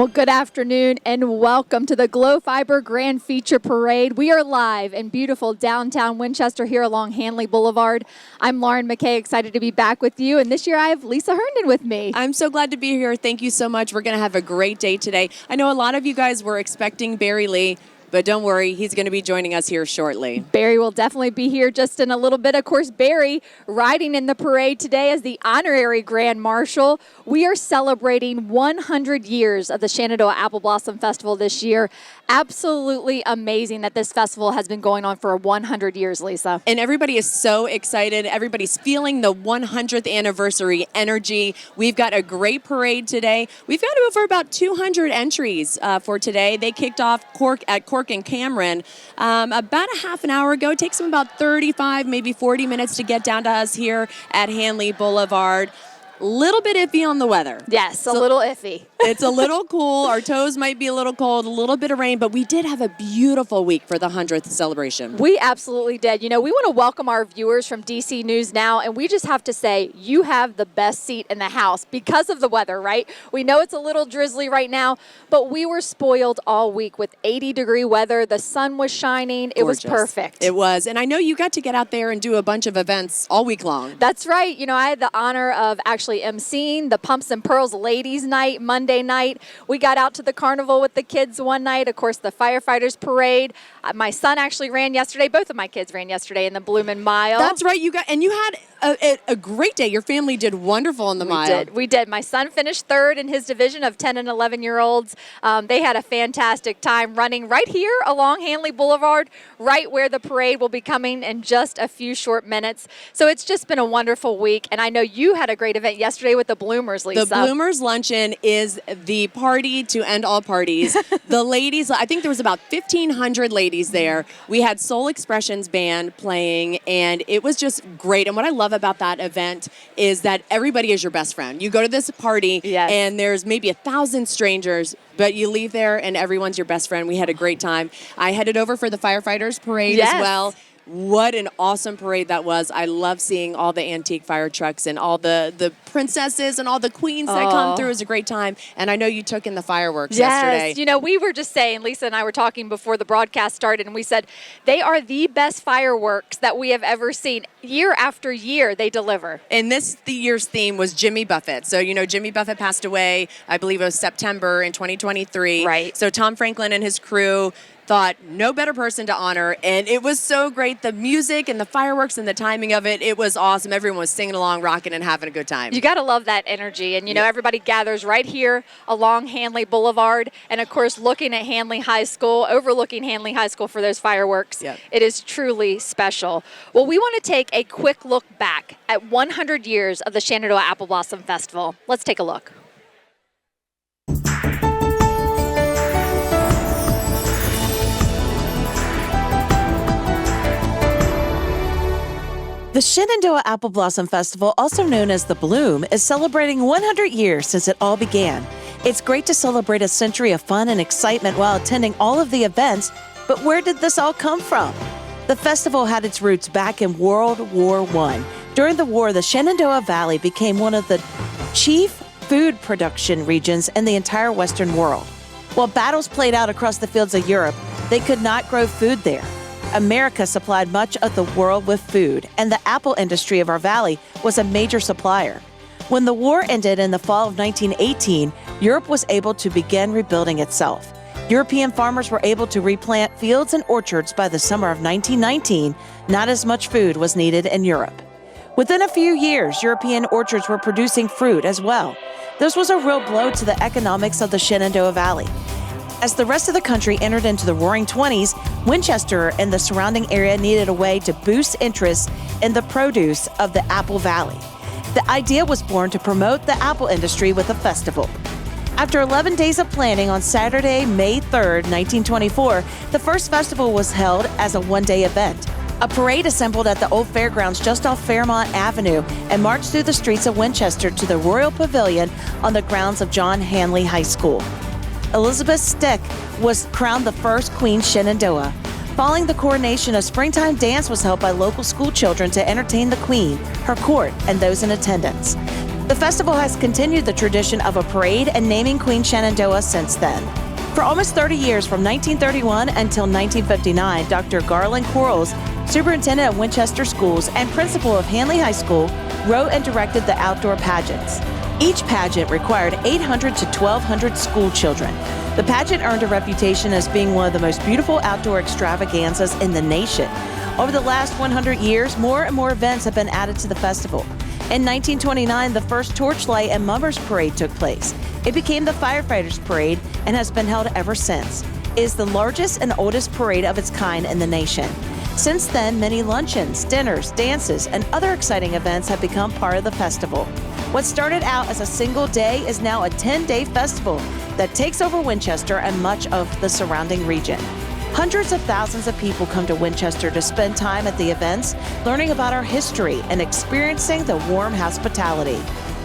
Well, good afternoon and welcome to the Glow Fiber Grand Feature Parade. We are live in beautiful downtown Winchester here along Hanley Boulevard. I'm Lauren McKay, excited to be back with you. And this year I have Lisa Herndon with me. I'm so glad to be here. Thank you so much. We're going to have a great day today. I know a lot of you guys were expecting Barry Lee, but don't worry, he's going to be joining us here shortly. Barry will definitely be here just in a little bit. Of course, Barry riding in the parade today as the honorary Grand Marshal. We are celebrating 100 years of the Shenandoah Apple Blossem Festival this year. Absolutely amazing that this festival has been going on for 100 years, Lisa. And everybody is so excited. Everybody's feeling the 100th anniversary energy. We've got a great parade today. We've got over about 200 entries for today. They kicked off at Cork and Cameron about a half an hour ago. It takes them about 35, maybe 40 minutes to get down to us here at Hanley Boulevard. Little bit iffy on the weather. Yes, a little iffy. It's a little cool. Our toes might be a little cold, a little bit of rain, but we did have a beautiful week for the 100th celebration. We absolutely did. You know, we want to welcome our viewers from DC News Now, and we just have to say you have the best seat in the house because of the weather, right? We know it's a little drizzly right now, but we were spoiled all week with 80-degree weather. The sun was shining. It was perfect. It was. And I know you got to get out there and do a bunch of events all week long. That's right. You know, I had the honor of actually emceeing the Pumps and Pearls Ladies Night Monday night. We got out to the carnival with the kids one night. Of course, the firefighters parade. My son actually ran yesterday. Both of my kids ran yesterday in the Bloomin' Mile. That's right. You had a great day. Your family did wonderful in the mile. We did. My son finished third in his division of 10 and 11-year-olds. They had a fantastic time running right here along Hanley Boulevard, right where the parade will be coming in just a few short minutes. So it's just been a wonderful week. And I know you had a great event yesterday with the Bloomers, Lisa. The Bloomers Luncheon is the party to end all parties. The ladies, I think there was about 1,500 ladies there. We had Soul Expressions Band playing, and it was just great. And what I love about that event is that everybody is your best friend. You go to this party, yes, and there's maybe 1,000 strangers, but you leave there and everyone's your best friend. We had a great time. I headed over for the firefighters parade yes, as well. What an awesome parade that was. I love seeing all the antique fire trucks and all the princesses and all the queens that come through. It was a great time. And I know you took in the fireworks yesterday. You know, we were just saying, Lisa and I were talking before the broadcast started, and we said they are the best fireworks that we have ever seen. Year after year, they deliver. And the year's theme was Jimmy Buffett. So, you know, Jimmy Buffett passed away, I believe it was September in 2023. Right. So Tom Franklin and his crew thought no better person to honor, and it was so great. The music and the fireworks and the timing of it was awesome. Everyone was singing along, rocking, and having a good time. You got to love that energy, and you know, everybody gathers right here along Hanley Boulevard, and of course looking at Hanley High School, overlooking Hanley High School for those fireworks. Yep. It is truly special. Well, we want to take a quick look back at 100 years of the Shenandoah Apple Blossom Festival. Let's take a look. The Shenandoah Apple Blossom Festival, also known as the Bloom, is celebrating 100 years since it all began. It's great to celebrate a century of fun and excitement while attending all of the events, but where did this all come from? The festival had its roots back in World War I. During the war, the Shenandoah Valley became one of the chief food production regions in the entire Western world. While battles played out across the fields of Europe, they could not grow food there. America supplied much of the world with food, and the apple industry of our valley was a major supplier. When the war ended in the fall of 1918, Europe was able to begin rebuilding itself. European farmers were able to replant fields and orchards by the summer of 1919. Not as much food was needed in Europe. Within a few years, European orchards were producing fruit as well. This was a real blow to the economics of the Shenandoah Valley. As the rest of the country entered into the Roaring '20s, Winchester and the surrounding area needed a way to boost interest in the produce of the Apple Valley. The idea was born to promote the apple industry with a festival. After 11 days of planning, on Saturday, May 3rd, 1924, the first festival was held as a one-day event. A parade assembled at the old fairgrounds just off Fairmont Avenue and marched through the streets of Winchester to the Royal Pavilion on the grounds of John Hanley High School. Elizabeth Stick was crowned the first Queen Shenandoah. Following the coronation, a springtime dance was held by local school children to entertain the Queen, her court, and those in attendance. The festival has continued the tradition of a parade and naming Queen Shenandoah since then. For almost 30 years, from 1931 until 1959, Dr. Garland Quarles, superintendent of Winchester Schools and principal of Hanley High School, wrote and directed the outdoor pageants. Each pageant required 800 to 1,200 school children. The pageant earned a reputation as being one of the most beautiful outdoor extravaganzas in the nation. Over the last 100 years, more and more events have been added to the festival. In 1929, the first Torchlight and Mummers Parade took place. It became the Firefighters Parade and has been held ever since. It is the largest and oldest parade of its kind in the nation. Since then, many luncheons, dinners, dances, and other exciting events have become part of the festival. What started out as a single day is now a 10-day festival that takes over Winchester and much of the surrounding region. Hundreds of thousands of people come to Winchester to spend time at the events, learning about our history and experiencing the warm hospitality.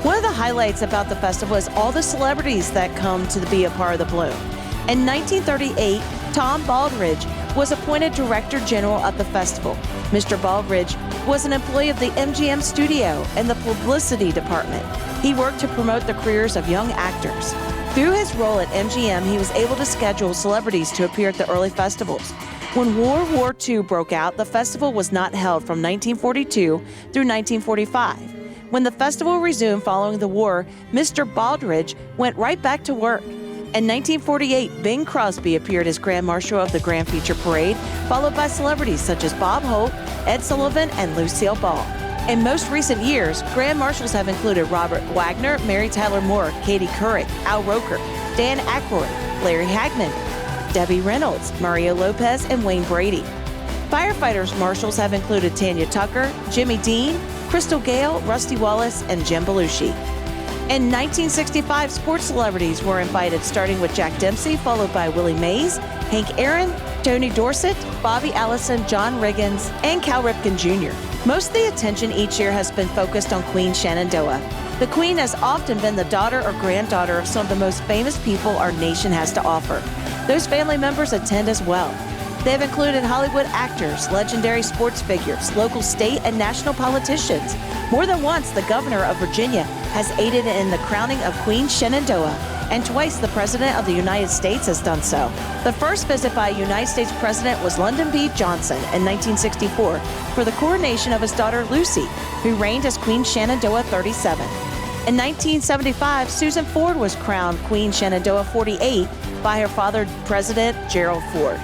One of the highlights about the festival is all the celebrities that come to be a part of the Bloom. In 1938, Tom Baldridge was appointed Director General of the festival. Mr. Baldridge was an employee of the MGM studio and the publicity department. He worked to promote the careers of young actors. Through his role at MGM, he was able to schedule celebrities to appear at the early festivals. When World War II broke out, the festival was not held from 1942 through 1945. When the festival resumed following the war, Mr. Baldridge went right back to work. In 1948, Bing Crosby appeared as Grand Marshal of the Grand Feature Parade, followed by celebrities such as Bob Hope, Ed Sullivan, and Lucille Ball. In most recent years, Grand Marshals have included Robert Wagner, Mary Tyler Moore, Katie Couric, Al Roker, Dan Aykroyd, Larry Hagman, Debbie Reynolds, Mario Lopez, and Wayne Brady. Firefighters Marshals have included Tanya Tucker, Jimmy Dean, Crystal Gale, Rusty Wallace, and Jim Belushi. In 1965, sports celebrities were invited, starting with Jack Dempsey, followed by Willie Mays, Hank Aaron, Tony Dorsett, Bobby Allison, John Riggins, and Cal Ripken Jr. Most of the attention each year has been focused on Queen Shenandoah. The Queen has often been the daughter or granddaughter of some of the most famous people our nation has to offer. Those family members attend as well. They have included Hollywood actors, legendary sports figures, local, state, and national politicians. More than once, the governor of Virginia has aided in the crowning of Queen Shenandoah, and twice the President of the United States has done so. The first visit by a United States President was Lyndon B. Johnson in 1964 for the coronation of his daughter Lucy, who reigned as Queen Shenandoah 37. In 1975, Susan Ford was crowned Queen Shenandoah 48 by her father, President Gerald Ford.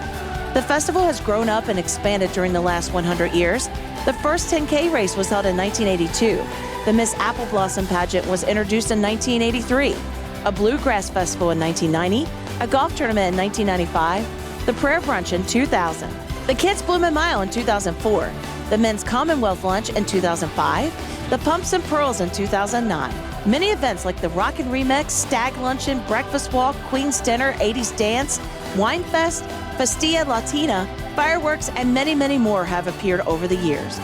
The festival has grown up and expanded during the last 100 years. The first 10K race was held in 1982. The Miss Apple Blossom pageant was introduced in 1983. A bluegrass festival in 1990, a golf tournament in 1995, the prayer brunch in 2000, the Kids Bloomin' Mile in 2004, the Men's Commonwealth Lunch in 2005, the Pumps and Pearls in 2009. Many events like the Rockin' Remix, Stag Luncheon, Breakfast Walk, Queen's Dinner, 80s Dance, Wine Fest, Festilla Latina, fireworks, and many, many more have appeared over the years.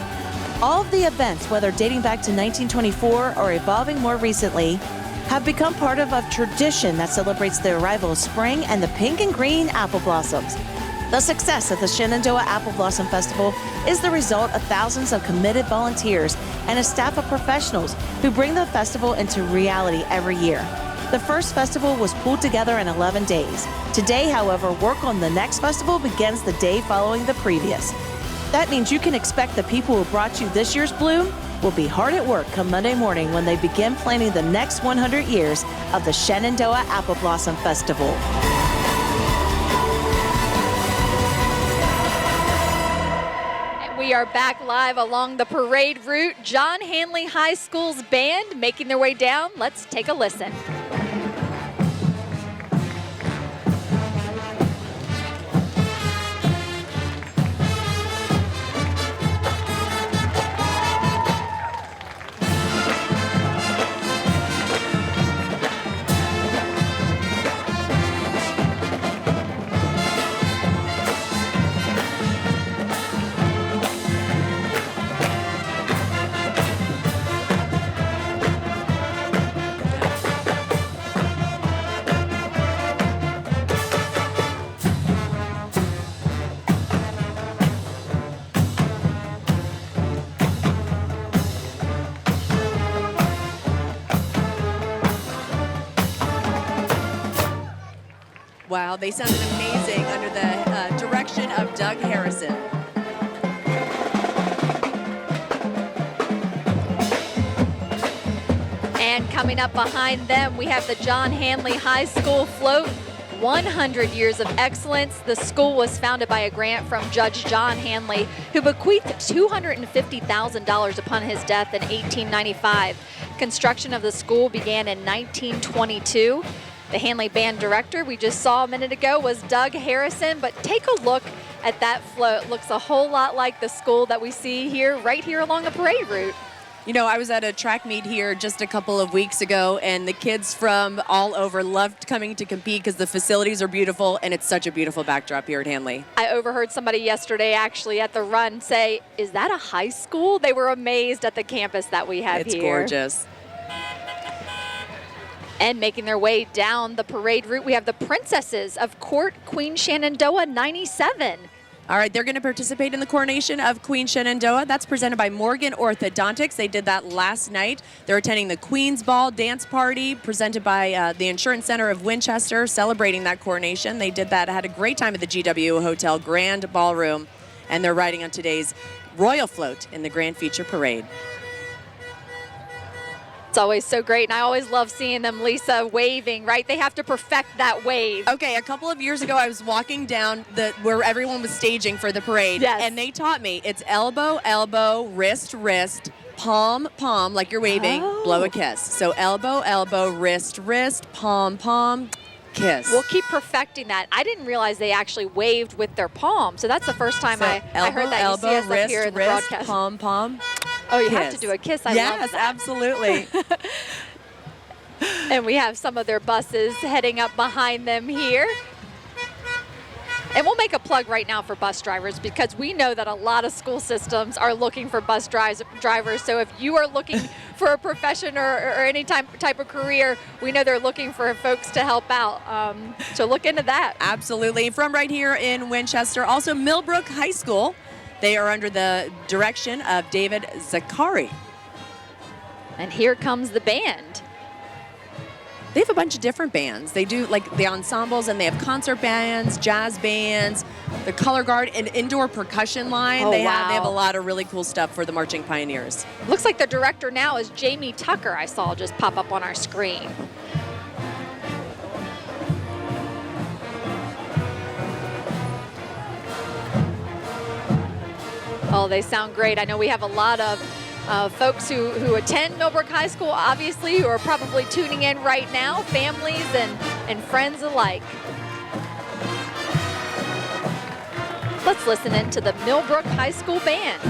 All of the events, whether dating back to 1924 or evolving more recently, have become part of a tradition that celebrates the arrival of spring and the pink and green apple blossoms. The success of the Shenandoah Apple Blossom Festival is the result of thousands of committed volunteers and a staff of professionals who bring the festival into reality every year. The first festival was pulled together in 11 days. Today, however, work on the next festival begins the day following the previous. That means you can expect the people who brought you this year's Bloom will be hard at work come Monday morning when they begin planning the next 100 years of the Shenandoah Apple Blossom Festival. We are back live along the parade route. John Hanley High School's band making their way down. Let's take a listen. Wow, they sounded amazing under the direction of Doug Harrison. And coming up behind them, we have the John Hanley High School float. 100 years of excellence. The school was founded by a grant from Judge John Hanley, who bequeathed $250,000 upon his death in 1895. Construction of the school began in 1922. The Hanley Band director we just saw a minute ago was Doug Harrison, but take a look at that float. Looks a whole lot like the school that we see here, right here along the parade route. You know, I was at a track meet here just a couple of weeks ago, and the kids from all over loved coming to compete because the facilities are beautiful, and it's such a beautiful backdrop here at Hanley. I overheard somebody yesterday actually at the run say, "Is that a high school?" They were amazed at the campus that we have It's here. gorgeous. And making their way down the parade route, we have the Princesses of Court Queen Shenandoah 97. All right, they're going to participate in the coronation of Queen Shenandoah. That's presented by Morgan Orthodontics. They did that last night. They're attending the Queen's Ball dance party presented by the Insurance Center of Winchester, celebrating that coronation. They did that, had a great time at the GW Hotel Grand Ballroom, and they're riding on today's Royal Float in the Grand Feature Parade. It's always so great, and I always love seeing them, Lisa, waving, right? They have to perfect that wave. Okay, a couple of years ago, I was walking down where everyone was staging for the parade, Yes. and they taught me it's elbow, elbow, wrist, wrist, palm, palm, like you're waving, blow a kiss. So elbow, elbow, wrist, wrist, palm, palm, kiss. We'll keep perfecting that. I didn't realize they actually waved with their palm, so that's the first time I heard that. Elbow, You see us wrist, up here in the wrist, broadcast. palm, palm. Oh, you have kiss. to do a kiss. I love Yes, that. absolutely. And we have some of their buses heading up behind them here. And we'll make a plug right now for bus drivers because we know that a lot of school systems are looking for bus drivers. So if you are looking for a profession or any type of career, we know they're looking for folks to help out. So look into that. Absolutely. From right here in Winchester, also Millbrook High School. They are under the direction of David Zakari. And here comes the band. They have a bunch of different bands. They do like the ensembles, and they have concert bands, jazz bands, the color guard, and indoor percussion line. Oh, they wow. have a lot of really cool stuff for the marching pioneers. Looks like the director now is Jamie Tucker, I saw just pop up on our screen. Oh, they sound great. I know we have a lot of folks who attend Millbrook High School, obviously, who are probably tuning in right now, families and friends alike. Let's listen in to the Millbrook High School Band.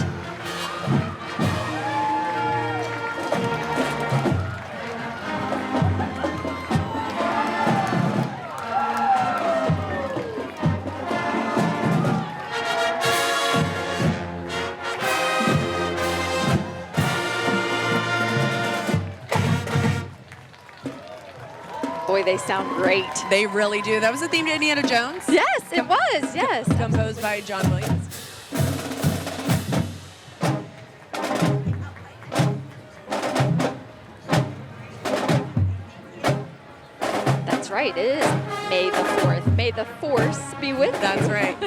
Boy, they sound great. They really do. That was the theme to Indiana Jones. Yes, it was, yes. Composed by John Williams. That's right, it is May the 4th. May the Force be with you. That's right.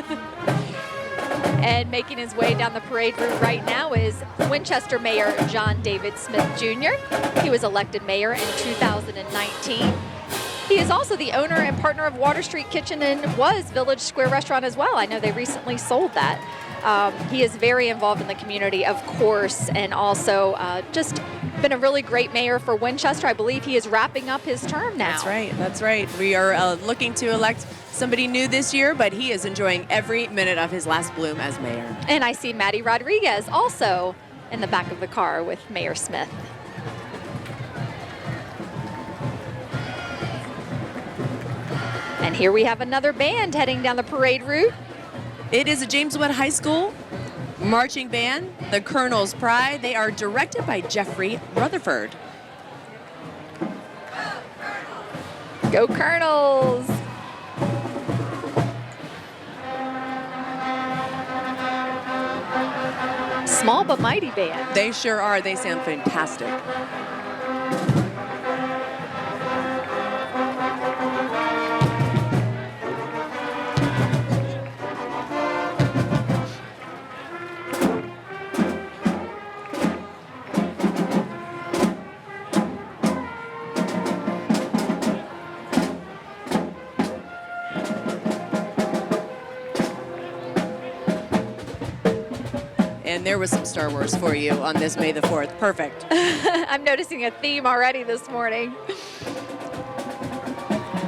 And making his way down the parade route right now is Winchester Mayor John David Smith Jr. He was elected mayor in 2019. He is also the owner and partner of Water Street Kitchen and was Village Square Restaurant as well. I know they recently sold that. He is very involved in the community, of course, and also just been a really great mayor for Winchester. I believe he is wrapping up his term now. That's right. That's right. We are looking to elect somebody new this year, but he is enjoying every minute of his last bloom as mayor. And I see Maddie Rodriguez also in the back of the car with Mayor Smith. And here we have another band heading down the parade route. It is a James Wood High School marching band, the Colonel's Pride. They are directed by Jeffrey Rutherford. Go Colonels! Small but mighty band. They sure are. They sound fantastic. and there was some Star Wars for you on this May the 4th. Perfect. I'm noticing a theme already this morning.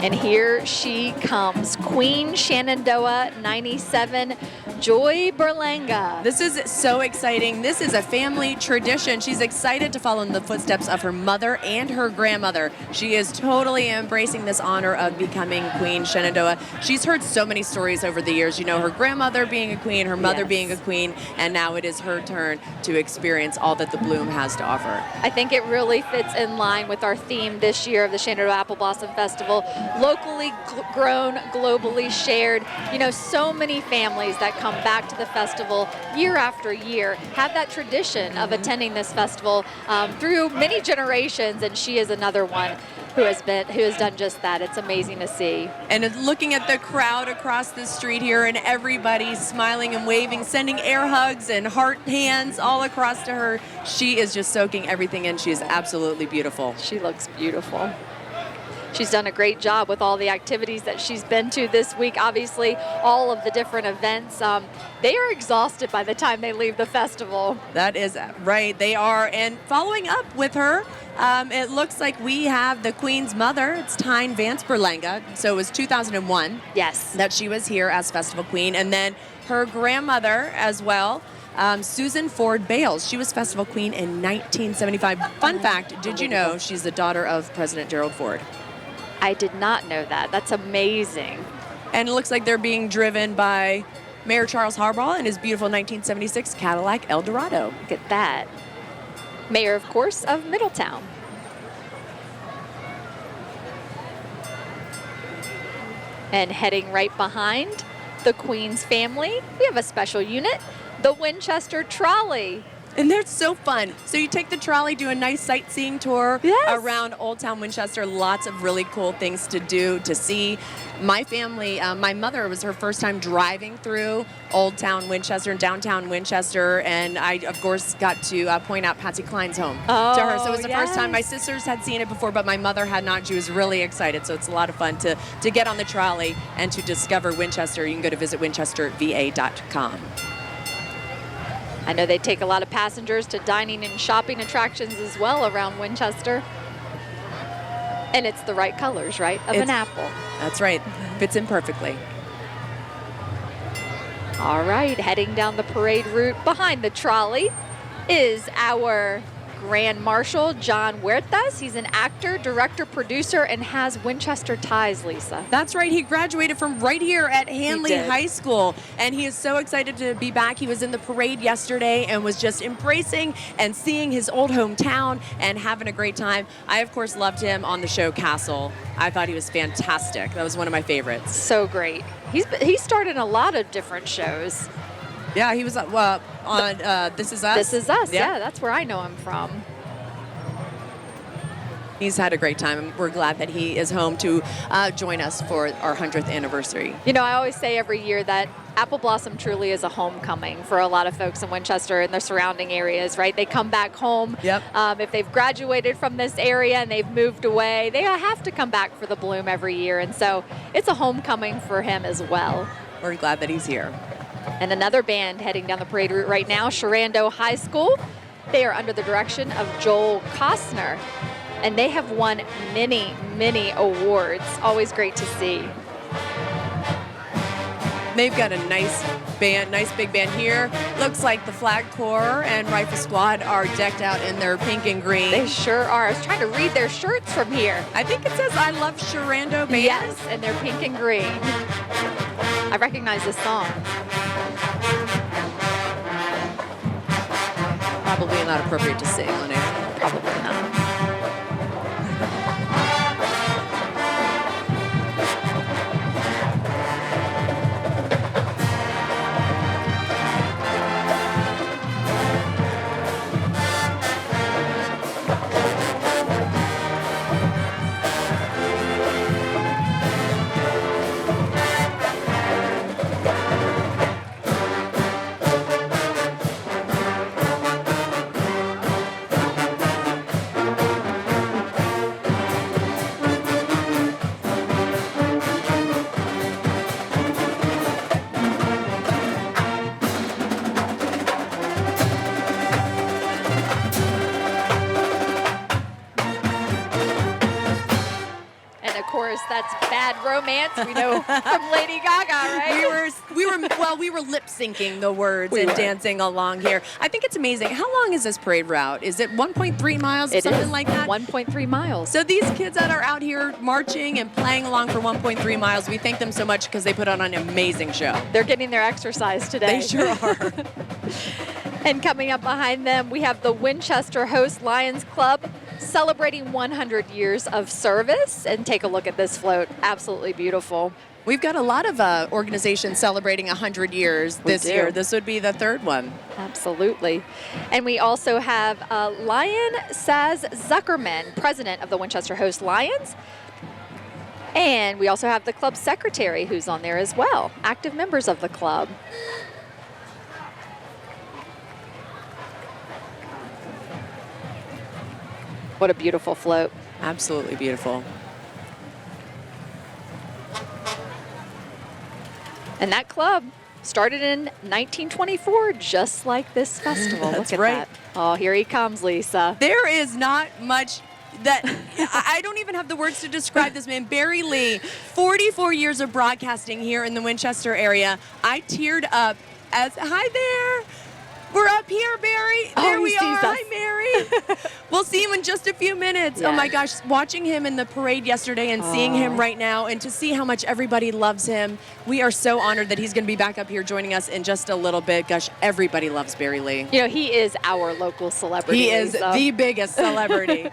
And here she comes, Queen Shenandoah 97, Joy Berlanga. This is so exciting. This is a family tradition. She's excited to follow in the footsteps of her mother and her grandmother. She is totally embracing this honor of becoming Queen Shenandoah. She's heard so many stories over the years. You know, her grandmother being a queen, her mother being a queen, and now it is her turn to experience all that the Bloom has to offer. I think it really fits in line with our theme this year of the Shenandoah Apple Blossom Festival. Locally grown, globally shared. You know, so many families that come back to the festival year after year have that tradition of attending this festival through many generations, and she is another one who has done just that. It's amazing to see. And looking at the crowd across the street here, and everybody smiling and waving, sending air hugs and heart hands all across to her. She is just soaking everything in. She is absolutely beautiful. She looks beautiful. She's done a great job with all the activities that she's been to this week. Obviously, all of the different events. They are exhausted by the time they leave the festival. That is right. They are. And following up with her, it looks like we have the Queen's mother. It's Tyne Vance Berlanga. So it was 2001 Yes. that she was here as Festival Queen. And then her grandmother as well, Susan Ford Bales. She was Festival Queen in 1975. Fun fact, did you know she's the daughter of President Gerald Ford? I did not know that. That's amazing. And it looks like they're being driven by Mayor Charles Harbaugh in his beautiful 1976 Cadillac Eldorado. Look at that. Mayor, of course, of Middletown. And heading right behind the Queen's family, we have a special unit, the Winchester Trolley. And they're so fun. So you take the trolley, do a nice sightseeing tour around Old Town Winchester. Lots of really cool things to do, to see. My family, my mother, was her first time driving through Old Town Winchester and downtown Winchester. And I, of course, got to point out Patsy Cline's home to her. So it was the first time. My sisters had seen it before, but my mother had not. She was really excited. So it's a lot of fun to get on the trolley and to discover Winchester. You can go to visit winchesterva.com. I know they take a lot of passengers to dining and shopping attractions as well around Winchester. And it's the right colors, right, of an apple. That's right. Fits in perfectly. All right, heading down the parade route behind the trolley is our Grand Marshal, John Huertas. He's an actor, director, producer, and has Winchester ties, Lisa. That's right. He graduated from right here at Hanley High School, and he is so excited to be back. He was in the parade yesterday and was just embracing and seeing his old hometown and having a great time. I, of course, loved him on the show Castle. I thought he was fantastic. That was one of my favorites. So great. He starred in a lot of different shows. Yeah, he was on This Is Us. This Is Us, yeah, that's where I know him from. He's had a great time, and we're glad that he is home to join us for our 100th anniversary. You know, I always say every year that Apple Blossom truly is a homecoming for a lot of folks in Winchester and the surrounding areas, right? They come back home. Yep. If they've graduated from this area and they've moved away, they have to come back for the Bloom every year. And so it's a homecoming for him as well. We're glad that he's here. And another band heading down the parade route right now, Shenandoah High School. They are under the direction of Joel Costner, and they have won many, many awards. Always great to see. They've got a nice band, nice big band here. Looks like the Flag Corps and Rifle Squad are decked out in their pink and green. They sure are. I was trying to read their shirts from here. I think it says I love Shenandoah Band. Yes, and they're pink and green. I recognize this song. Probably not appropriate to sing on air. Probably not. course, that's Bad Romance. We know from Lady Gaga, right? We were lip syncing the words and dancing along here. I think it's amazing. How long is this parade route? Is it 1.3 miles or something like that? 1.3 miles. So these kids that are out here marching and playing along for 1.3 miles, we thank them so much because they put on an amazing show. They're getting their exercise today. They sure are. And coming up behind them, we have the Winchester Host Lions Club celebrating 100 years of service. And take a look at this float. Absolutely beautiful. We've got a lot of organizations celebrating 100 years this year. This would be the third one. Absolutely. And we also have Lion Saz Zuckerman, president of the Winchester Host Lions. And we also have the club secretary who's on there as well, active members of the club. What a beautiful float. Absolutely beautiful. And that club started in 1924, just like this festival. That's Look at right. that. Oh, here he comes, Lisa. There is not much that I don't even have the words to describe this man. Barry Lee, 44 years of broadcasting here in the Winchester area. I teared up as, hi there. We're up here, Barry. There we are. Hi, Mary. We'll see him in just a few minutes. Yeah. Oh, my gosh. Watching him in the parade yesterday and seeing him right now and to see how much everybody loves him, we are so honored that he's going to be back up here joining us in just a little bit. Gosh, everybody loves Barry Lee. You know, he is our local celebrity. He is the biggest celebrity.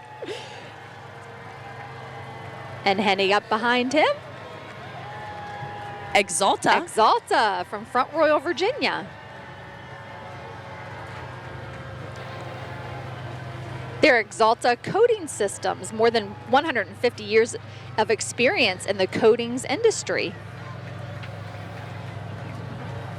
And heading up behind him, Exalta. Exalta from Front Royal, Virginia. Their Exalta coating systems, more than 150 years of experience in the coatings industry.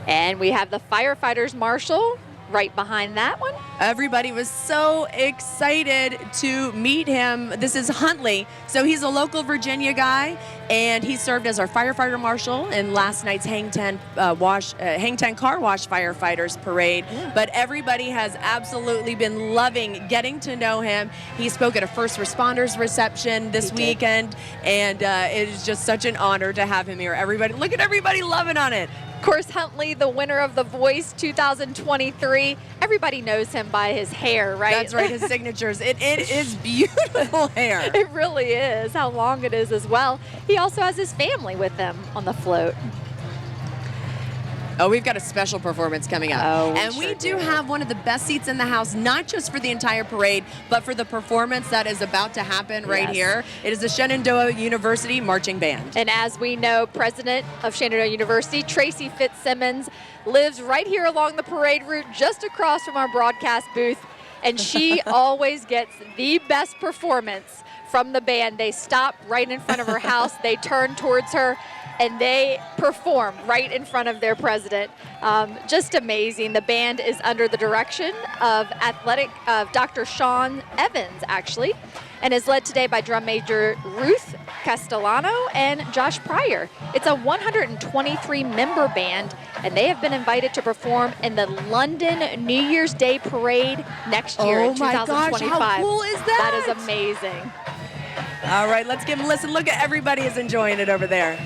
And we have the firefighters marshal right behind that one. Everybody was so excited to meet him. This is Huntley. So he's a local Virginia guy, and he served as our firefighter marshal in last night's Hang 10 Car Wash Firefighters Parade. Yeah. But everybody has absolutely been loving getting to know him. He spoke at a first responders reception this weekend, and it is just such an honor to have him here. Everybody, look at everybody loving on it. Of course, Huntley, the winner of The Voice 2023. Everybody knows him by his hair, right? That's right, his signatures. It is beautiful hair. It really is, how long it is as well. He also has his family with him on the float. Oh, we've got a special performance coming up. Oh, and we do have one of the best seats in the house, not just for the entire parade, but for the performance that is about to happen right here. It is the Shenandoah University Marching Band. And as we know, president of Shenandoah University, Tracy Fitzsimmons, lives right here along the parade route, just across from our broadcast booth. And she always gets the best performance from the band. They stop right in front of her house. They turn towards her, and they perform right in front of their president. Just amazing. The band is under the direction of Dr. Sean Evans, actually, and is led today by drum major Ruth Castellano and Josh Pryor. It's a 123-member band, and they have been invited to perform in the London New Year's Day Parade next year in 2025. Gosh, how cool is that? That is amazing. All right, let's give them a listen. Look at everybody is enjoying it over there.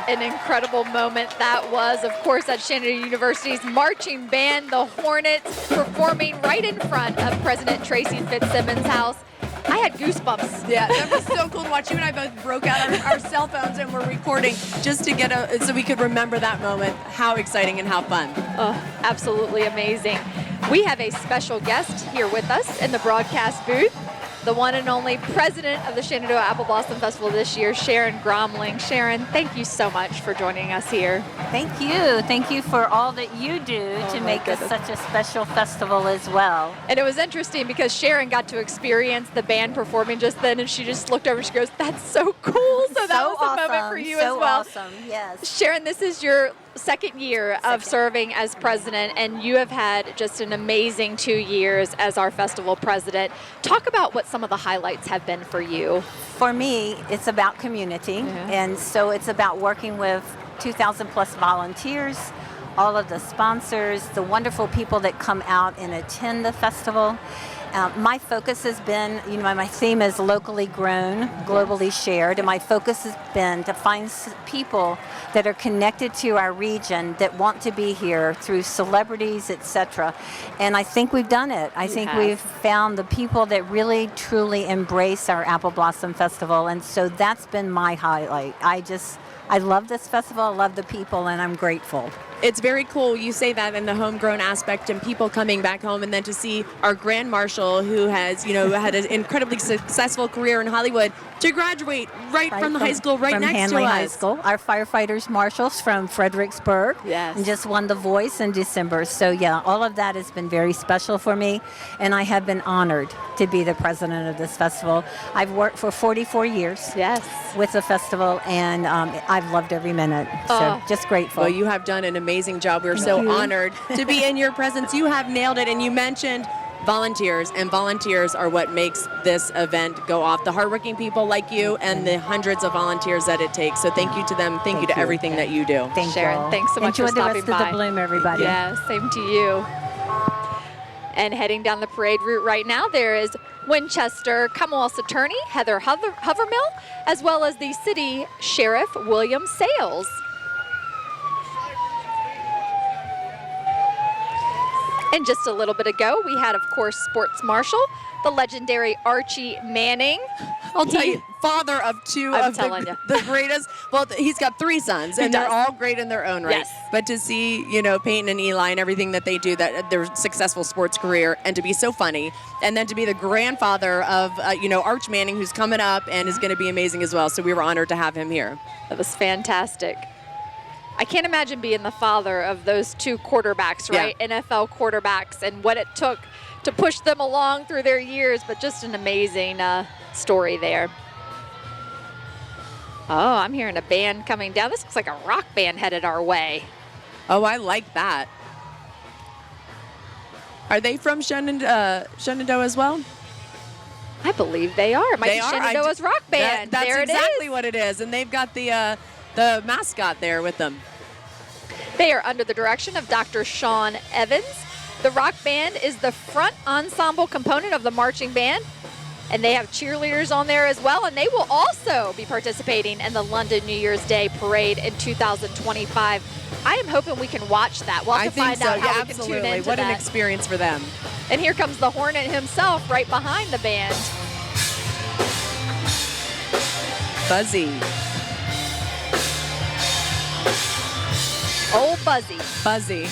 an incredible moment that was, of course, at Shenandoah University's marching band, the Hornets, performing right in front of President Tracy Fitzsimmons' house. I had goosebumps. Yeah, that was so cool to watch. You and I both broke out our cell phones and were recording just to get so we could remember that moment. How exciting and how fun. Oh, absolutely amazing. We have a special guest here with us in the broadcast booth, the one and only president of the Shenandoah Apple Blossom Festival this year, Sharon Gromling. Sharon, thank you so much for joining us here. Thank you. Thank you for all that you do to make this such a special festival as well. And it was interesting because Sharon got to experience the band performing just then, and she just looked over and she goes, "That's so cool." So that was a moment for you as well. Awesome, yes. Sharon, this is your second year of serving as president, and you have had just an amazing 2 years as our festival president. Talk about what some of the highlights have been for you. For me, it's about community, and so it's about working with 2,000 plus volunteers, all of the sponsors, the wonderful people that come out and attend the festival. My focus has been, my theme is locally grown, globally shared, and my focus has been to find people that are connected to our region that want to be here through celebrities, etc. And I think we've done it. I think we've found the people that really, truly embrace our Apple Blossom Festival, and so that's been my highlight. I love this festival, I love the people, and I'm grateful. It's very cool you say that in the homegrown aspect and people coming back home, and then to see our Grand Marshal, who has, had an incredibly successful career in Hollywood, to graduate right from the high school right next Hanley to us. High School. Our firefighters marshals from Fredericksburg. Yes. And just won The Voice in December. So yeah, all of that has been very special for me, and I have been honored to be the president of this festival. I've worked for 44 years. Yes. With the festival, and I've loved every minute. So just grateful. Well, you have done an amazing job. We're so honored to be in your presence. You have nailed it, and you mentioned volunteers, and volunteers are what makes this event go off. The hardworking people like you and the hundreds of volunteers that it takes. So thank you to them. Thank you to everything that you do. Thank Sharon, you. thanks so much Enjoy for stopping the rest of by. the bloom, everybody. Yeah, same to you. And heading down the parade route right now, there is Winchester Commonwealth's Attorney Heather Hovermill, as well as the City Sheriff William Sales. And just a little bit ago, we had, of course, Sports Marshal, the legendary Archie Manning. I'll tell you, father of two I'm of telling the greatest. Well, he's got 3 sons, and they're all great in their own right. Yes. But to see, Peyton and Eli and everything that they do, that their successful sports career, and to be so funny, and then to be the grandfather of, Arch Manning, who's coming up and is going to be amazing as well. So we were honored to have him here. That was fantastic. I can't imagine being the father of those 2 quarterbacks, right? Yeah. NFL quarterbacks, and what it took to push them along through their years, but just an amazing story there. Oh, I'm hearing a band coming down. This looks like a rock band headed our way. Oh, I like that. Are they from Shenandoah as well? I believe they are. It might be Shenandoah's rock band. That's there it exactly is. what it is. And they've got the mascot there with them. They are under the direction of Dr. Sean Evans. The rock band is the front ensemble component of the marching band, and they have cheerleaders on there as well, and they will also be participating in the London New Year's Day parade in 2025. I am hoping we can watch that. We'll have to find out how we can tune into What that. an experience for them. And here comes the Hornet himself right behind the band. Buzzy. Old Buzzy. Buzzy.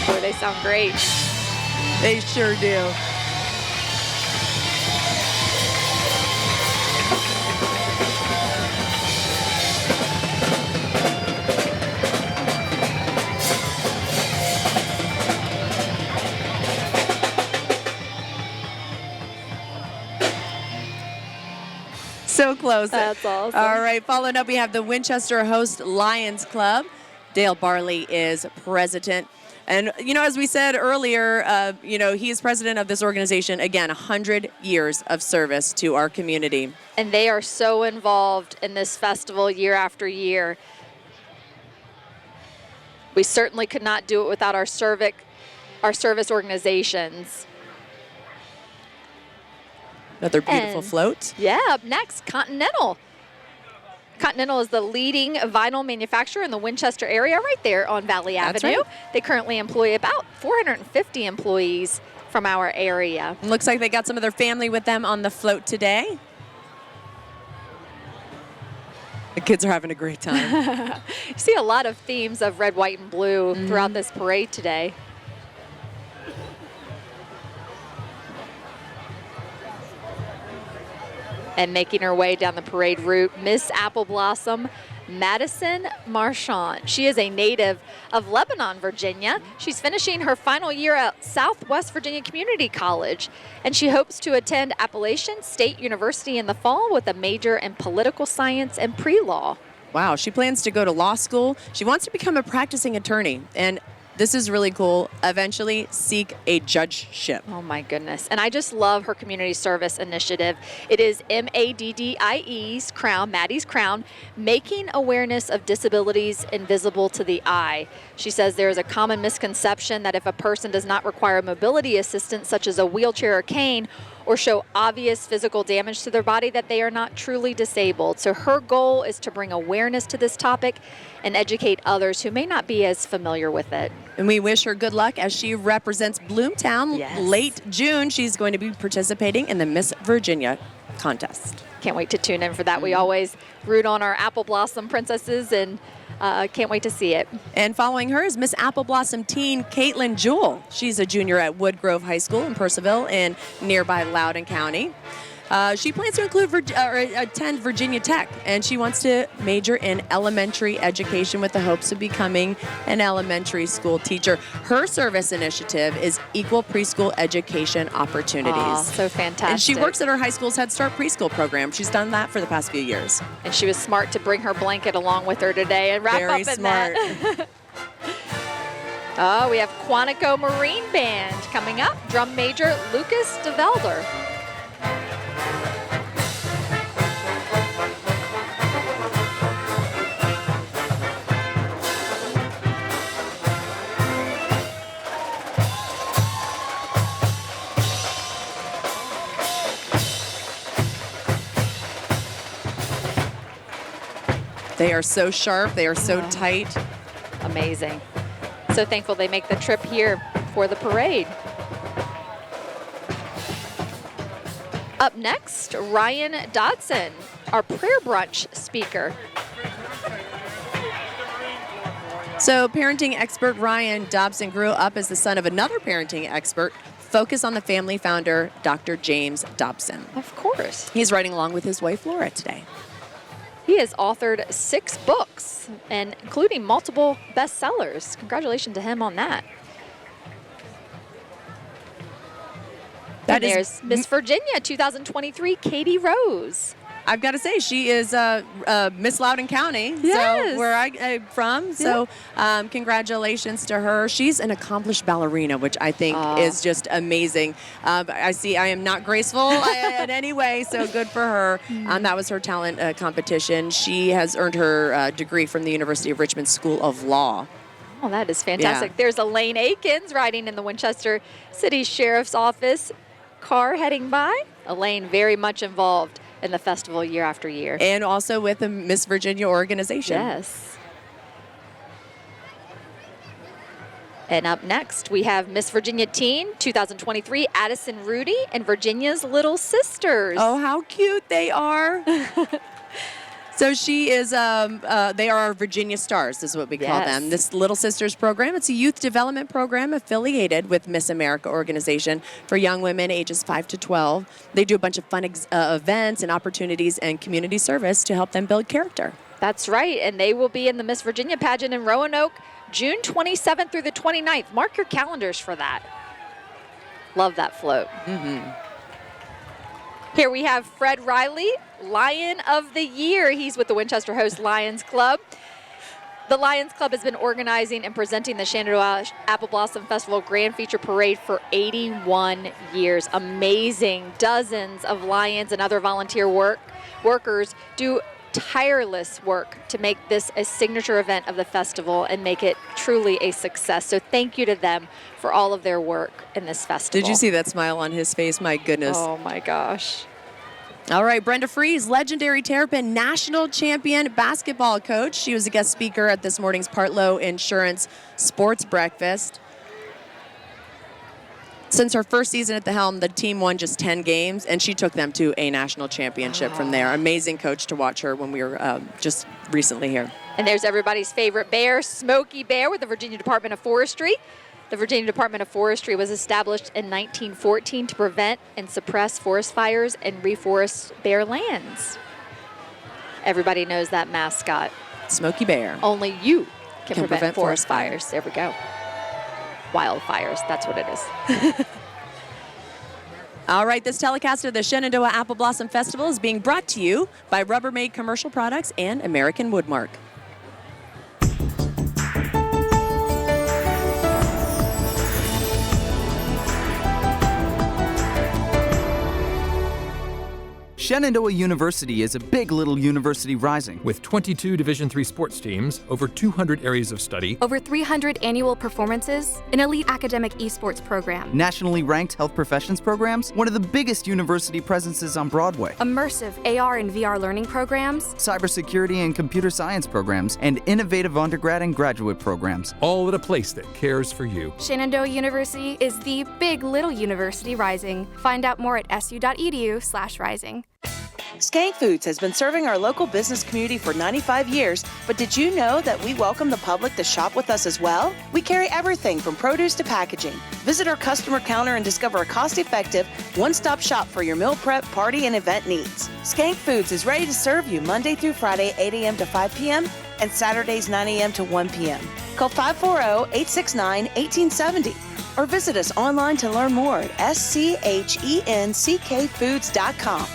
Boy, they sound great. They sure do. So close. That's awesome. All right, following up, we have the Winchester Host Lions Club. Dale Barley is president. And, as we said earlier, he is president of this organization. Again, 100 years of service to our community. And they are so involved in this festival year after year. We certainly could not do it without our our service organizations. Another beautiful And- float. Yeah, up next, Continental. Continental is the leading vinyl manufacturer in the Winchester area, right there on Valley That's Avenue. right. They currently employ about 450 employees from our area. It looks like they got some of their family with them on the float today. The kids are having a great time. You see a lot of themes of red, white, and blue throughout this parade today. And making her way down the parade route, Miss Apple Blossom Madison Marchand. She is a native of Lebanon, Virginia. She's finishing her final year at Southwest Virginia Community College, and she hopes to attend Appalachian State University in the fall with a major in political science and pre-law. Wow, she plans to go to law school. She wants to become a practicing attorney, and this is really cool. Eventually seek a judgeship. Oh my goodness. And I just love her community service initiative. It is MADDIE's Crown, Maddie's Crown, making awareness of disabilities invisible to the eye. She says there is a common misconception that if a person does not require mobility assistance, such as a wheelchair or cane, or show obvious physical damage to their body, that they are not truly disabled. So her goal is to bring awareness to this topic and educate others who may not be as familiar with it. And we wish her good luck as she represents Bloomtown. Yes. Late June, she's going to be participating in the Miss Virginia contest. Can't wait to tune in for that. We always root on our Apple Blossom princesses, and can't wait to see it. And following her is Miss Apple Blossom teen Caitlin Jewell. She's a junior at Woodgrove High School in Purcellville in nearby Loudoun County. She plans to attend Virginia Tech, and she wants to major in elementary education with the hopes of becoming an elementary school teacher. Her service initiative is Equal Preschool Education Opportunities. Aw, so fantastic. And she works at her high school's Head Start preschool program. She's done that for the past few years. And she was smart to bring her blanket along with her today and wrap Very up in smart. that. Oh, we have Quantico Marine Band coming up. Drum major Lucas DeVelder. They are so sharp. They are so tight. Amazing. So thankful they make the trip here for the parade. Up next, Ryan Dodson, our prayer brunch speaker. So parenting expert Ryan Dobson grew up as the son of another parenting expert, Focus on the Family founder, Dr. James Dobson. Of course. He's writing along with his wife, Laura, today. He has authored 6 books, and including multiple bestsellers. Congratulations to him on that. That And is- there's Miss Virginia 2023, Katie Rose. I've got to say, she is Miss Loudoun County, Yes. so where I'm from. So congratulations to her. She's an accomplished ballerina, which I think is just amazing. I am not graceful in any way, so good for her. That was her talent competition. She has earned her degree from the University of Richmond School of Law. Oh, that is fantastic. Yeah. There's Elaine Akins riding in the Winchester City Sheriff's Office car heading by. Elaine very much involved in the festival year after year. And also with the Miss Virginia organization. Yes. And up next, we have Miss Virginia Teen 2023, Addison Rudy and Virginia's Little Sisters. Oh, how cute they are. So she is, they are our Virginia Stars is what we call Yes. them. This Little Sisters program, it's a youth development program affiliated with Miss America organization for young women ages 5 to 12. They do a bunch of fun events and opportunities and community service to help them build character. That's right, and they will be in the Miss Virginia pageant in Roanoke, June 27th through the 29th. Mark your calendars for that. Love that float. Here we have Fred Riley, Lion of the Year. He's with the Winchester Host Lions Club. The Lions Club has been organizing and presenting the Shenandoah Apple Blossom Festival Grand Feature Parade for 81 years. Amazing. Dozens of Lions and other volunteer workers do tireless work to make this a signature event of the festival and make it truly a success. So thank you to them for all of their work in this festival. Did you see that smile on his face? My goodness. Oh my gosh. All right, Brenda Fries, legendary Terrapin national champion basketball coach. She was a guest speaker at this morning's Partlow Insurance Sports Breakfast. Since her first season at the helm, the team won just 10 games, and she took them to a national championship from there. Amazing coach to watch her when we were just recently here. And there's everybody's favorite bear, Smokey Bear, with the Virginia Department of Forestry. The Virginia Department of Forestry was established in 1914 to prevent and suppress forest fires and reforest bare lands. Everybody knows that mascot. Smokey Bear. Only you can prevent forest fires. There we go. Wildfires, that's what it is. All right, this telecast of the Shenandoah Apple Blossom Festival is being brought to you by Rubbermaid Commercial Products and American Woodmark. Shenandoah University is a big little university rising. With 22 Division III sports teams, over 200 areas of study, over 300 annual performances, an elite academic esports program, Nationally ranked health professions programs, one of the biggest university presences on Broadway, immersive AR and VR learning programs, cybersecurity and computer science programs, and innovative undergrad and graduate programs. all at a place that cares for you. Shenandoah University is the big little university rising. Find out more at su.edu/rising. Skank Foods has been serving our local business community for 95 years, but did you know that we welcome the public to shop with us as well? We carry everything from produce to packaging. Visit our customer counter and discover a cost-effective, one-stop shop for your meal prep, party, and event needs. Skank Foods is ready to serve you Monday through Friday, 8 a.m. to 5 p.m., and Saturdays, 9 a.m. to 1 p.m. Call 540-869-1870 or visit us online to learn more at schenkfoods.com.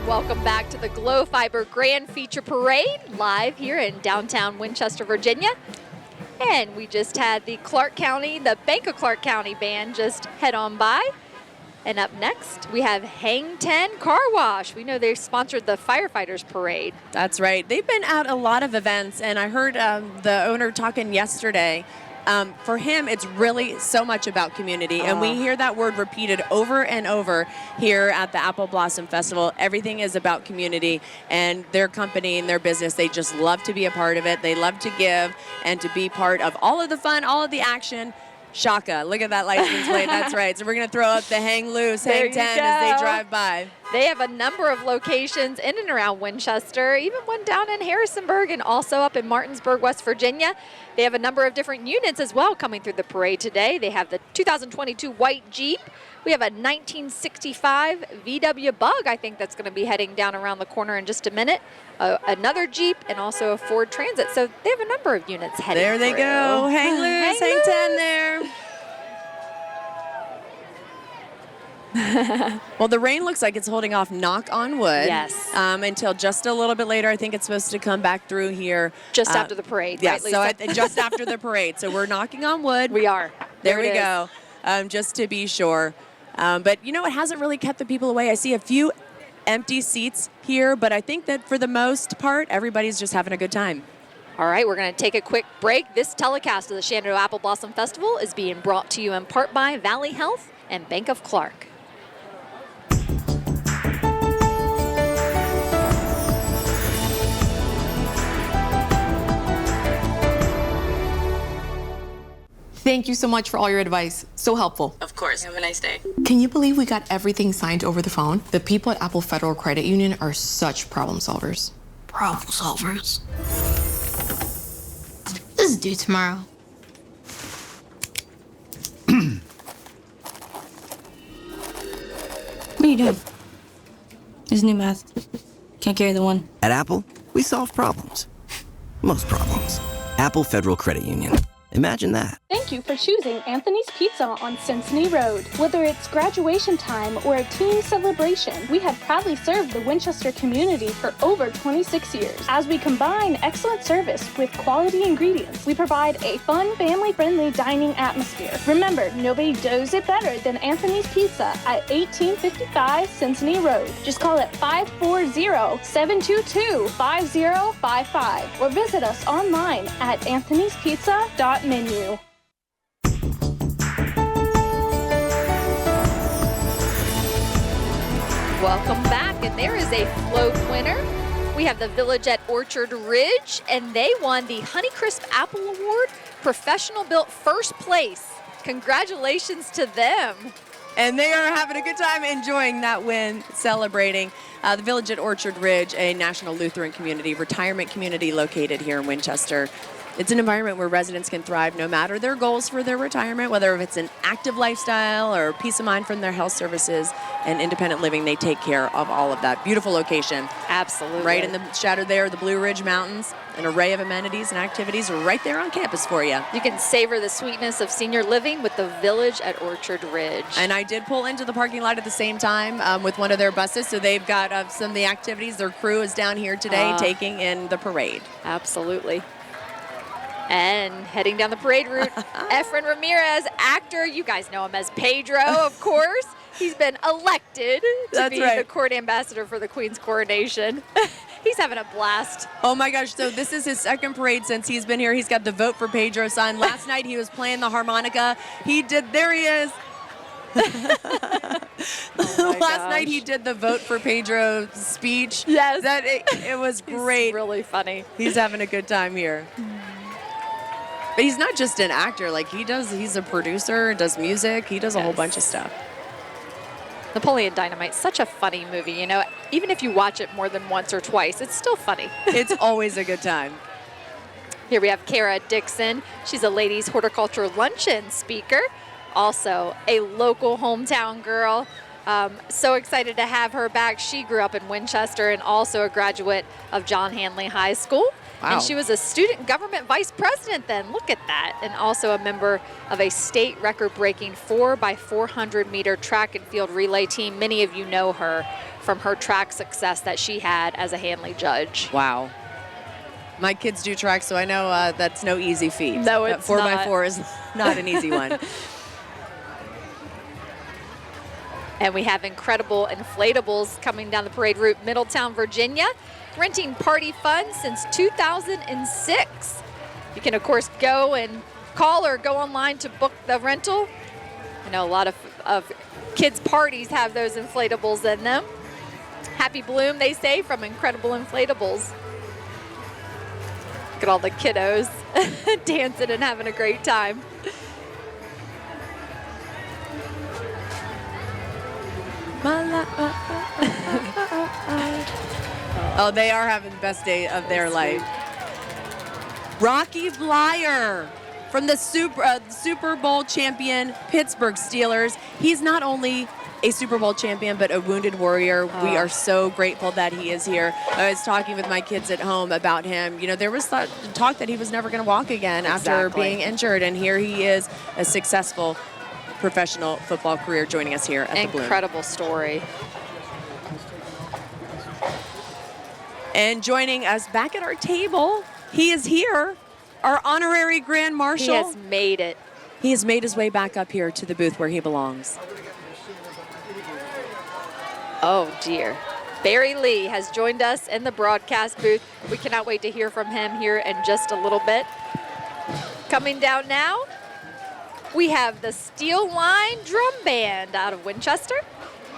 Welcome back to the Glow Fiber Grand Feature Parade, live here in downtown Winchester, Virginia. And we just had the Bank of Clark County band just head on by. And up next, we have Hang 10 Car Wash. We know they sponsored the Firefighters Parade. That's right. They've been at a lot of events, and I heard the owner talking yesterday. For him, it's really so much about community, and we hear that word repeated over and over here at the Apple Blossom Festival. Everything is about community, and their company and their business, they just love to be a part of it. They love to give and to be part of all of the fun, all of the action. Shaka, look at that license plate. That's right. So we're going to throw up the Hang Loose, Hang 10 as they drive by. They have a number of locations in and around Winchester, even one down in Harrisonburg and also up in Martinsburg, West Virginia. They have a number of different units as well coming through the parade today. They have the 2022 white Jeep. We have a 1965 VW Bug, I think that's going to be heading down around the corner in just a minute. Another Jeep and also a Ford Transit. So they have a number of units heading There they through. go. Hang loose, hang 10 there. Well, the rain looks like it's holding off, knock on wood. Yes. Until just a little bit later. I think it's supposed to come back through here. Just after the parade, yes, right, Lisa? so just after the parade. So we're knocking on wood. We are. There it we is. go, just to be sure. But, you know, it hasn't really kept the people away. I see a few empty seats here, but I think that for the most part, everybody's just having a good time. All right, we're going to take a quick break. This telecast of the Shenandoah Apple Blossom Festival is being brought to you in part by Valley Health and Bank of Clark. Thank you so much for all your advice. So helpful. Of course. Have a nice day. Can you believe we got everything signed over the phone? The people at Apple Federal Credit Union are such problem solvers. Problem solvers. This is due tomorrow. What are you doing? There's new math. Can't carry the one. At Apple, we solve problems. Most problems. Apple Federal Credit Union. Imagine that. Thank you for choosing Anthony's Pizza on Cincinnati Road. Whether it's graduation time or a teen celebration, we have proudly served the Winchester community for over 26 years. As we combine excellent service with quality ingredients, we provide a fun, family-friendly dining atmosphere. Remember, nobody does it better than Anthony's Pizza at 1855 Cincinnati Road. Just call it 540-722-5055 or visit us online at anthonyspizza.menu. Welcome back, and there is a float winner. We have the Village at Orchard Ridge, and they won the Honeycrisp Apple Award, professional built first place. Congratulations to them. And they are having a good time enjoying that win, celebrating. The Village at Orchard Ridge, a National Lutheran community, retirement community located here in Winchester. It's an environment where residents can thrive no matter their goals for their retirement, whether it's an active lifestyle or peace of mind from their health services and independent living. They take care of all of that. Beautiful location. Absolutely. Right in the shadow there, the Blue Ridge Mountains. An array of amenities and activities right there on campus for you. You can savor the sweetness of senior living with the Village at Orchard Ridge. And I did pull into the parking lot at the same time with one of their buses, so they've got some of the activities. Their crew is down here today taking in the parade. Absolutely. And heading down the parade route, Efren Ramirez, actor. You guys know him as Pedro, of course. He's been elected to be the court ambassador for the Queen's coronation. He's having a blast. Oh my gosh, so this is his second parade since he's been here. He's got the Vote for Pedro sign. Last night he was playing the harmonica. There he is. Last night he did the Vote for Pedro speech. Yes. It was great. It's really funny. He's having a good time here. But he's not just an actor. He's a producer, does music. He does a whole bunch of stuff. Napoleon Dynamite's such a funny movie, you know. Even if you watch it more than once or twice, it's still funny. It's always a good time. Here we have Kara Dixon. She's a ladies horticulture luncheon speaker, also a local hometown girl. So excited to have her back. She grew up in Winchester and also a graduate of John Hanley High School. Wow. And she was a student government vice president then. Look at that. And also a member of a state record-breaking 4x400 meter track and field relay team. Many of you know her from her track success that she had as a Hanley judge. Wow. My kids do track, so I know that's no easy feat. No, it's not. 4x4 not. is not an easy one. And we have incredible inflatables coming down the parade route. Middletown, Virginia, renting party fun since 2006. You can, of course, go and call or go online to book the rental. I know a lot of kids' parties have those inflatables in them. Happy Bloom, they say, from Incredible Inflatables. Look at all the kiddos dancing and having a great time. Oh, they are having the best day of their life. Rocky Blyer from the Super Bowl champion Pittsburgh Steelers. He's not only a Super Bowl champion, but a wounded warrior. We are so grateful that he is here. I was talking with my kids at home about him. You know, there was talk that he was never going to walk again after being injured, and here he is, a successful professional football career, joining us here at the Bloom. Incredible story. And joining us back at our table, he is here, our honorary Grand Marshal. He has made it. He has made his way back up here to the booth where he belongs. Oh, dear. Barry Lee has joined us in the broadcast booth. We cannot wait to hear from him here in just a little bit. Coming down now, we have the Steel Line Drum Band out of Winchester.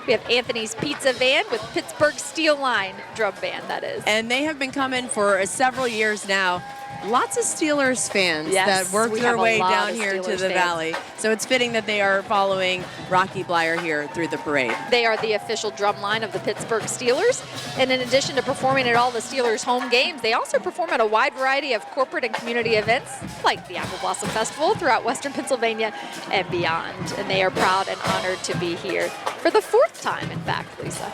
We have Anthony's Pizza Van with Pittsburgh Steel Line Drum Band, that is. And they have been coming for several years now. Lots of Steelers fans that work their way down here to the Valley. So it's fitting that they are following Rocky Blyer here through the parade. They are the official drum line of the Pittsburgh Steelers. And in addition to performing at all the Steelers' home games, they also perform at a wide variety of corporate and community events, like the Apple Blossom Festival throughout Western Pennsylvania and beyond. And they are proud and honored to be here for the fourth time, in fact, Lisa.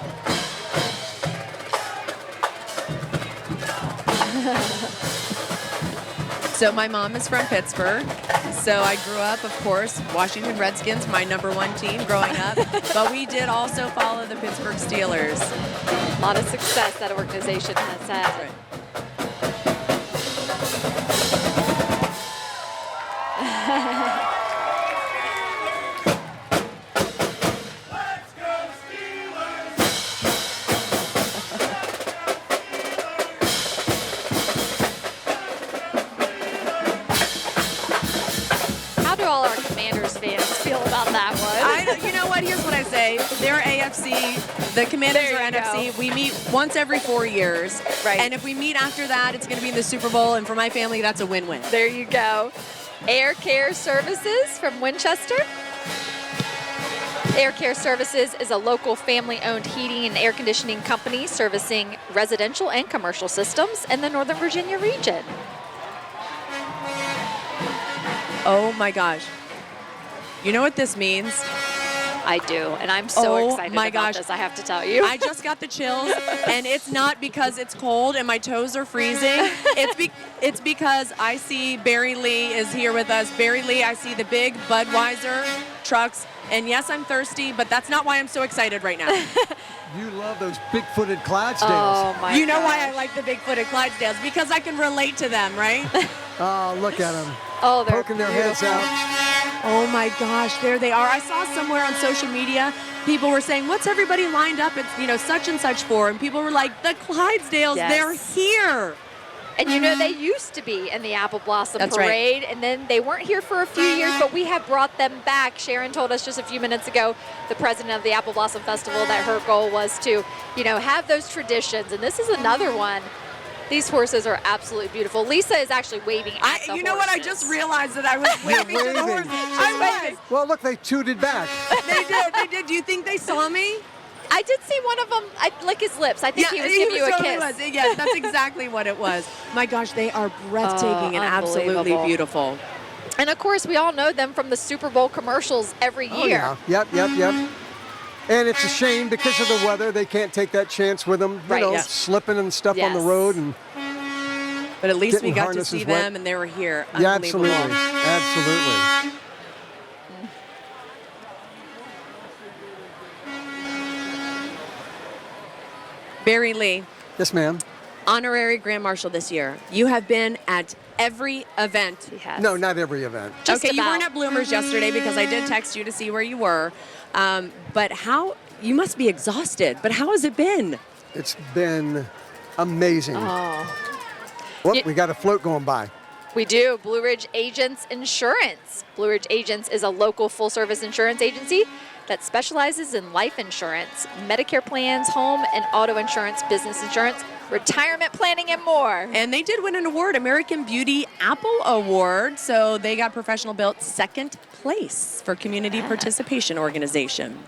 So my mom is from Pittsburgh. So I grew up, of course, Washington Redskins, my #1 team growing up. But we did also follow the Pittsburgh Steelers. A lot of success that organization has had. Right. How do all our Commanders fans feel about that one? You know what? Here's what I say. They're AFC. The Commanders There are you NFC. go. We meet once every 4 years. Right. And if we meet after that, it's going to be in the Super Bowl. And for my family, that's a win-win. There you go. Air Care Services from Winchester. Air Care Services is a local family-owned heating and air conditioning company servicing residential and commercial systems in the Northern Virginia region. Oh, my gosh. You know what this means? I do, and I'm so Oh excited my about gosh. this, I have to tell you. I just got the chills, and it's not because it's cold and my toes are freezing. It's because I see Barry Lee is here with us. Barry Lee, I see the big Budweiser trucks, and yes, I'm thirsty, but that's not why I'm so excited right now. You love those big-footed Clydesdales. Oh, my You know why gosh. I like the big-footed Clydesdales? Because I can relate to them, right? Oh, look at them. Oh, they're Poking their heads beautiful. out. Oh my gosh, there they are. I saw somewhere on social media, people were saying, what's everybody lined up at, such and such for? And people were like, the Clydesdales, Yes. they're here. And they used to be in the Apple Blossom That's right. Parade, and then they weren't here for a few years, but we have brought them back. Sharon told us just a few minutes ago, the president of the Apple Blossom Festival, that her goal was to, have those traditions, and this is another one. These horses are absolutely beautiful. Lisa is actually waving at the You know what? I horses. just realized that I was waving to the waving. horses. I was. Well, look, they tooted back. They did. Do you think they saw me? I did see one of them lick his lips. I think he was giving you a totally kiss. Was. Yeah, that's exactly what it was. My gosh, they are breathtaking and absolutely unbelievable. beautiful. And of course, we all know them from the Super Bowl commercials every year. Oh, yeah. Yep. And it's a shame because of the weather. They can't take that chance with them, Right, yeah. slipping and stuff on the Yes. road. And But at least we Getting got to harnesses see wet. them, and they were here. yeah, Unbelievable. absolutely. Barry Lee, Yes, ma'am. honorary Grand Marshal this year. You have been at every event. He has. No, not every event. Just okay, you about. weren't at Bloomers yesterday because I did text you to see where you were. But you must be exhausted, but how has it been? It's been amazing. Oh. Well, we got a float going by. We do. Blue Ridge Agents Insurance. Blue Ridge Agents is a local full-service insurance agency that specializes in life insurance, Medicare plans, home and auto insurance, business insurance, retirement planning, and more. And they did win an award, American Beauty Apple Award. So they got Professional Built second place for Community Participation Organization.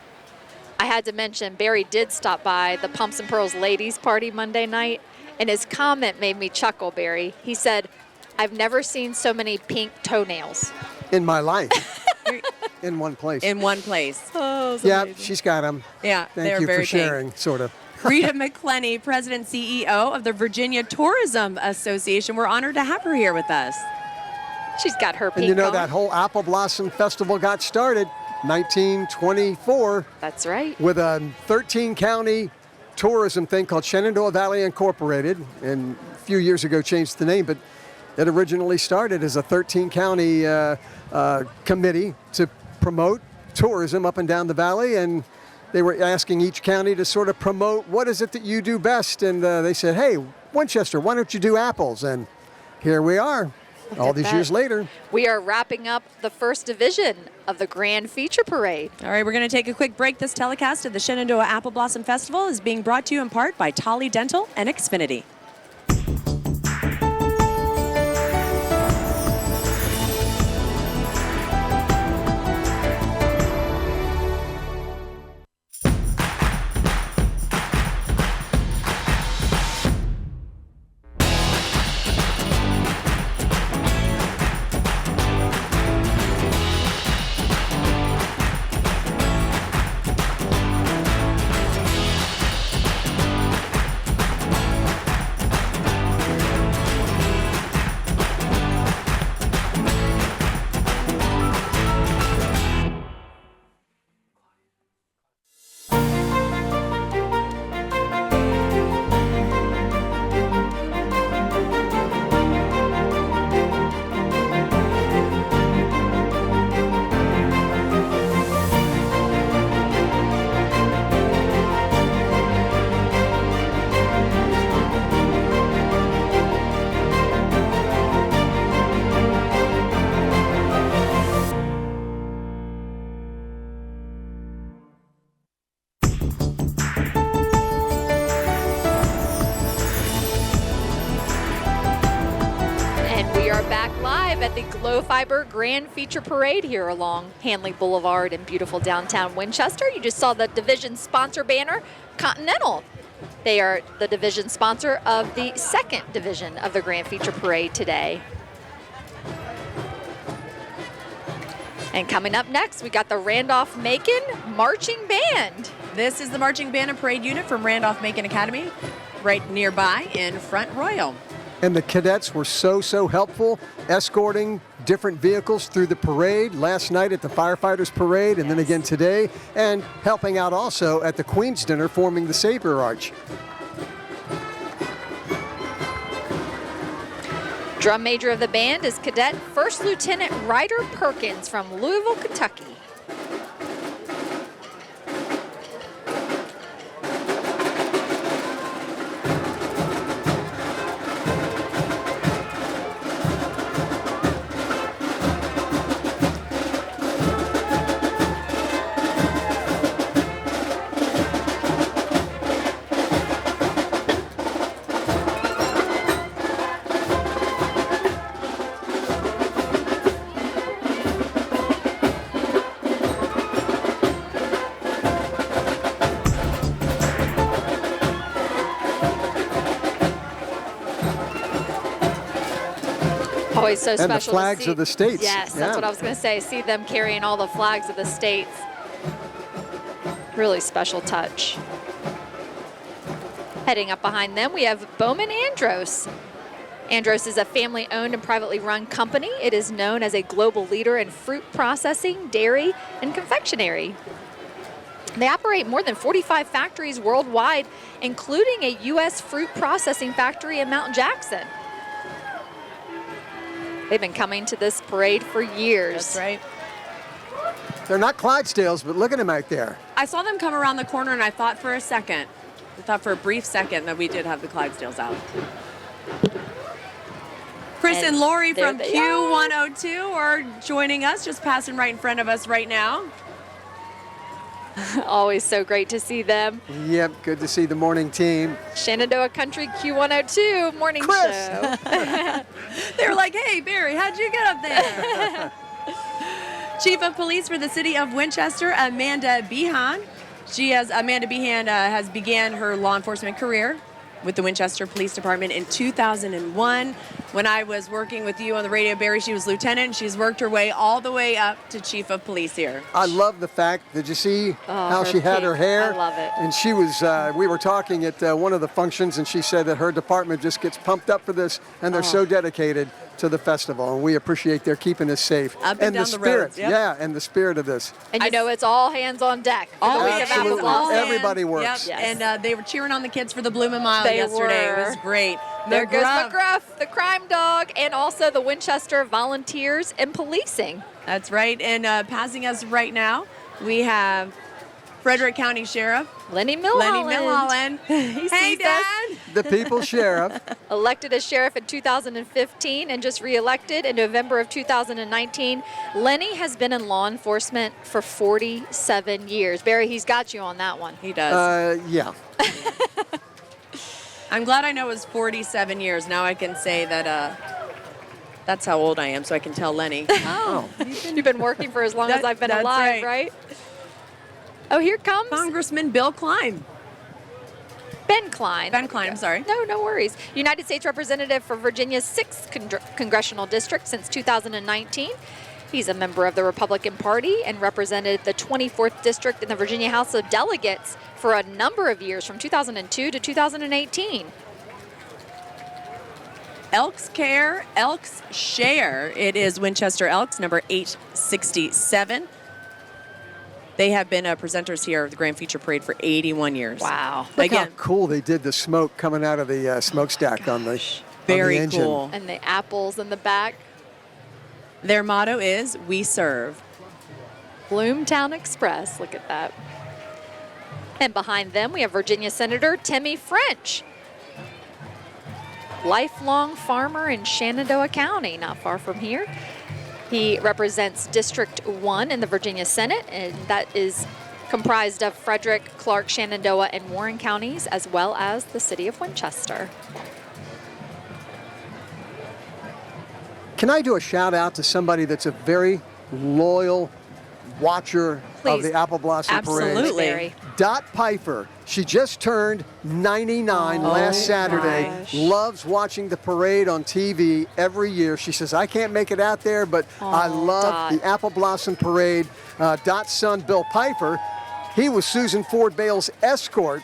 I had to mention, Barry did stop by the Pumps and Pearls Ladies Party Monday night, and his comment made me chuckle, Barry. He said, I've never seen so many pink toenails. In my life. In one place. In one place. Oh, Yeah, she's got them. Yeah, Thank they're you very for sharing, sort of. Rita McClenny, President CEO of the Virginia Tourism Association. We're honored to have her here with us. She's got her pink And you know on. that whole Apple Blossom Festival got started 1924 That's right. with a 13-county tourism thing called Shenandoah Valley Incorporated, and a few years ago changed the name, but it originally started as a 13-county committee to promote tourism up and down the valley, and they were asking each county to sort of promote what is it that you do best, and they said, hey, Winchester, why don't you do apples? And here we are, all these years later. We are wrapping up the first division of the Grand Feature Parade. All right, we're going to take a quick break. This telecast of the Shenandoah Apple Blossom Festival is being brought to you in part by Tolly Dental and Xfinity. are back live at the Glow Fiber Grand Feature Parade here along Hanley Boulevard in beautiful downtown Winchester. You just saw the division sponsor banner, Continental. They are the division sponsor of the second division of the Grand Feature Parade today. And coming up next, we got the Randolph-Macon Marching Band. This is the Marching Band and Parade Unit from Randolph-Macon Academy, right nearby in Front Royal. And the cadets were so helpful, escorting different vehicles through the parade last night at the firefighters parade, and then again today, and helping out also at the Queen's Dinner forming the Savior Arch. Drum major of the band is Cadet First Lieutenant Ryder Perkins from Louisville, Kentucky. Always so special. And the flags to see. of the states. Yes, that's what I was going to say. See them carrying all the flags of the states. Really special touch. Heading up behind them, we have Bowman Andros. Andros is a family-owned and privately run company. It is known as a global leader in fruit processing, dairy, and confectionery. They operate more than 45 factories worldwide, including a U.S. fruit processing factory in Mount Jackson. They've been coming to this parade for years. That's right. They're not Clydesdales, but look at them out there. I saw them come around the corner, and I thought for a brief second that we did have the Clydesdales out. Chris and Lori from Q102 are joining us, just passing right in front of us right now. Always so great to see them. Yep, good to see the morning team. Shenandoah Country Q102 morning show. They were like, hey, Barry, how'd you get up there? Chief of Police for the City of Winchester, Amanda Behan. Amanda Behan has began her law enforcement career with the Winchester Police Department in 2001. When I was working with you on the radio, Barry, she was lieutenant. She's worked her way all the way up to chief of police here. I love the fact, did you see how she had her hair? I love it. And she was, we were talking at one of the functions, and she said that her department just gets pumped up for this, and they're so dedicated to the festival, and we appreciate their keeping us safe. Up and down the the spirit, roads, yep. yeah, and the spirit of this. And you know it's all hands on deck. All the week of Absolutely. Apple Blossom. Everybody works. Yep. Yes. And they were cheering on the kids for the Bloomin' Mile They yesterday. were. It was great. There goes McGruff, the crime dog, and also the Winchester Volunteers in Policing. That's right. And passing us right now, we have Frederick County Sheriff Lenny Milholland. Hey, Dad. The People's Sheriff. Elected as sheriff in 2015 and just re-elected in November of 2019. Lenny has been in law enforcement for 47 years. Barry, he's got you on that one. He does. Yeah. I'm glad I know it was 47 years. Now I can say that that's how old I am, so I can tell Lenny. Oh, you've been working for as long as I've been alive, right? Oh, here comes Congressman Bill Klein. Ben Klein. Ben Klein, I'm sorry. No worries. United States Representative for Virginia's 6th Congressional District since 2019. He's a member of the Republican Party and represented the 24th District in the Virginia House of Delegates for a number of years, from 2002 to 2018. Elks Care, Elks Share. It is Winchester Elks, number 867. They have been presenters here at the Grand Feature Parade for 81 years. Wow. Look how cool they did the smoke coming out of the smokestack on the Very engine. cool. And the apples in the back. Their motto is, we serve. Bloomtown Express, look at that. And behind them, we have Virginia Senator Timmy French. Lifelong farmer in Shenandoah County, not far from here. He represents District 1 in the Virginia Senate, and that is comprised of Frederick, Clark, Shenandoah, and Warren counties, as well as the city of Winchester. Can I do a shout out to somebody that's a very loyal watcher of the Apple Blossom Parade? Absolutely. Dot Piper. She just turned 99 last Saturday. Gosh. Loves watching the parade on TV every year. She says, I can't make it out there, but I love the Apple Blossom Parade. Dot's son, Bill Piper, he was Susan Ford Bale's escort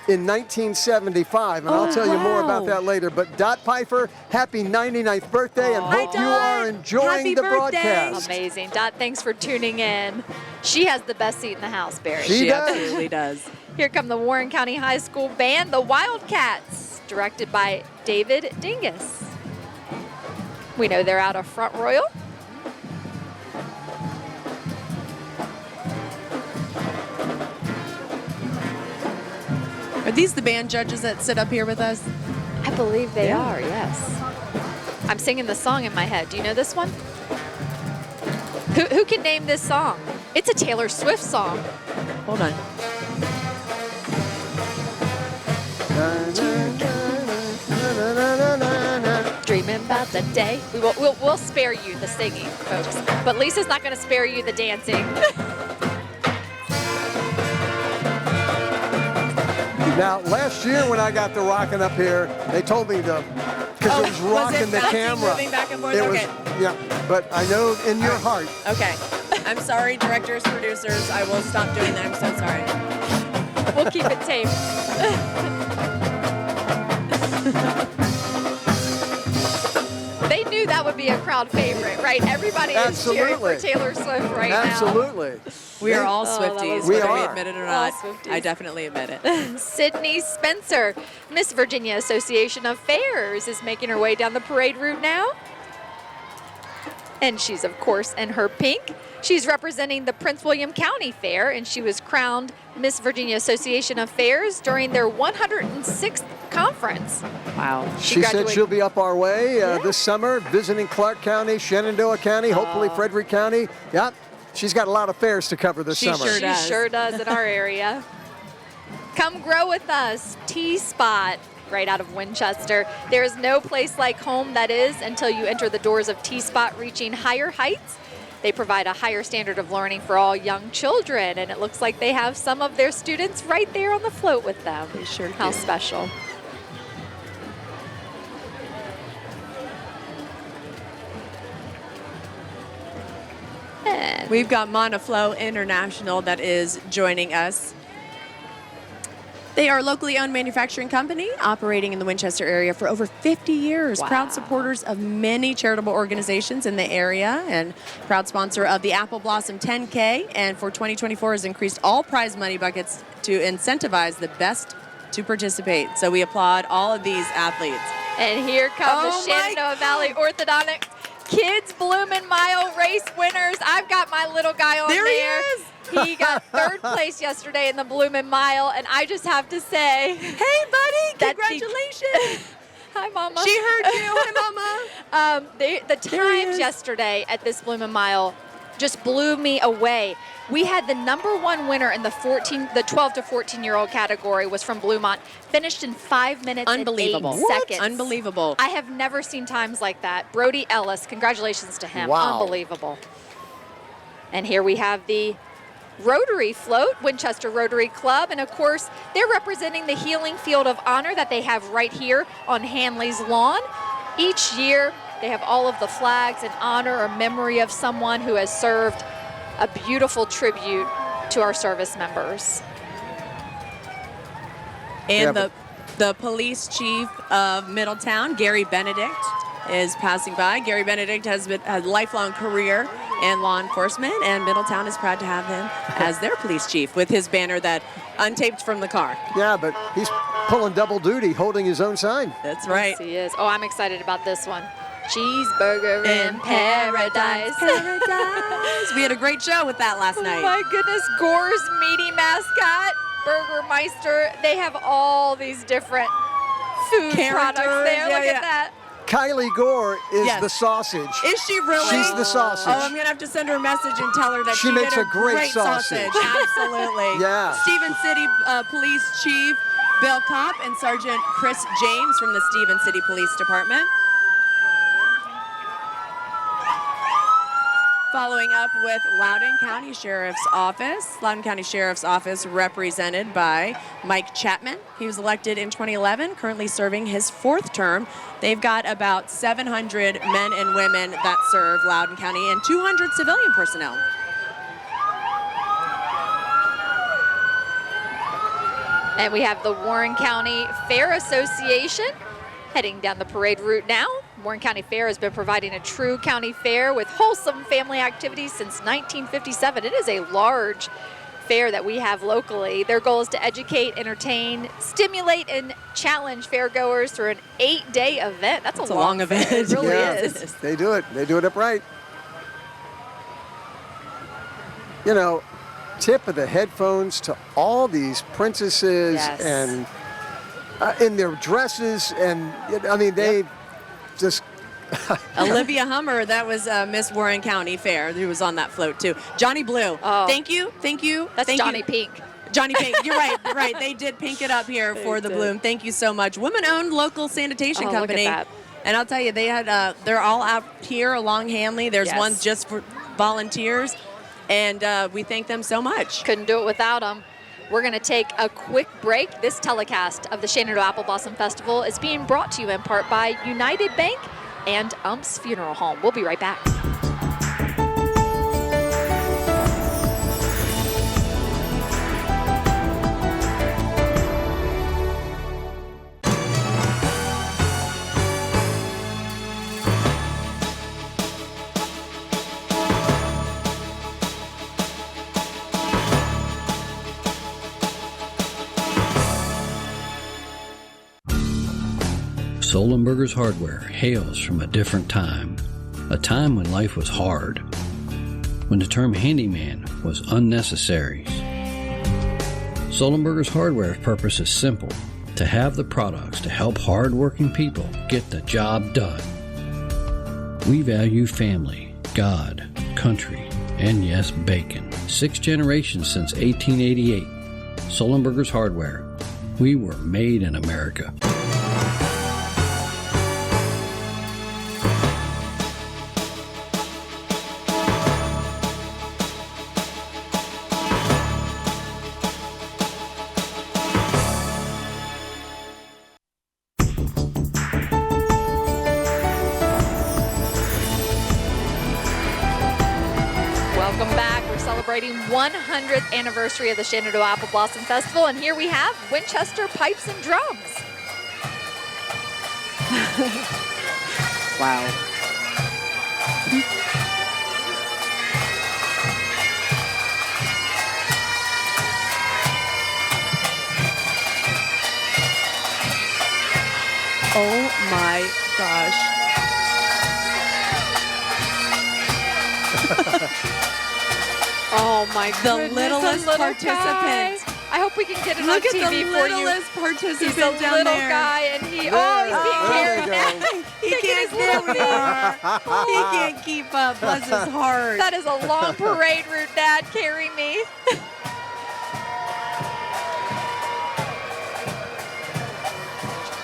in 1975, and I'll tell you more about that later. But Dot Piper, happy 99th birthday, and hope you are enjoying the broadcast. Amazing. Dot, thanks for tuning in. She has the best seat in the house, Barry. She does. Absolutely does. Here come the Warren County High School band, the Wildcats, directed by David Dingus. We know they're out of Front Royal. Are these the band judges that sit up here with us? I believe they are, yes. I'm singing the song in my head. Do you know this one? Who can name this song? It's a Taylor Swift song. Hold on. Dreaming about the day. We'll spare you the singing, folks. But Lisa's not going to spare you the dancing. Now, last year when I got the rocking up here, they told me to, because it was rocking the camera. Moving back and forth? It Okay. was, yeah, but I know in your heart. Okay. I'm sorry, directors, producers. I will stop doing that. I'm so sorry. We'll keep it taped. They knew that would be a crowd favorite, right? Everybody is cheering for Taylor Swift right now. Absolutely. We are all Swifties, We whether we are. admit it or All not. Swifties. I definitely admit it. Sydney Spencer, Miss Virginia Association of Fairs, is making her way down the parade route now. And she's, of course, in her pink. She's representing the Prince William County Fair, and she was crowned Miss Virginia Association of Fairs during their 106th conference. Wow. She said she'll be up our way this summer, visiting Clark County, Shenandoah County, hopefully Frederick County. Yep, she's got a lot of fairs to cover this summer. Sure does. She sure does in our area. Come grow with us, T-Spot, right out of Winchester. There is no place like home, that is, until you enter the doors of T-Spot, reaching higher heights. They provide a higher standard of learning for all young children, and it looks like they have some of their students right there on the float with them. They sure do. How special. And We've got Monoflow International that is joining us. They are a locally owned manufacturing company operating in the Winchester area for over 50 years. Wow. Proud supporters of many charitable organizations in the area and proud sponsor of the Apple Blossom 10K. And for 2024 has increased all prize money buckets to incentivize the best to participate. So we applaud all of these athletes. And here come the Shenandoah Valley Orthodontics Kids Bloomin' Mile race winners. I've got my little guy on there. There he is. He got third place yesterday in the Bloomin' Mile, and I just have to say, Hey, buddy, congratulations. Hi, Mama. She heard you. Hi, Mama. The times yesterday at this Bloomin' Mile just blew me away. We had the #1 winner in the 12 to 14-year-old category was from Bluemont, finished in 5 minutes Unbelievable. and 8 seconds. Unbelievable. I have never seen times like that. Brody Ellis, congratulations to him. Wow. Unbelievable. And here we have the Rotary float, Winchester Rotary Club, and of course, they're representing the Healing Field of Honor that they have right here on Hanley's lawn. Each year, they have all of the flags in honor or memory of someone who has served, a beautiful tribute to our service members. And the police chief of Middletown, Gary Benedict, is passing by. Gary Benedict has a lifelong career in law enforcement, and Middletown is proud to have him as their police chief with his banner that untaped from the car. Yeah, but he's pulling double duty, holding his own sign. That's right. Yes, he is. Oh, I'm excited about this one. Cheeseburger in paradise. We had a great show with that last Oh night. my goodness, Gore's meaty mascot, Burgermeister. They have all these different food products there. Look at that. Kylie Gore is Yes. the sausage. Is she really? She's the sausage. Oh, I'm going to have to send her a message and tell her that She she makes did a great sausage. Absolutely. Yeah. Stephen City Police Chief Bill Kopp and Sergeant Chris James from the Stephen City Police Department. Following up with Loudoun County Sheriff's Office. Loudoun County Sheriff's Office represented by Mike Chapman. He was elected in 2011, currently serving his 4th term. They've got about 700 men and women that serve Loudoun County and 200 civilian personnel. And we have the Warren County Fair Association heading down the parade route now. Warren County Fair has been providing a true county fair with wholesome family activities since 1957. It is a large fair that we have locally. Their goal is to educate, entertain, stimulate, and challenge fairgoers through an 8-day event. That's a long event. It really is. They do it. They do it upright. You know, tip of the headphones to all these princesses and in their dresses, and I mean they just. Olivia Hummer, that was Miss Warren County Fair, who was on that float too. Johnny Blue, thank you. That's Johnny Pink. Johnny Pink, you're right. They did pink it up here for the Bloom. Thank you so much. Women-owned local sanitation company. Look at that. And I'll tell you, they had they're all out here along Hanley. There's one just for volunteers, and we thank them so much. Couldn't do it without them. We're going to take a quick break. This telecast of the Shenandoah Apple Blossom Festival is being brought to you in part by United Bank and Ump's Funeral Home. We'll be right back. Solenberger's Hardware hails from a different time, a time when life was hard, when the term handyman was unnecessary. Solenberger's Hardware's purpose is simple: to have the products to help hard-working people get the job done. We value family, God, country, and yes, bacon. 6 generations since 1888. Solenberger's Hardware. We were made in America. Welcome back. We're celebrating 100th anniversary of the Shenandoah Apple Blossom Festival, and here we have Winchester Pipes and Drums. Wow. Oh my gosh. Oh my The goodness, littlest little participant. guy. I hope we can get it Look on at TV the for you. littlest participant He's a down little there. guy, and he's being There you carried. go. He can't get there. He can't keep up. Bless his heart. That is a long parade route, Dad. Carry me.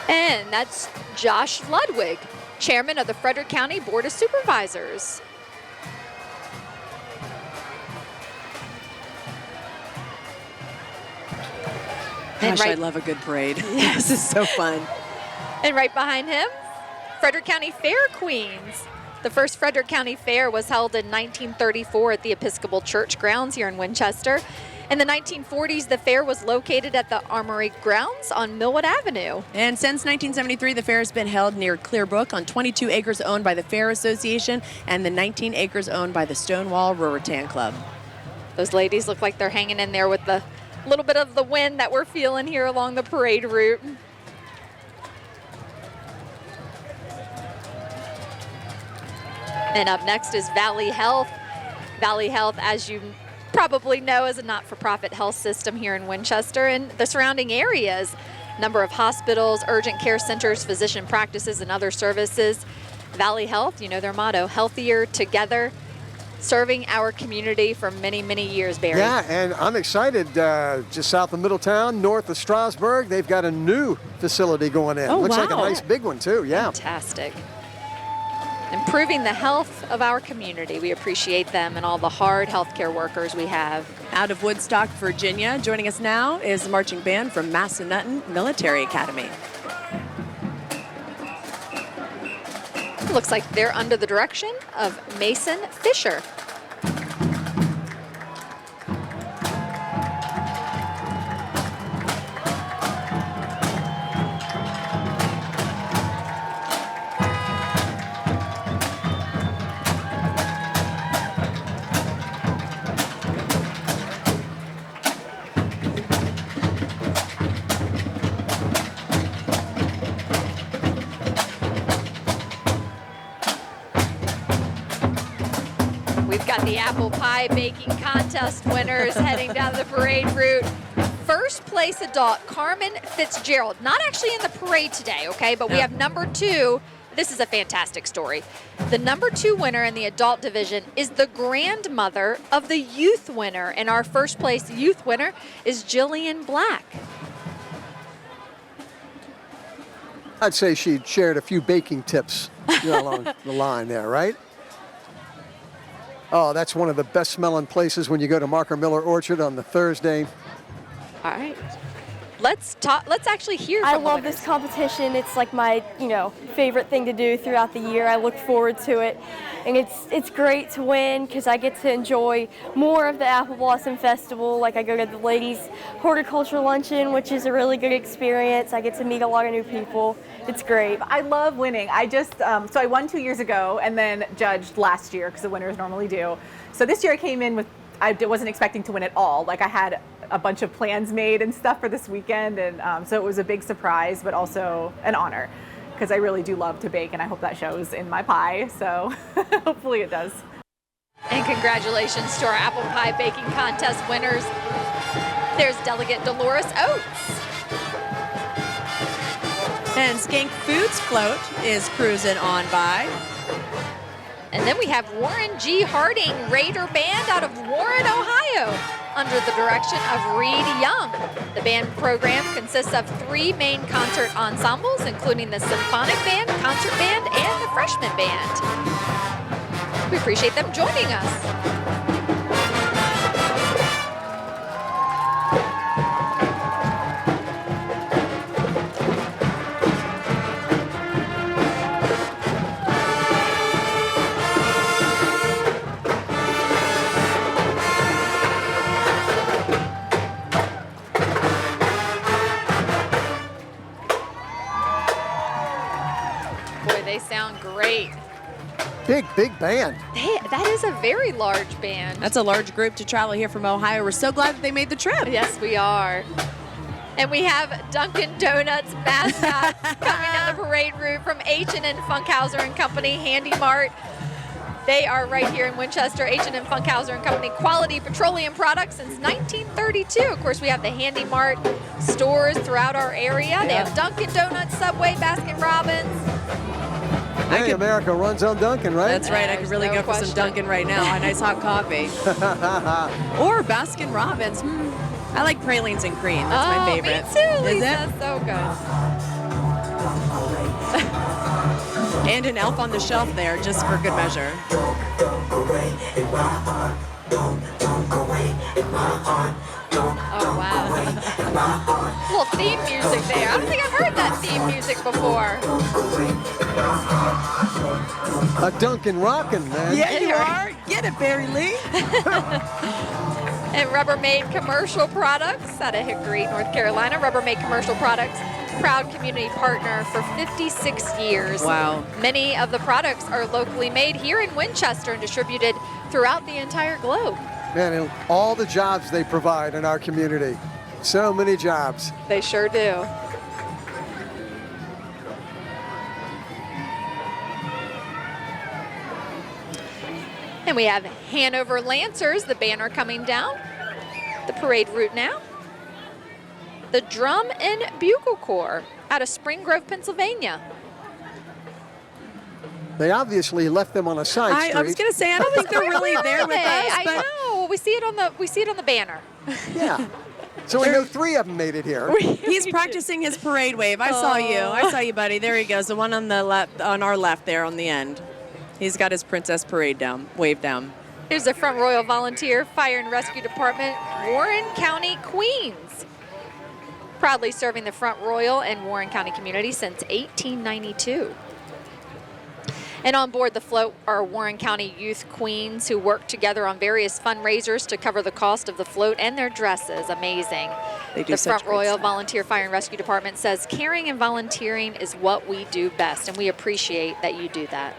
And that's Josh Ludwig, chairman of the Frederick County Board of Supervisors. Gosh, I love a good parade. This is so fun. And right behind him, Frederick County Fair Queens. The first Frederick County Fair was held in 1934 at the Episcopal Church grounds here in Winchester. In the 1940s, the fair was located at the Armory grounds on Millwood Avenue. And since 1973, the fair has been held near Clearbrook on 22 acres owned by the Fair Association and the 19 acres owned by the Stonewall Ruritan Club. Those ladies look like they're hanging in there with the little bit of the wind that we're feeling here along the parade route. And up next is Valley Health. Valley Health, as you probably know, is a not-for-profit health system here in Winchester and the surrounding areas. Number of hospitals, urgent care centers, physician practices, and other services. Valley Health, you know their motto, healthier together, serving our community for many, many years, Barry. Yeah, and I'm excited. Just south of Middletown, north of Strasburg, they've got a new facility going in. Oh, Looks like a wow. nice big one, too. Yeah. Fantastic. Improving the health of our community. We appreciate them and all the hard healthcare workers we have. Out of Woodstock, Virginia, joining us now is the marching band from Massanutten Military Academy. Looks like they're under the direction of Mason Fisher. We've got the apple pie baking contest winners heading down the parade route. First place adult, Carmen Fitzgerald. Not actually in the parade today, okay? But we have number 2. This is a fantastic story. The number 2 winner in the adult division is the grandmother of the youth winner. And our first place youth winner is Jillian Black. I'd say she shared a few baking tips along the line there, right? Oh, that's one of the best smelling places when you go to Marker Miller Orchard on the Thursday. All right. Let's actually hear from I the love winners. this competition. It's like my, favorite thing to do throughout the year. I look forward to it. And it's great to win because I get to enjoy more of the Apple Blossom Festival. Like I go to the ladies' horticulture luncheon, which is a really good experience. I get to meet a lot of new people. It's great. I love winning. I just, so I won 2 years ago and then judged last year because the winners normally do. So this year I came in with, I wasn't expecting to win at all. Like I had a bunch of plans made and stuff for this weekend, and so it was a big surprise, but also an honor because I really do love to bake, and I hope that shows in my pie, so hopefully it does. And congratulations to our apple pie baking contest winners. There's Delegate Dolores Oates. And Skank Foods Float is cruising on by. And then we have Warren G. Harding Raider Band out of Warren, Ohio, under the direction of Reed Young. The band program consists of 3 main concert ensembles, including the Symphonic Band, Concert Band, and the Freshman Band. We appreciate them joining us. They sound great. Big band. That is a very large band. That's a large group to travel here from Ohio. We're so glad that they made the trip. Yes, we are. And we have Dunkin' Donuts mascot coming down the parade route from H&N Funkhauser and Company, Handy Mart. They are right here in Winchester, H&M Funkhauser and Company, quality petroleum products since 1932. Of course, we have the Handy Mart stores throughout our area. They have Dunkin' Donuts, Subway, Baskin-Robbins. Hey, America runs on Dunkin', right? That's right. I could really go for some Dunkin' right now, a nice hot coffee. Or Baskin-Robbins. I like pralines and cream. That's my favorite. Me too, Lisa. Is it? So good. And an elf on the shelf there, just for good measure. Oh, wow. A little theme music there. I don't think I've heard that theme music before. A Dunkin' rockin', man. Yeah, you are. Get it, Barry Lee. And Rubbermaid Commercial Products out of Hickory, North Carolina. Rubbermaid Commercial Products, proud community partner for 56 years. Wow. Many of the products are locally made here in Winchester and distributed throughout the entire globe. Man, and all the jobs they provide in our community. So many jobs. They sure do. And we have Hanover Lancers, the banner coming down the parade route now. The Drum and Bugle Corps out of Spring Grove, Pennsylvania. They obviously left them on a side street. I was going to say, I don't think they're really there with us. I know. We see it on the banner. Yeah. So we know 3 of them made it here. He's practicing his parade wave. I saw you. I saw you, buddy. There he goes. The one on the left, on our left there on the end. He's got his Princess Parade wave down. Here's the Front Royal Volunteer Fire and Rescue Department, Warren County, Queens. Proudly serving the Front Royal and Warren County community since 1892. And on board the float are Warren County Youth Queens who work together on various fundraisers to cover the cost of the float and their dresses. Amazing. They do the such Front great Royal stuff. Volunteer Fire and Rescue Department says caring and volunteering is what we do best, and we appreciate that you do that.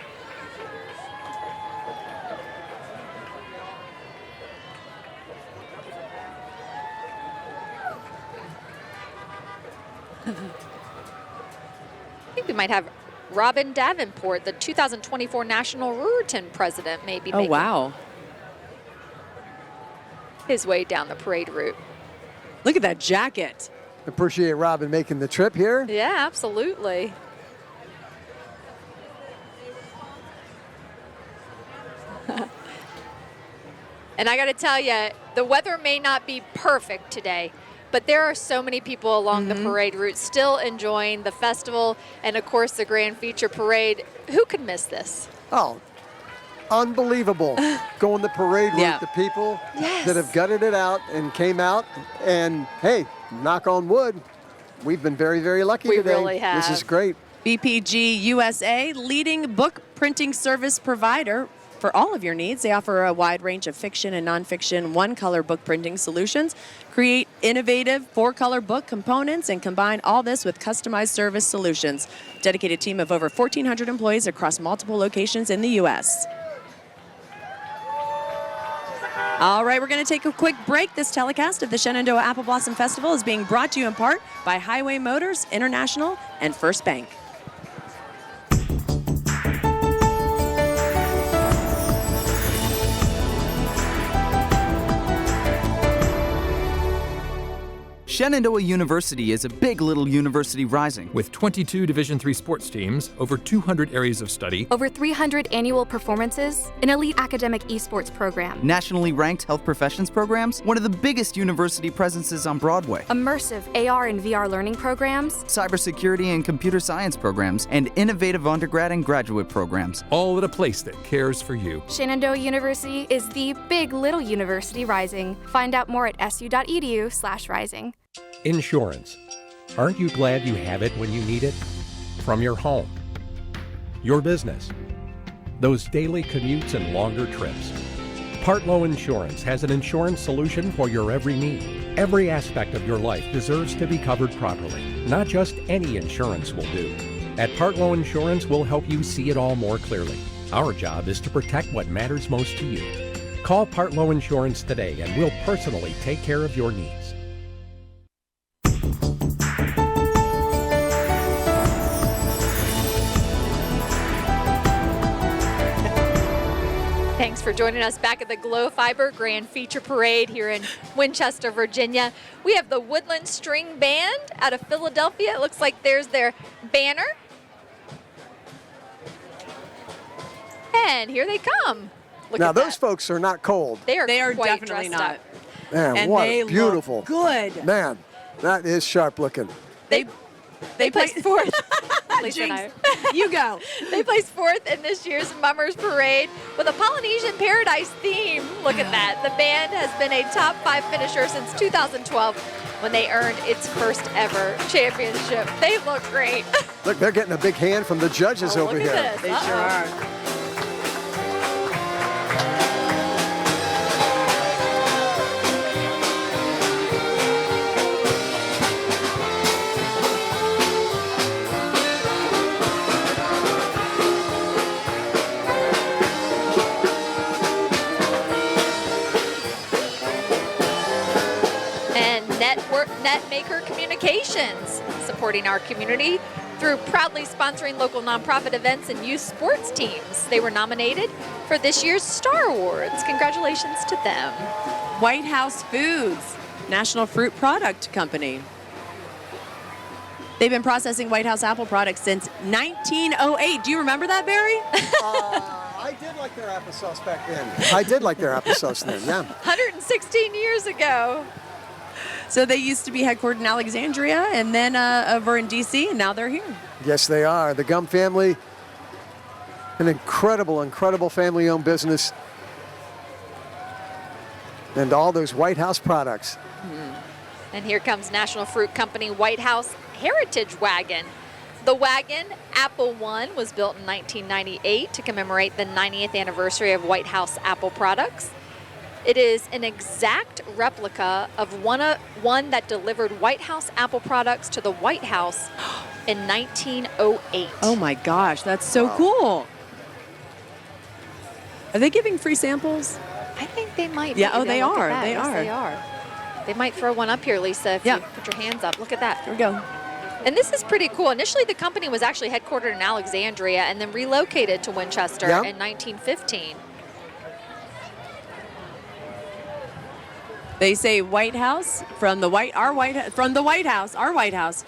I think we might have Robin Davenport, the 2024 National Ruritan President, maybe Oh, wow. his way down the parade route. Look at that jacket. Appreciate Robin making the trip here. Yeah, absolutely. And I got to tell you, the weather may not be perfect today, but there are so many people along the parade route still enjoying the festival and, of course, the Grand Feature Parade. Who could miss this? Oh, unbelievable. Going the parade route, Yeah. the people Yes. that have gutted it out and came out. And, hey, knock on wood, we've been very, very lucky We today. really This have. is great. BPG USA, leading book printing service provider for all of your needs. They offer a wide range of fiction and nonfiction one-color book printing solutions, create innovative four-color book components, and combine all this with customized service solutions. Dedicated team of over 1,400 employees across multiple locations in the U.S. All right, we're going to take a quick break. This telecast of the Shenandoah Apple Blossom Festival is being brought to you in part by Highway Motors International and First Bank. Shenandoah University is a big little university rising. With 22 Division III sports teams, over 200 areas of study, Over 300 annual performances, an elite academic esports program, Nationally ranked health professions programs, one of the biggest university presences on Broadway. immersive AR and VR learning programs, Cybersecurity and computer science programs, and innovative undergrad and graduate programs. all at a place that cares for you. Shenandoah University is the big little university rising. Find out more at su.edu/rising. Insurance. Aren't you glad you have it when you need it? From your home, your business, those daily commutes and longer trips. Partlow Insurance has an insurance solution for your every need. Every aspect of your life deserves to be covered properly. Not just any insurance will do. At Partlow Insurance, we'll help you see it all more clearly. Our job is to protect what matters most to you. Call Partlow Insurance today and we'll personally take care of your needs. Thanks for joining us back at the Glow Fiber Grand Feature Parade here in Winchester, Virginia. We have the Woodland String Band out of Philadelphia. It looks like there's their banner. And here they come. Look Now, at those that. folks are not cold. They are quite definitely dressed not. up. Man, And what they a beautiful. look good. Man, that is sharp looking. They placed fourth. Lisa and Jinx, I. you go. They placed fourth in this year's Mummers Parade with a Polynesian Paradise theme. Look at that. The band has been a top 5 finisher since 2012 when they earned its first ever championship. They look great. Look, they're getting a big hand from the judges over look here. at this. They sure are. Netmaker Communications, supporting our community through proudly sponsoring local nonprofit events and youth sports teams. They were nominated for this year's Star Awards. Congratulations to them. White House Foods, National Fruit Product Company. They've been processing White House apple products since 1908. Do you remember that, Barry? I did like their applesauce back then. I did like their applesauce then, yeah. 116 years ago. So they used to be headquartered in Alexandria and then over in D.C., and now they're here. Yes, they are. The Gum family An incredible, incredible family-owned business. And all those White House products. And here comes National Fruit Company White House Heritage Wagon. The wagon, Apple One, was built in 1998 to commemorate the 90th anniversary of White House Apple products. It is an exact replica of one that delivered White House Apple products to the White House in 1908. Oh my gosh, that's so cool. Are they giving free samples? I think they might be. Yeah, oh, they Look at are. that. They Yes, are. they are. They might throw one up here, Lisa, if you put your hands up. Look at that. Here we go. And this is pretty cool. Initially, the company was actually headquartered in Alexandria and then relocated to Winchester in 1915. They say White House from the White House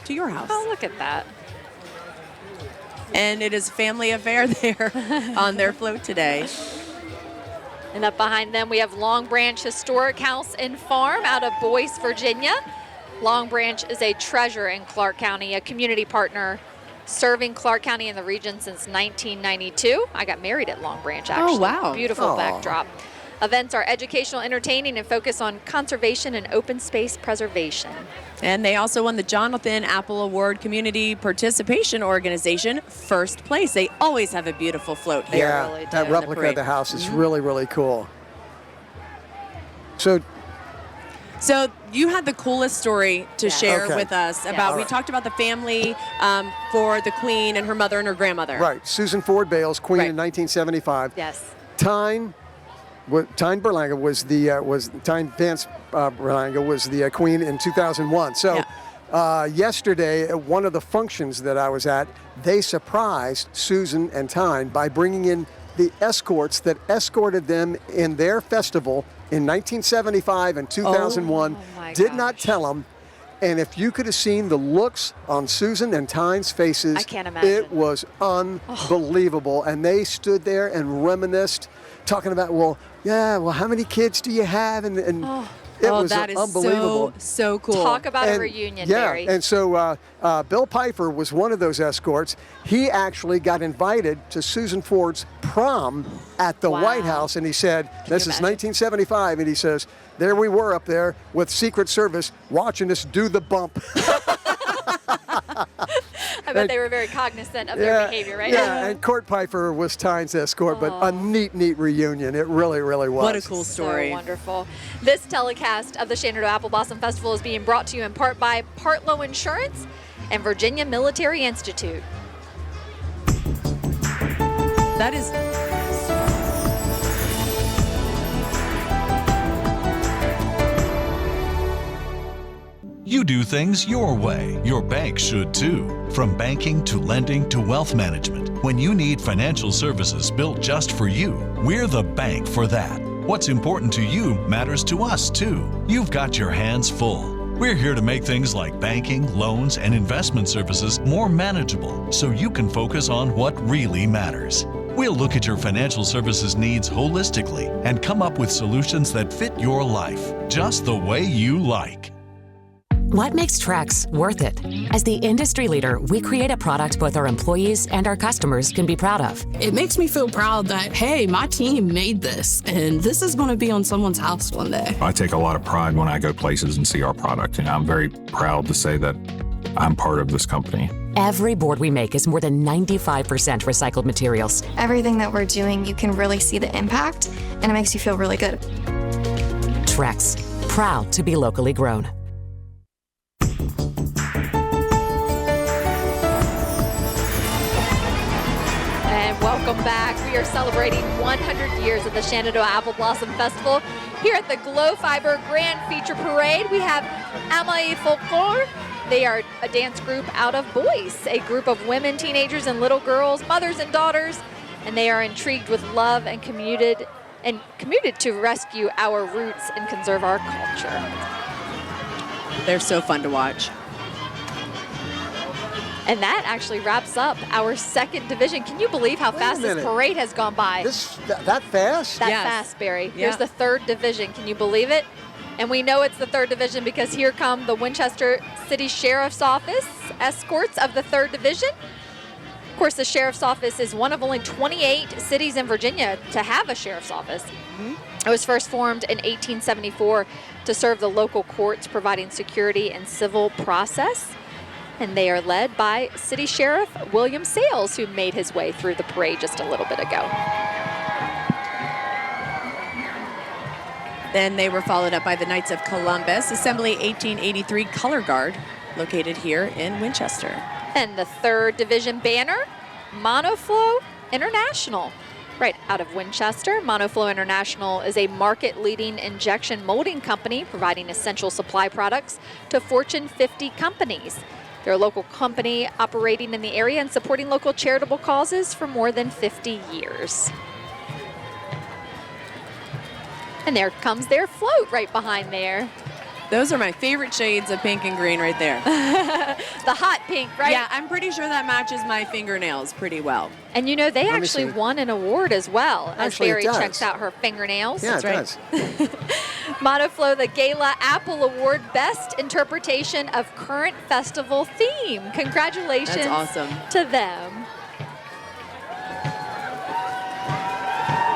to your house. Oh, look at that. And it is a family affair there on their float today. And up behind them, we have Long Branch Historic House and Farm out of Boyce, Virginia. Long Branch is a treasure in Clark County, a community partner serving Clark County and the region since 1992. I got married at Long Branch, actually. Oh, wow. Beautiful backdrop. Events are educational, entertaining, and focus on conservation and open space preservation. And they also won the Jonathan Apple Award Community Participation Organization first place. They always have a beautiful float there. Yeah, that replica of the house is really, really cool. So you had the coolest story to share with us about, we talked about the family for the Queen and her mother and her grandmother. Right, Susan Ford Bales, Queen in 1975. Yes. Tyne Berlanga was Tyne Vance Berlanga was the Queen in 2001. So yesterday, at one of the functions that I was at, they surprised Susan and Tyne by bringing in the escorts that escorted them in their festival in 1975 and 2001. Did not tell them. And if you could have seen the looks on Susan and Tyne's faces, I can't imagine. It was unbelievable. And they stood there and reminisced, talking about, how many kids do you have? And it was that is unbelievable. So cool. Talk about a reunion, Barry. And so Bill Pfeiffer was one of those escorts. He actually got invited to Susan Ford's prom at the White House, and he said, this is 1975, and he says, there we were up there with Secret Service watching us do the bump. I bet they were very cognizant of their behavior, right? Yeah, and Court Pfeiffer was Tyne's escort, but a neat reunion. It really, really was. What a cool story. So wonderful. This telecast of the Shenandoah Apple Blossom Festival is being brought to you in part by Partlow Insurance and Virginia Military Institute. That is... You do things your way. Your bank should too. From banking to lending to wealth management. When you need financial services built just for you, we're the bank for that. What's important to you matters to us too. You've got your hands full. We're here to make things like banking, loans, and investment services more manageable so you can focus on what really matters. We'll look at your financial services needs holistically and come up with solutions that fit your life, just the way you like. What makes Trex worth it? As the industry leader, we create a product both our employees and our customers can be proud of. It makes me feel proud that, hey, my team made this, and this is going to be on someone's house one day. I take a lot of pride when I go places and see our product, and I'm very proud to say that I'm part of this company. Every board we make is more than 95% recycled materials. Everything that we're doing, you can really see the impact, and it makes you feel really good. Trex, proud to be locally grown. Welcome back. We are celebrating 100 years of the Shenandoah Apple Blossom Festival. Here at the Glow Fiber Grand Feature Parade, we have Amalie Folklore. They are a dance group out of Boyce, a group of women, teenagers, and little girls, mothers and daughters, and they are intrigued with love and committed to rescue our roots and conserve our culture. They're so fun to watch. And that actually wraps up our second division. Can you believe how fast this parade has gone by? That fast? That fast, Barry. Here's the third division. Can you believe it? And we know it's the third division because here come the Winchester City Sheriff's Office escorts of the third division. course, the sheriff's office is one of only 28 cities in Virginia to have a sheriff's office. It was first formed in 1874 to serve the local courts, providing security and civil process. And they are led by City Sheriff William Sales, who made his way through the parade just a little bit ago. Then they were followed up by the Knights of Columbus, Assembly 1883 Color Guard, located here in Winchester. And the 3rd Division banner, Monoflow International, right out of Winchester. Monoflow International is a market-leading injection molding company providing essential supply products to Fortune 50 companies. They're a local company operating in the area and supporting local charitable causes for more than 50 years. And there comes their float right behind there. Those are my favorite shades of pink and green right there. The hot pink, right? Yeah, I'm pretty sure that matches my fingernails pretty well. And you know, they actually won an award as well, as Barry checks out her fingernails. Yeah, That's it does. Monoflow, the Gala Apple Award, Best Interpretation of Current Festival Theme. Congratulations That's awesome. to them.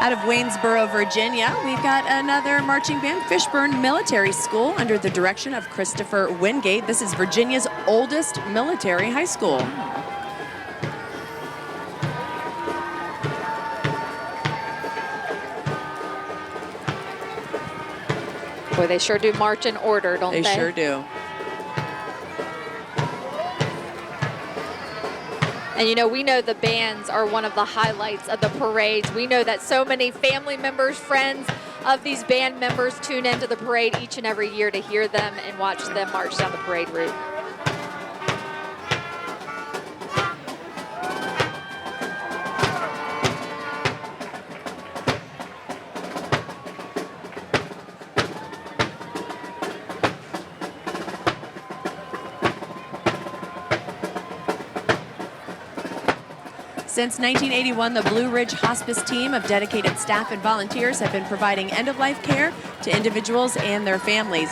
Out of Waynesboro, Virginia, we've got another marching band, Fishburne Military School, under the direction of Christopher Wingate. This is Virginia's oldest military high school. Boy, they sure do march in order, don't they? They sure do. And you know, we know the bands are one of the highlights of the parades. We know that so many family members, friends of these band members tune into the parade each and every year to hear them and watch them march down the parade route. Since 1981, the Blue Ridge Hospice team of dedicated staff and volunteers have been providing end-of-life care to individuals and their families.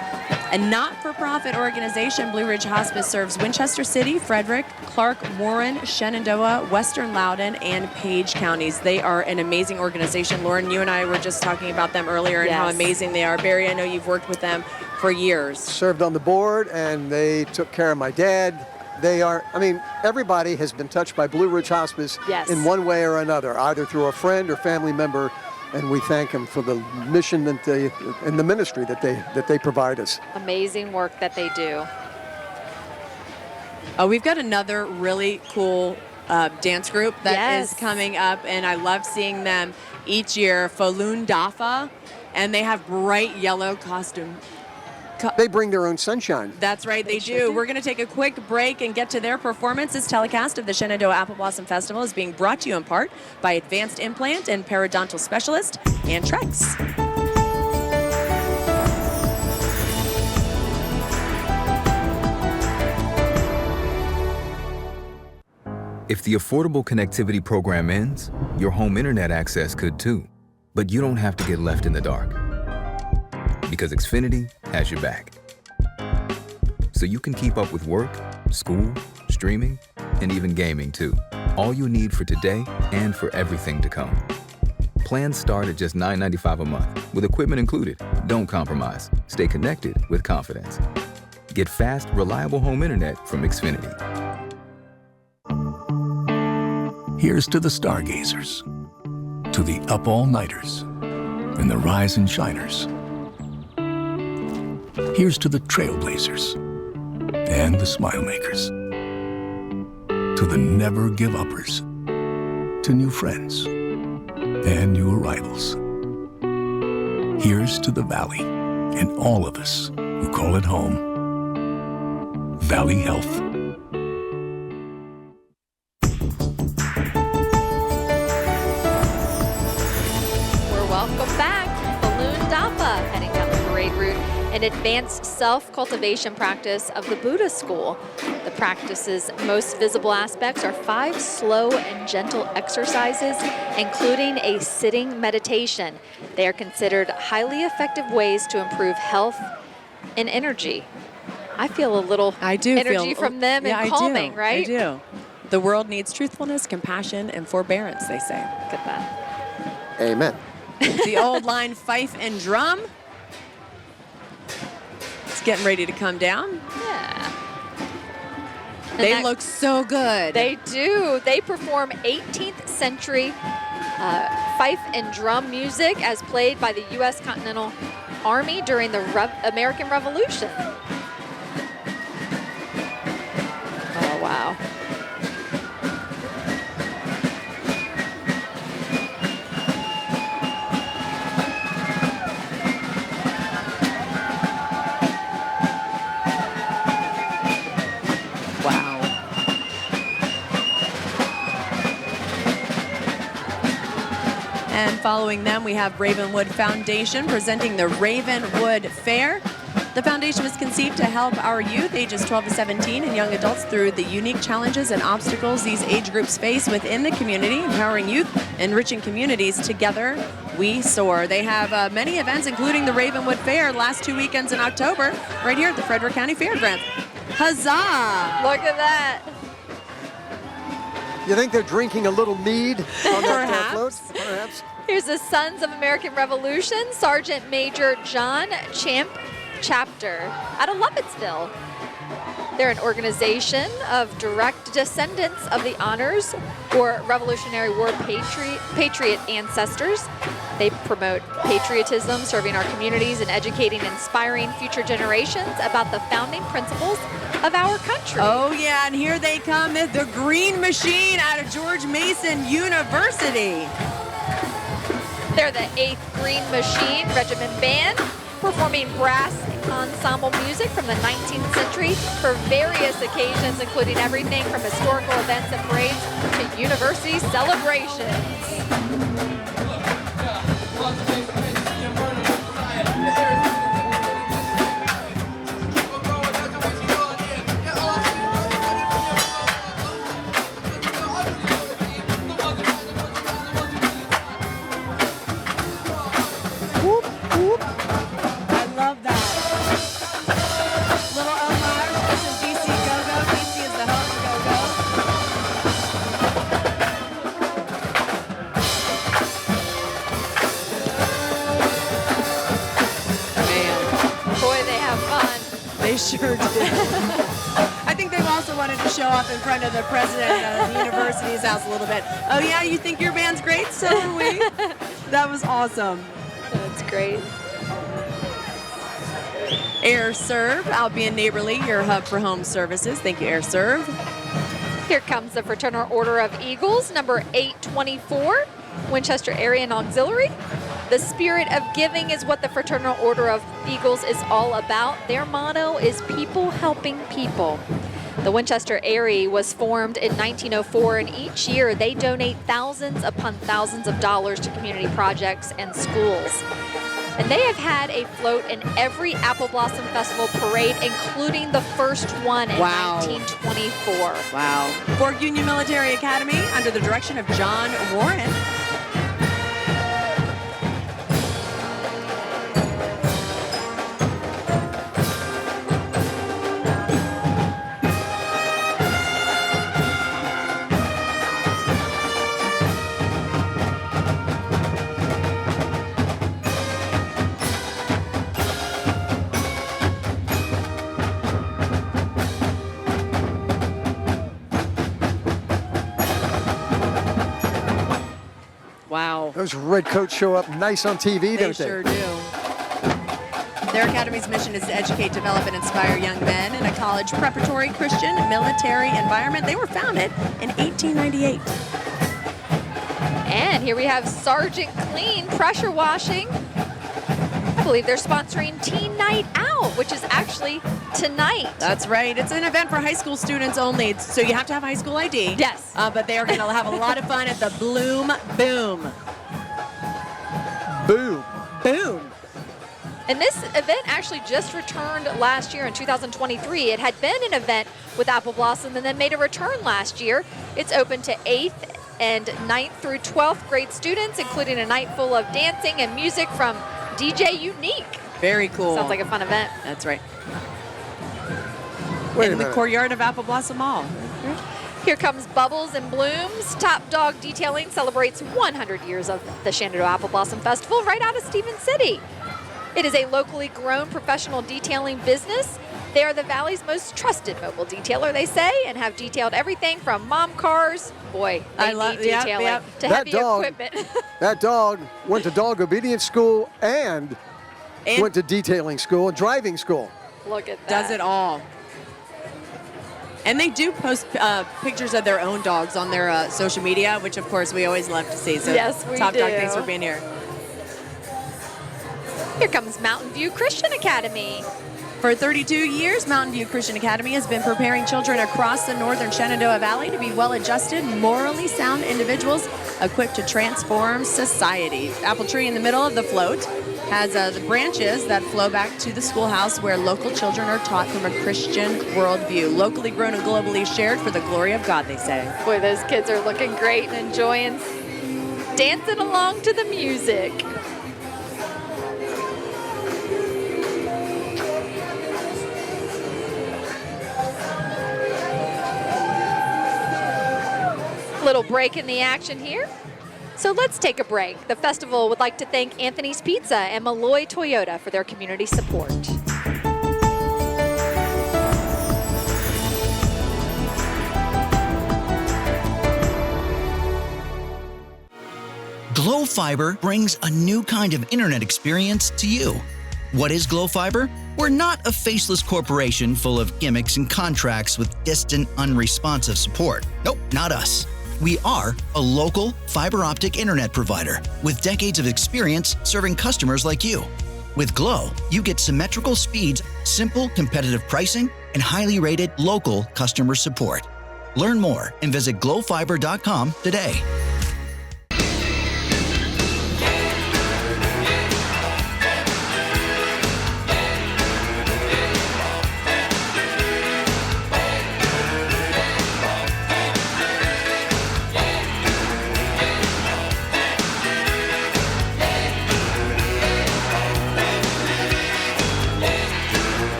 A not-for-profit organization, Blue Ridge Hospice serves Winchester City, Frederick, Clark, Warren, Shenandoah, Western Loudoun, and Page counties. They are an amazing organization. Lauren, you and I were just talking about them earlier and how amazing they are. Barry, I know you've worked with them for years. Served on the board, and they took care of my dad. They are, I mean, everybody has been touched by Blue Ridge Hospice in one way or another, either through a friend or family member, and we thank them for the mission that they, and the ministry that they provide us. Amazing work that they do. Oh, we've got another really cool dance group that is coming up, and I love seeing them each year, Falun Dafa, and they have bright yellow costume. They bring their own sunshine. That's right, they do. We're going to take a quick break and get to their performance. This telecast of the Shenandoah Apple Blossom Festival is being brought to you in part by Advanced Implant and Periodontal Specialist and Trex. If the Affordable Connectivity Program ends, your home internet access could too. But you don't have to get left in the dark, because Xfinity has your back. So you can keep up with work, school, streaming, and even gaming too. All you need for today and for everything to come. Plans start at just $9.95 a month, with equipment included. Don't compromise. Stay connected with confidence. Get fast, reliable home internet from Xfinity. Here's to the stargazers, to the up-all-nighters, and the rise and shiners. Here's to the trailblazers and the smile makers, to the never-give-uppers, to new friends and new arrivals. Here's to the Valley and all of us who call it home. Valley Health. Welcome back. Falun Dafa heading down the parade route, an advanced self-cultivation practice of the Buddha school. The practice's most visible aspects are 5 slow and gentle exercises, including a sitting meditation. They are considered highly effective ways to improve health and energy. I feel a little energy from them and calming, right? I do. The world needs truthfulness, compassion, and forbearance, they say. Look at that. Amen. The old line fife and drum. It's getting ready to come down. Yeah. They look so good. They do. They perform 18th century fife and drum music as played by the U.S. Continental Army during the American Revolution. Oh, wow. And following them, we have Ravenwood Foundation presenting the Ravenwood Fair. The foundation was conceived to help our youth, ages 12 to 17, and young adults through the unique challenges and obstacles these age groups face within the community, empowering youth, enriching communities. Together, we soar. They have many events, including the Ravenwood Fair, last 2 weekends in October, right here at the Frederick County Fairgrounds. Huzzah! Look at that. You think they're drinking a little mead on that float? Perhaps. Here's the Sons of American Revolution, Sergeant Major John Champ Chapter out of Lovettsville. They're an organization of direct descendants of the honors or Revolutionary War patriot ancestors. They promote patriotism, serving our communities, and educating and inspiring future generations about the founding principles of our country. Oh, yeah, and here they come, the Green Machine out of George Mason University. They're the 8th Green Machine Regiment Band, performing brass ensemble music from the 19th century for various occasions, including everything from historical events and parades to university celebrations. They sure did. I think they've also wanted to show off in front of the president of the university's house a little bit. Oh yeah, you think your band's great? So are we. That was awesome. That's great. Air Serve, Albion Neighborly, your hub for home services. Thank you, Air Serve. Here comes the Fraternal Order of Eagles, number 824, Winchester Area and Auxiliary. The spirit of giving is what the Fraternal Order of Eagles is all about. Their motto is people helping people. The Winchester area was formed in 1904, and each year they donate thousands upon thousands of dollars to community projects and schools. And they have had a float in every Apple Blossom Festival parade, including the first one in 1924. Wow. Fort Union Military Academy, under the direction of John Warren. Wow. Those red coats show up nice on TV, don't they? They sure do. Their academy's mission is to educate, develop, and inspire young men in a college preparatory Christian military environment. They were founded in 1898. And here we have Sergeant Clean Pressure Washing. I believe they're sponsoring Teen Night Out, which is actually tonight. That's right. It's an event for high school students only, so you have to have high school ID. Yes. But they are going to have a lot of fun at the Bloom Boom. Boom. Boom. And this event actually just returned last year in 2023. It had been an event with Apple Blossom and then made a return last year. It's open to 8th and 9th through 12th grade students, including a night full of dancing and music from DJ Unique. Very cool. Sounds like a fun event. That's right. Wait in a the minute. courtyard of Apple Blossom Mall. Here comes Bubbles and Blooms. Top Dog Detailing celebrates 100 years of the Shenandoah Apple Blossom Festival right out of Stevens City. It is a locally grown professional detailing business. They are the Valley's most trusted mobile detailer, they say, and have detailed everything from mom cars, boy, they need detailing, to heavy equipment. That dog went to dog obedience school and went to detailing school and driving school. Look at that. Does it all. And they do post pictures of their own dogs on their social media, which of course we always love to see. So yes, we Top do. Dog, thanks for being here. Here comes Mountain View Christian Academy. For 32 years, Mountain View Christian Academy has been preparing children across the northern Shenandoah Valley to be well-adjusted, morally sound individuals equipped to transform society. Apple tree in the middle of the float has the branches that flow back to the schoolhouse where local children are taught from a Christian worldview. Locally grown and globally shared for the glory of God, they say. Boy, those kids are looking great and enjoying dancing along to the music. Little break in the action here. So let's take a break. The festival would like to thank Anthony's Pizza and Malloy Toyota for their community support. Glow Fiber brings a new kind of internet experience to you. What is Glow Fiber? We're not a faceless corporation full of gimmicks and contracts with distant, unresponsive support. Nope, not us. We are a local fiber optic internet provider with decades of experience serving customers like you. With Glow, you get symmetrical speeds, simple competitive pricing, and highly rated local customer support. Learn more and visit glowfiber.com today.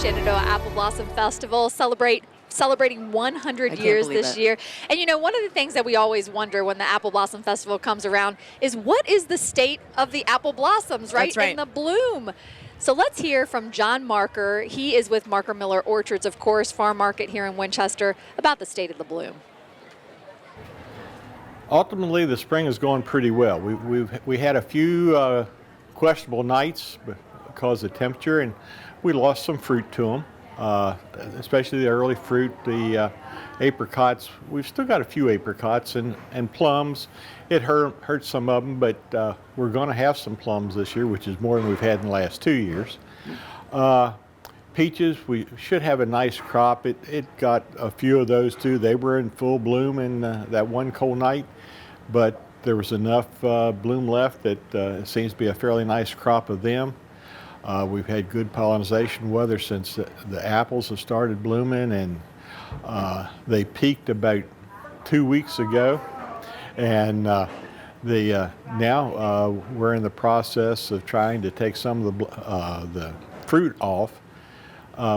Shenandoah Apple Blossom Festival celebrating 100 years this year. And you know, one of the things that we always wonder when the Apple Blossom Festival comes around is what is the state of the apple blossoms, right? That's right. In the bloom. So let's hear from John Marker. He is with Marker Miller Orchards, of course, farm market here in Winchester, about the state of the bloom. Ultimately, the spring is going pretty well. We had a few questionable nights because of temperature, and we lost some fruit to them, especially the early fruit, the apricots. We've still got a few apricots and plums. It hurt some of them, but we're going to have some plums this year, which is more than we've had in the last 2 years. Peaches, we should have a nice crop. It got a few of those too. They were in full bloom in that one cold night, but there was enough bloom left that it seems to be a fairly nice crop of them. We've had good pollination weather since the apples have started blooming, and they peaked about 2 weeks ago. And now we're in the process of trying to take some of the fruit off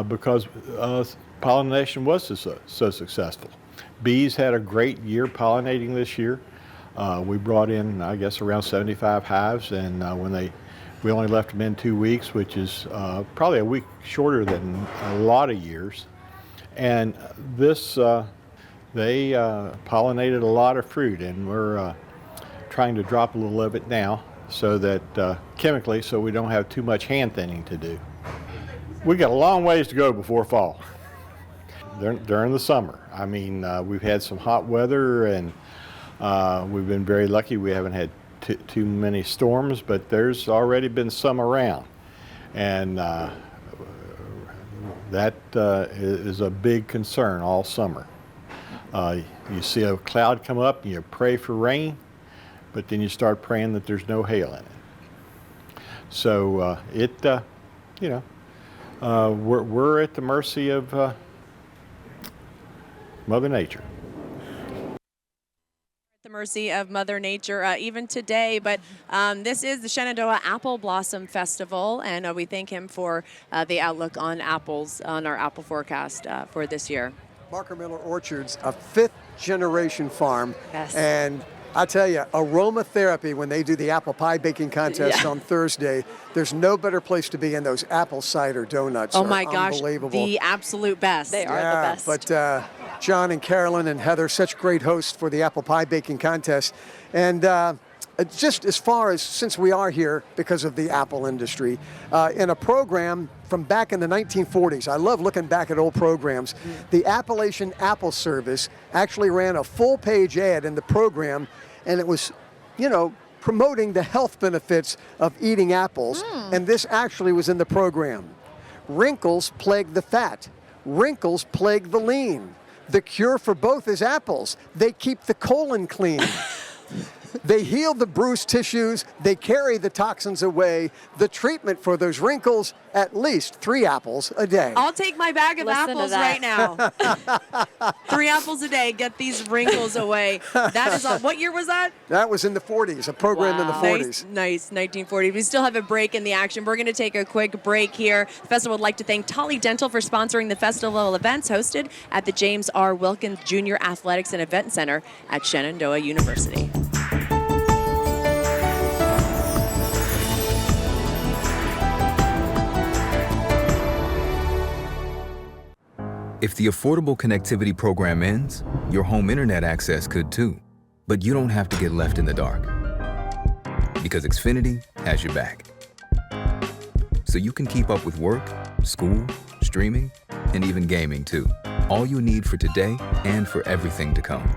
because pollination was so successful. Bees had a great year pollinating this year. We brought in, I guess, around 75 hives, and we only left them in 2 weeks, which is probably a week shorter than a lot of years. And this, they pollinated a lot of fruit, and we're trying to drop a little of it now so that chemically, so we don't have too much hand thinning to do. We got a long ways to go before fall. During the summer, I mean, we've had some hot weather, and we've been very lucky. We haven't had too many storms, but there's already been some around, and that is a big concern all summer. You see a cloud come up and you pray for rain, but then you start praying that there's no hail in it. So we're at the mercy of Mother Nature. The mercy of Mother Nature even today, but this is the Shenandoah Apple Blossom Festival, and we thank him for the outlook on apples, on our apple forecast for this year. Barker Miller Orchards, a 5th-generation farm, Yes. and I tell you, aromatherapy, when they do the apple pie baking contest on Thursday, there's no better place to be, in those apple cider donuts. Oh my gosh, unbelievable. the absolute best. They are the best. But John and Carolyn and Heather, such great hosts for the apple pie baking contest. And just as far as, since we are here because of the apple industry, in a program from back in the 1940s, I love looking back at old programs, the Appalachian Apple Service actually ran a full-page ad in the program, and it was, promoting the health benefits of eating apples, and this actually was in the program. Wrinkles plague the fat. Wrinkles plague the lean. The cure for both is apples. They keep the colon clean. They heal the bruised tissues. They carry the toxins away. The treatment for those wrinkles, at least 3 apples a day. I'll take my bag of apples right now. 3 apples a day, get these wrinkles away. That is what year was that? That was in the 40s, a program in the 40s. Nice, 1940. We still have a break in the action. We're going to take a quick break here. The festival would like to thank Tully Dental for sponsoring the festival events hosted at the James R. Wilkins Jr. Athletics and Event Center at Shenandoah University. If the Affordable Connectivity Program ends, your home internet access could too. But you don't have to get left in the dark, because Xfinity has your back. So you can keep up with work, school, streaming, and even gaming too. All you need for today and for everything to come.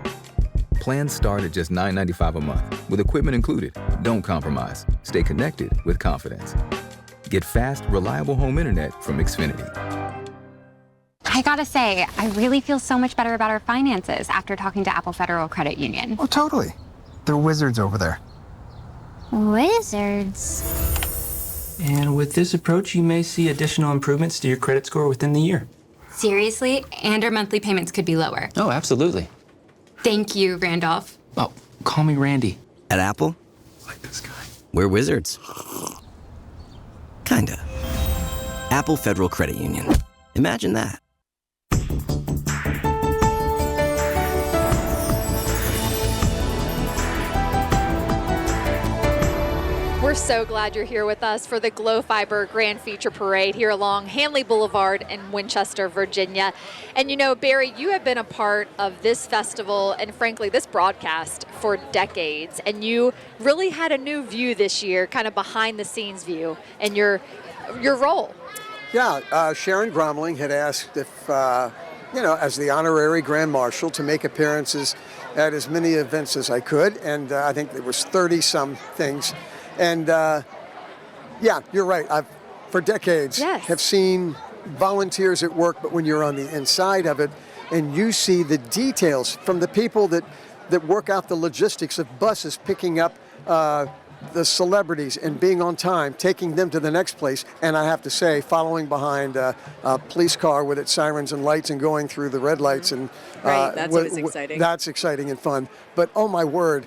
Plans start at just $9.95 a month, with equipment included. Don't compromise. Stay connected with confidence. Get fast, reliable home internet from Xfinity. I gotta say, I really feel so much better about our finances after talking to Apple Federal Credit Union. Oh, totally. They're wizards over there. Wizards? And with this approach, you may see additional improvements to your credit score within the year. Seriously? And our monthly payments could be lower. Oh, absolutely. Thank you, Randolph. Oh, call me Randy. At Apple, Like this guy. we're wizards. Kinda. Apple Federal Credit Union. Imagine that. We're so glad you're here with us for the Glow Fiber Grand Feature Parade here along Hanley Boulevard in Winchester, Virginia. And Barry, you have been a part of this festival and frankly this broadcast for decades, and you really had a new view this year, kind of behind the scenes view, and your role. Yeah, Sharon Gromling had asked if, as the honorary Grand Marshal, to make appearances at as many events as I could, and I think there was 30-some things. And yeah, you're right. I've, for decades, have seen volunteers at work, but when you're on the inside of it and you see the details from the people that work out the logistics of buses picking up the celebrities and being on time, taking them to the next place, and I have to say, following behind a police car with its sirens and lights and going through the red lights. And right, that's always exciting. That's exciting and fun. But oh my word,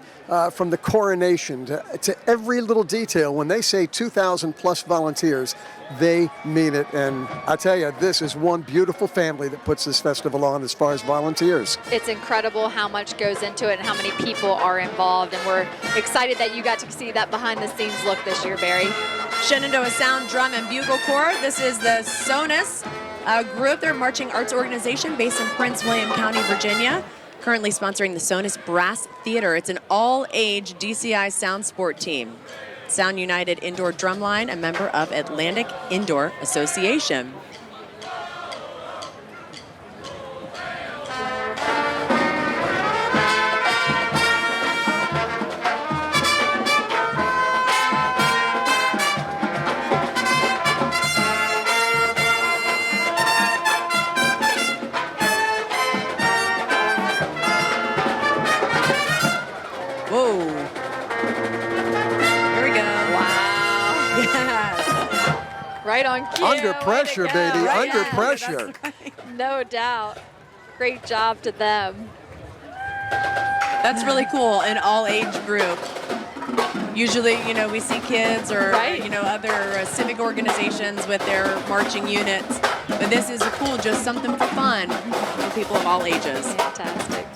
from the coronation to every little detail, when they say 2,000 plus volunteers, they mean it. And I tell you, this is one beautiful family that puts this festival on as far as volunteers. It's incredible how much goes into it and how many people are involved, and we're excited that you got to see that behind the scenes look this year, Barry. Shenandoah Sound Drum and Bugle Corps. This is the SONUS, grew up their marching arts organization based in Prince William County, Virginia. Currently sponsoring the SONUS Brass Theater. It's an all-age DCI sound sport team. Sound United Indoor Drumline, a member of Atlantic Indoor Association. Right on cue. Under pressure, baby. Right Under pressure. No doubt. Great job to them. That's really cool, an all-age group. Usually, we see kids or, other civic organizations with their marching units. But this is cool, just something for fun for people of all ages. Fantastic.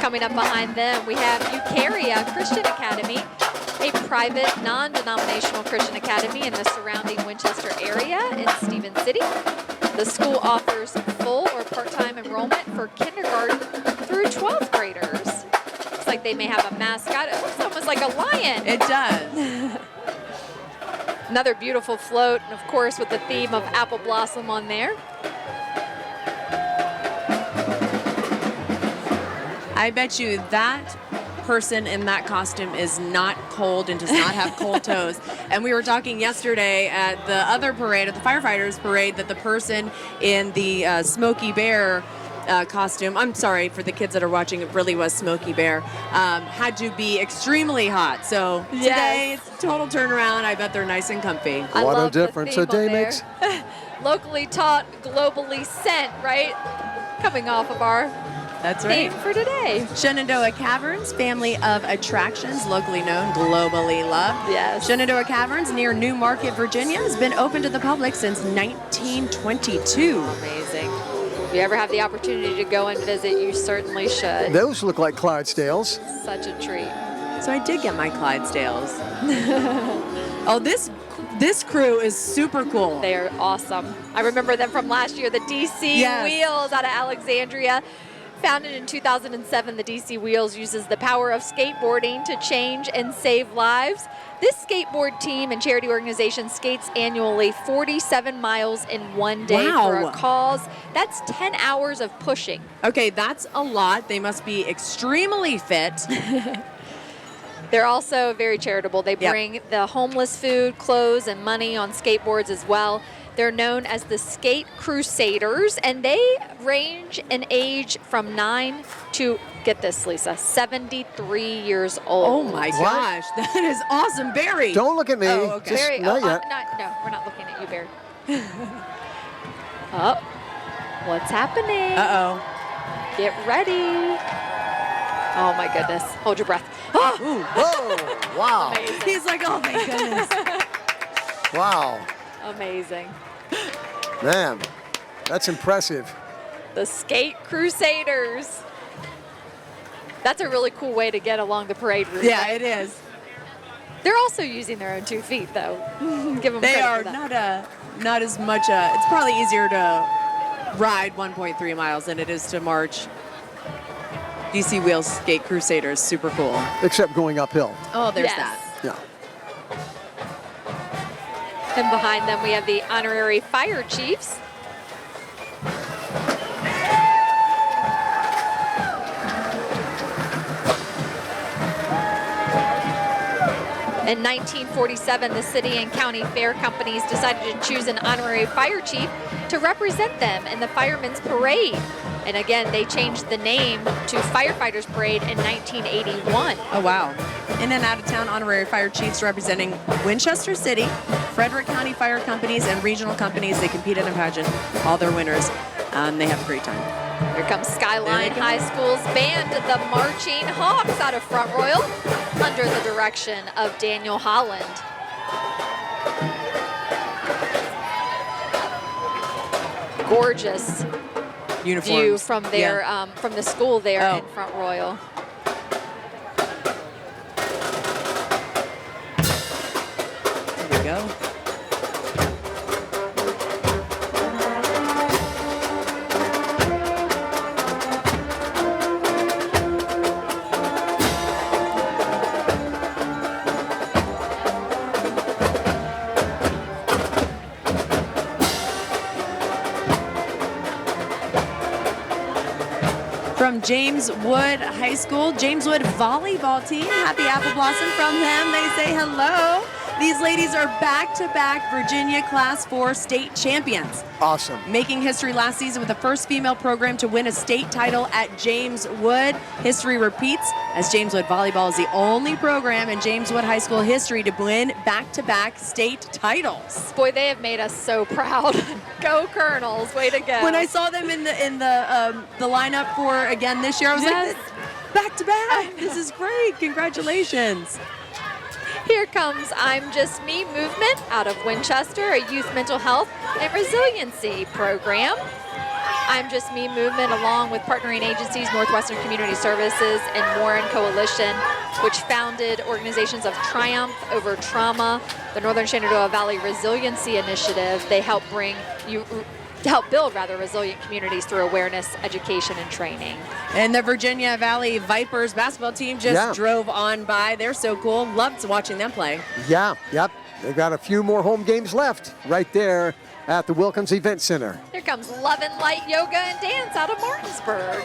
Coming up behind them, we have Eucharia Christian Academy, a private, non-denominational Christian academy in the surrounding Winchester area in Stephen City. The school offers full or part-time enrollment for kindergarten through 12th graders. Looks like they may have a mascot. It looks almost like a lion. It does. Another beautiful float, and of course with the theme of apple blossom on there. I bet you that person in that costume is not cold and does not have cold toes. And we were talking yesterday at the other parade, at the firefighters parade, that the person in the Smokey Bear costume, I'm sorry for the kids that are watching, it really was Smokey Bear, had to be extremely hot. So today it's a total turnaround. I bet they're nice and comfy. What a difference a day makes. Locally taught, globally sent, right? Coming off of our That's right. theme for today. Shenandoah Caverns, family of attractions, locally known, globally loved. Yes. Shenandoah Caverns near New Market, Virginia, has been open to the public since 1922. Amazing. If you ever have the opportunity to go and visit, you certainly should. Those look like Clydesdales. Such a treat. So I did get my Clydesdales. Oh, this crew is super cool. They are awesome. I remember them from last year, the DC Wheels out of Alexandria. Founded in 2007, the DC Wheels uses the power of skateboarding to change and save lives. This skateboard team and charity organization skates annually 47 miles in one day for a cause. That's 10 hours of pushing. Okay, that's a lot. They must be extremely fit. They're also very charitable. They bring the homeless food, clothes, and money on skateboards as well. They're known as the Skate Crusaders, and they range in age from 9 to, get this, Lisa, 73 years old. Oh my gosh, that is awesome, Barry. Don't look at me. Oh, okay. Just Barry, not yet. no, we're not looking at you, Barry. Oh, what's happening? Uh-oh. Get ready. Oh my goodness. Hold your breath. Oh. Whoa, wow. Amazing. He's like, oh my goodness. Wow. Amazing. Man, that's impressive. The Skate Crusaders. That's a really cool way to get along the parade route. Yeah, right? it is. They're also using their own 2 feet, though. Give them They credit are for that. not as much. It's probably easier to ride 1.3 miles than it is to march. DC Wheels Skate Crusaders, super cool. Except going uphill. Oh, there's Yes. that. Yeah. And behind them, we have the honorary fire chiefs. In 1947, the city and county fair companies decided to choose an honorary fire chief to represent them in the Firemen's Parade. And again, they changed the name to Firefighters Parade in 1981. Oh, wow. In and out of town honorary fire chiefs representing Winchester City, Frederick County Fire Companies, and regional companies. They compete in a pageant. All their winners. They have a great time. Here comes Skyline High School's band, the Marching Hawks, out of Front Royal, under the direction of Daniel Holland. Gorgeous uniforms. View from their from the school there in Front Royal. There we go. From James Wood High School, James Wood volleyball team. Happy Apple Blossom from them. They say hello. These ladies are back-to-back Virginia Class 4 state champions. Awesome. Making history last season with the first female program to win a state title at James Wood. History repeats as James Wood Volleyball is the only program in James Wood High School history to win back-to-back state titles. Boy, they have made us so proud. Go Colonels, way to go. When I saw them in the lineup for again this year, I was like, back-to-back. This is great. Congratulations. Here comes I'm Just Me movement out of Winchester, a youth mental health and resiliency program. I'm Just Me movement, along with partnering agencies, Northwestern Community Services and Warren Coalition, which founded organizations of Triumph Over Trauma, the Northern Shenandoah Valley Resiliency Initiative. They help build resilient communities through awareness, education, and training. And the Virginia Valley Vipers basketball team just drove on by. They're so cool. Loved watching them play. Yeah, yep. They've got a few more home games left right there at the Wilkins Event Center. Here comes Love and Light Yoga and Dance out of Martinsburg.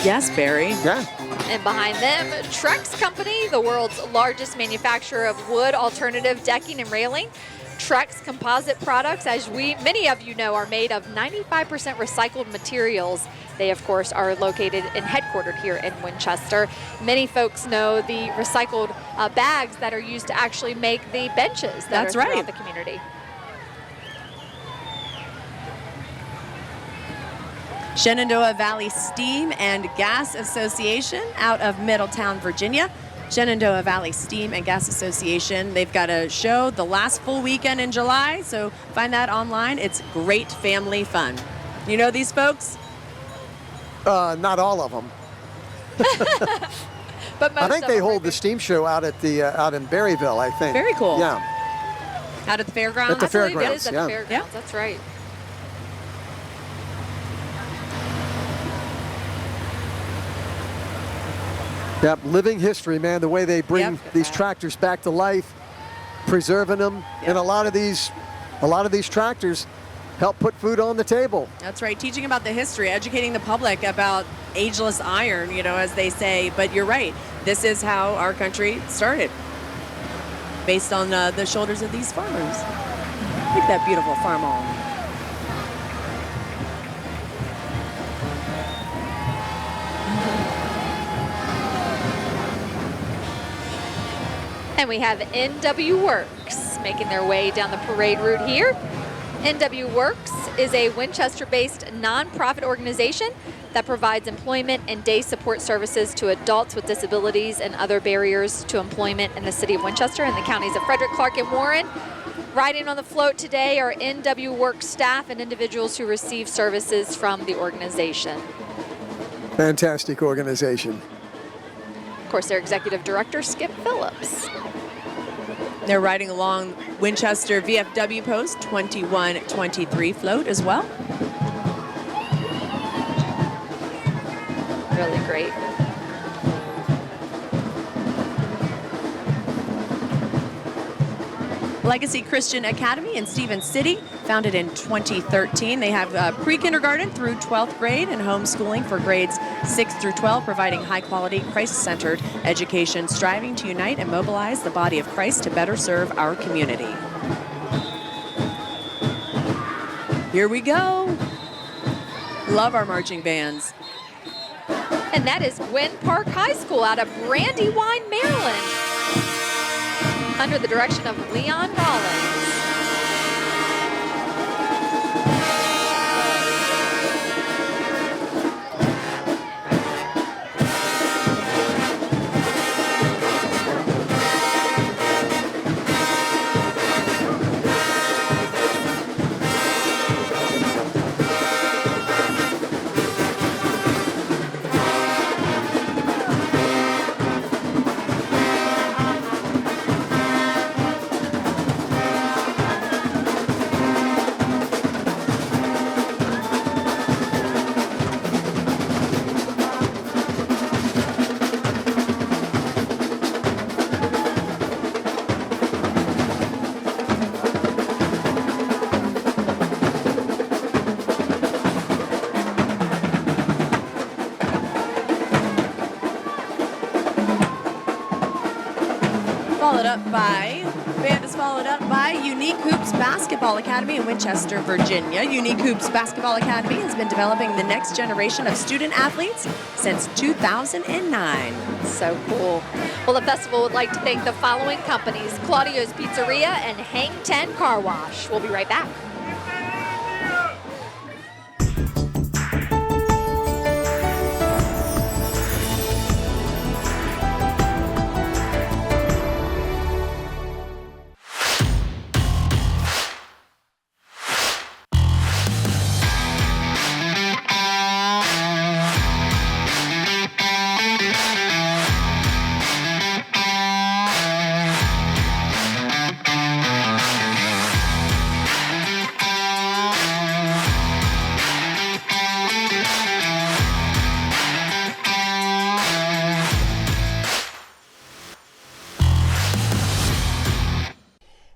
Yes, Barry. Yeah. And behind them, Trex Company, the world's largest manufacturer of wood alternative decking and railing. Trex composite products, as many of you know, are made of 95% recycled materials. They, of course, are located and headquartered here in Winchester. Many folks know the recycled bags that are used to actually make the benches that are throughout the community. Shenandoah Valley Steam and Gas Association out of Middletown, Virginia. Shenandoah Valley Steam and Gas Association. They've got a show the last full weekend in July, so find that online. It's great family fun. You know these folks? Not all of them. But most I think they hold the steam show out at the out in Berryville, I think. Very cool. Yeah. Out at the fairgrounds? At the I believe it fairgrounds, is at the fairgrounds, that's right. Yep, living history, man, the way they bring these tractors back to life, preserving them. And a lot of these tractors help put food on the table. That's right, teaching about the history, educating the public about ageless iron, you know, as they say. But you're right, this is how our country started, based on the shoulders of these farmers. Look at that beautiful farm home. And we have NW Works making their way down the parade route here. NW Works is a Winchester-based nonprofit organization that provides employment and day support services to adults with disabilities and other barriers to employment in the city of Winchester and the counties of Frederick, Clark, and Warren. Riding on the float today are NW Works staff and individuals who receive services from the organization. Fantastic organization. Of course, their executive director, Skip Phillips. They're riding along Winchester VFW Post 2123 float as well. Really great. Legacy Christian Academy in Stevens City, founded in 2013. They have pre-kindergarten through 12th grade and homeschooling for grades 6 through 12, providing high-quality, Christ-centered education, striving to unite and mobilize the body of Christ to better serve our community. Here we go. Love our marching bands. And that is Gwynn Park High School out of Brandywine, Maryland, under the direction of Leon Rollins. up by Unique Hoops Basketball Academy in Winchester, Virginia. Unique Hoops Basketball Academy has been developing the next generation of student athletes since 2009. So cool. Well, the festival would like to thank the following companies: Claudio's Pizzeria and Hang 10 Car Wash. We'll be right back.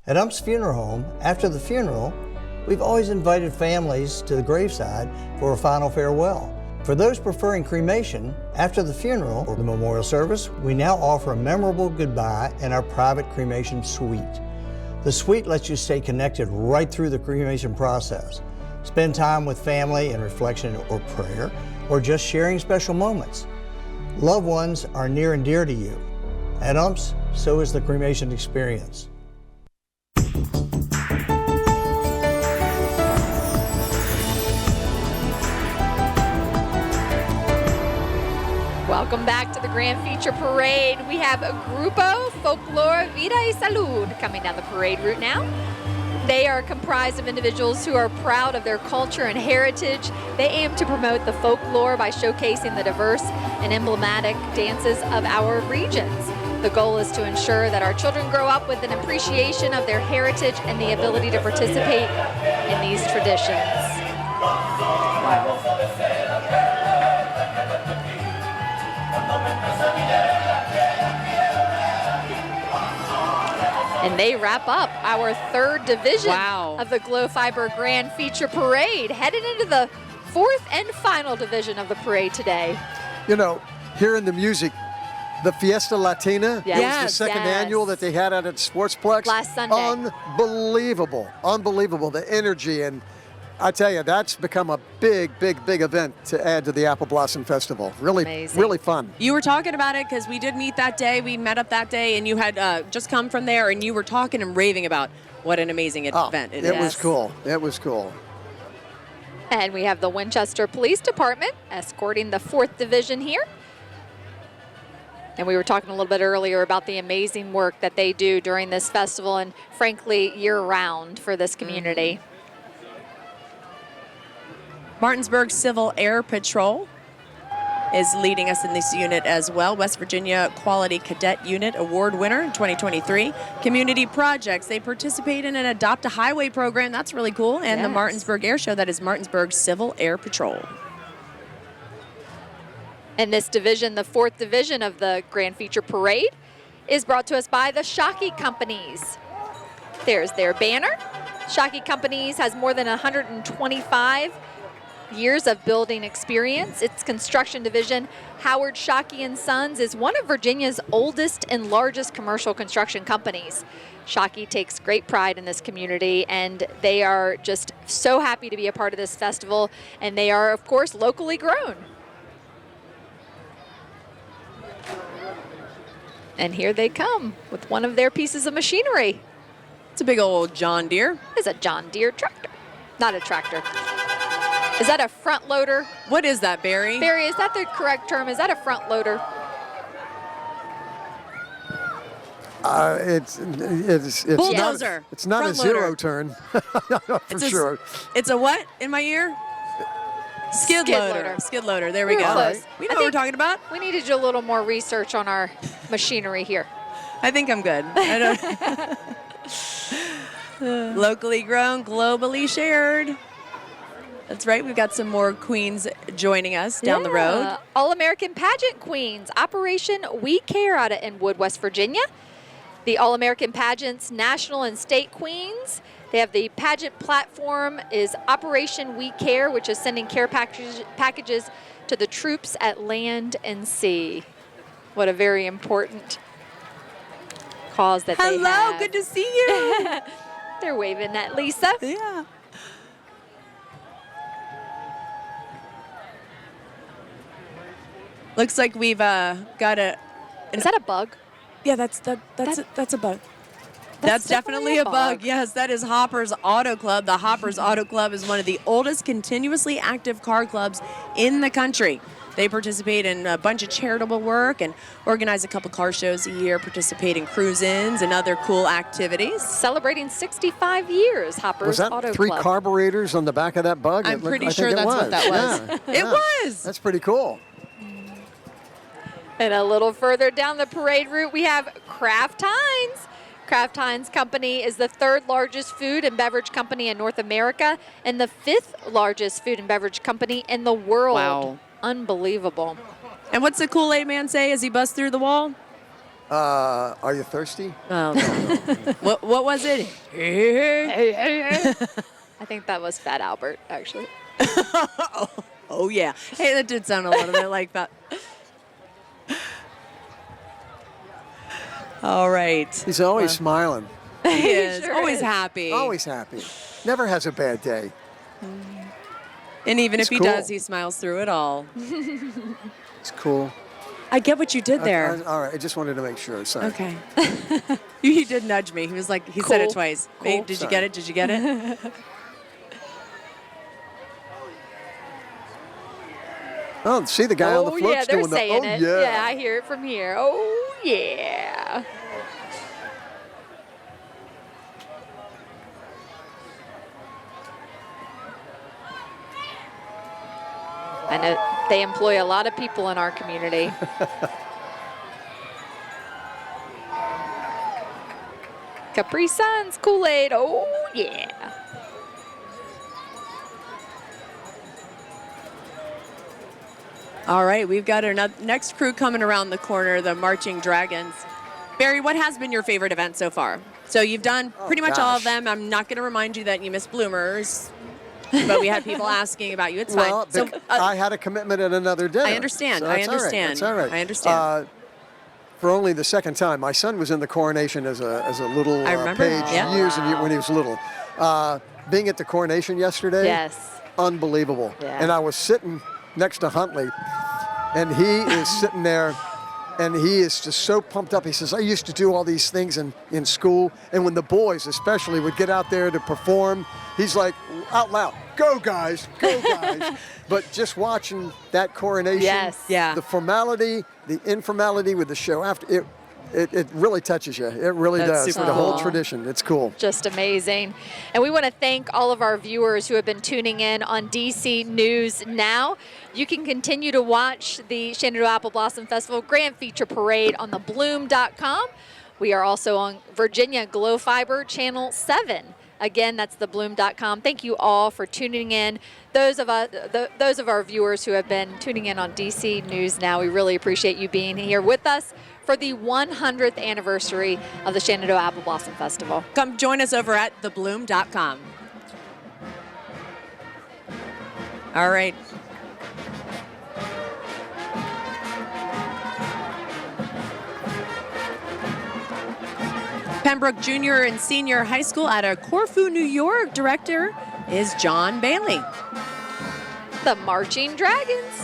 At Ump's Funeral Home, after the funeral, we've always invited families to the graveside for a final farewell. For those preferring cremation, after the funeral or the memorial service, we now offer a memorable goodbye in our private cremation suite. The suite lets you stay connected right through the cremation process. Spend time with family in reflection or prayer, or just sharing special moments. Loved ones are near and dear to you. At Ump's, so is the cremation experience. Welcome back to the Grand Feature Parade. We have a Grupo Folklore Vida y Salud coming down the parade route now. They are comprised of individuals who are proud of their culture and heritage. They aim to promote the folklore by showcasing the diverse and emblematic dances of our regions. The goal is to ensure that our children grow up with an appreciation of their heritage and the ability to participate in these traditions. Wow. And they wrap up our third division of the Glow Fiber Grand Feature Parade, headed into the fourth and final division of the parade today. You know, hearing the music, the Fiesta Latina, it was the second annual that they had out at Sportsplex. Last Sunday. Unbelievable, unbelievable, the energy. And I tell you, that's become a big, big, big event to add to the Apple Blossom Festival. Really, really fun. You were talking about it because we did meet that day. We met up that day, and you had just come from there, and you were talking and raving about what an amazing event it is. It was cool. It was cool. And we have the Winchester Police Department escorting the fourth division here. And we were talking a little bit earlier about the amazing work that they do during this festival and, frankly, year-round for this community. Martinsburg Civil Air Patrol is leading us in this unit as well. West Virginia Quality Cadet Unit Award winner in 2023. Community projects, they participate in an Adopt a Highway program. That's really cool. And the Martinsburg Air Show, that is Martinsburg Civil Air Patrol. And this division, the fourth division of the Grand Feature Parade, is brought to us by the Shockey Companies. There's their banner. Shockey Companies has more than 125 years of building experience. Its construction division, Howard Shockey & Sons, is one of Virginia's oldest and largest commercial construction companies. Shockey takes great pride in this community, and they are just so happy to be a part of this festival, and they are, of course, locally grown. And here they come with one of their pieces of machinery. It's a big old John Deere. It's a John Deere tractor. Not a tractor. Is that a front loader? What is that, Barry? Barry, is that the correct term? Is that a front loader? It's bulldozer. Not, it's not front a zero loader. turn, for sure. It's a what in my ear? Skid loader. Skid loader. There we go. Close. We know what we're talking about. We need to do a little more research on our machinery here. I think I'm good. I don't. Locally grown, globally shared. That's right. We've got some more queens joining us down the road. All-American Pageant Queens, Operation We Care out of Inwood, West Virginia. The All-American Pageants National and State Queens. They have the pageant platform is Operation We Care, which is sending care packages to the troops at land and sea. What a very important cause that they have. Hello, good to see you. They're waving at Lisa. Yeah. Looks like we've got a. Is that a bug? Yeah, that's a bug. That's definitely a bug. Yes, that is Hopper's Auto Club. The Hopper's Auto Club is one of the oldest continuously active car clubs in the country. They participate in a bunch of charitable work and organize a couple car shows a year, participate in cruise-ins and other cool activities. Celebrating 65 years, Hopper's Auto Club. Was that 3 carburetors on the back of that bug? I'm pretty sure that's what that was. Yeah, It was. That's pretty cool. And a little further down the parade route, we have Kraft Heinz. Kraft Heinz Company is the 3rd largest food and beverage company in North America and the 5th largest food and beverage company in the world. Wow. Unbelievable. And what's the Kool-Aid man say as he busts through the wall? Are you thirsty? Oh, no. What was it? I think that was Fat Albert, actually. Oh, yeah. Hey, that did sound a little bit like that. All right. He's always smiling. He is. Sure always is. happy. Always happy. Never has a bad day. And even It's if he cool. does, he smiles through it all. It's cool. I get what you did there. All right, I just wanted to make sure. Sorry. Okay. He did nudge me. He was like, he said it Cool. twice. Cool. Babe, did you get it? Did you get it? Oh, see the guy on the Oh, float's yeah, they're doing the, saying oh, it. yeah. Yeah, I hear it from here. Oh, yeah. I know they employ a lot of people in our community. Capri Suns, Kool-Aid, oh yeah. All right, we've got our next crew coming around the corner, the Marching Dragons. Barry, what has been your favorite event so far? So you've done pretty much all of them. I'm not going to remind you that you missed Bloomers, but we had people asking about you. It's Well, fine. So I had a commitment at another dinner. I understand. So I that's all right. understand. That's all right. I understand. For only the second time. My son was in the coronation as a little I remember. page Yeah. years when he was little. Being at the coronation yesterday, Yes. unbelievable. Yeah. And I was sitting next to Huntley, and he is sitting there, and he is just so pumped up. He says, I used to do all these things in school, and when the boys especially would get out there to perform, he's like, out loud, go guys, go guys. But just watching that coronation, Yes. Yeah. the formality, the informality with the show after, it really touches you. It really That's does. super The whole cool. tradition. It's cool. Just amazing. And we want to thank all of our viewers who have been tuning in on DC News Now. You can continue to watch the Shenandoah Apple Blossom Festival Grand Feature Parade on thebloom.com. We are also on Virginia Glow Fiber Channel 7. Again, that's thebloom.com. Thank you all for tuning in. Those of our viewers who have been tuning in on DC News Now, we really appreciate you being here with us for the 100th anniversary of the Shenandoah Apple Blossom Festival. Come join us over at thebloom.com. All right. Pembroke Junior and Senior High School out of Corfu, New York. Director is John Bailey. The Marching Dragons.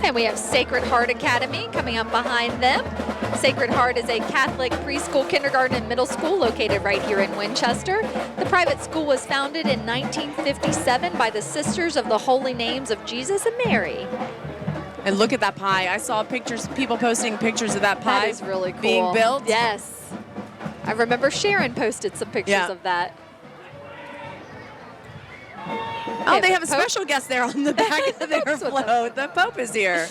And we have Sacred Heart Academy coming up behind them. Sacred Heart is a Catholic preschool, kindergarten, and middle school located right here in Winchester. The private school was founded in 1957 by the Sisters of the Holy Names of Jesus and Mary. And look at that pie. I saw pictures, people posting pictures of that pie. That is really cool. Being built. Yes. I remember Sharon posted some pictures of that. Oh, they have a special guest there on the back of their float. The Pope is here.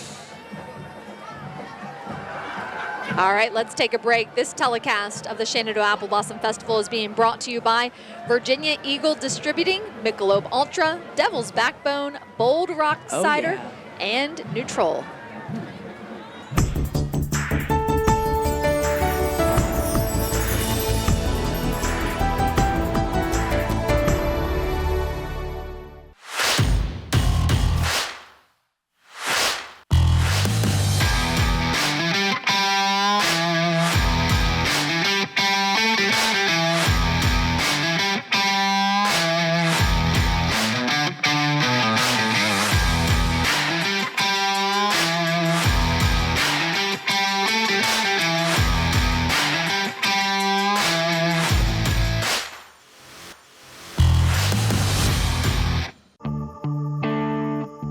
All right, let's take a break. This telecast of the Shenandoah Apple Blossom Festival is being brought to you by Virginia Eagle Distributing, Michelob Ultra, Devil's Backbone, Bold Rock Cider, and Nutrol.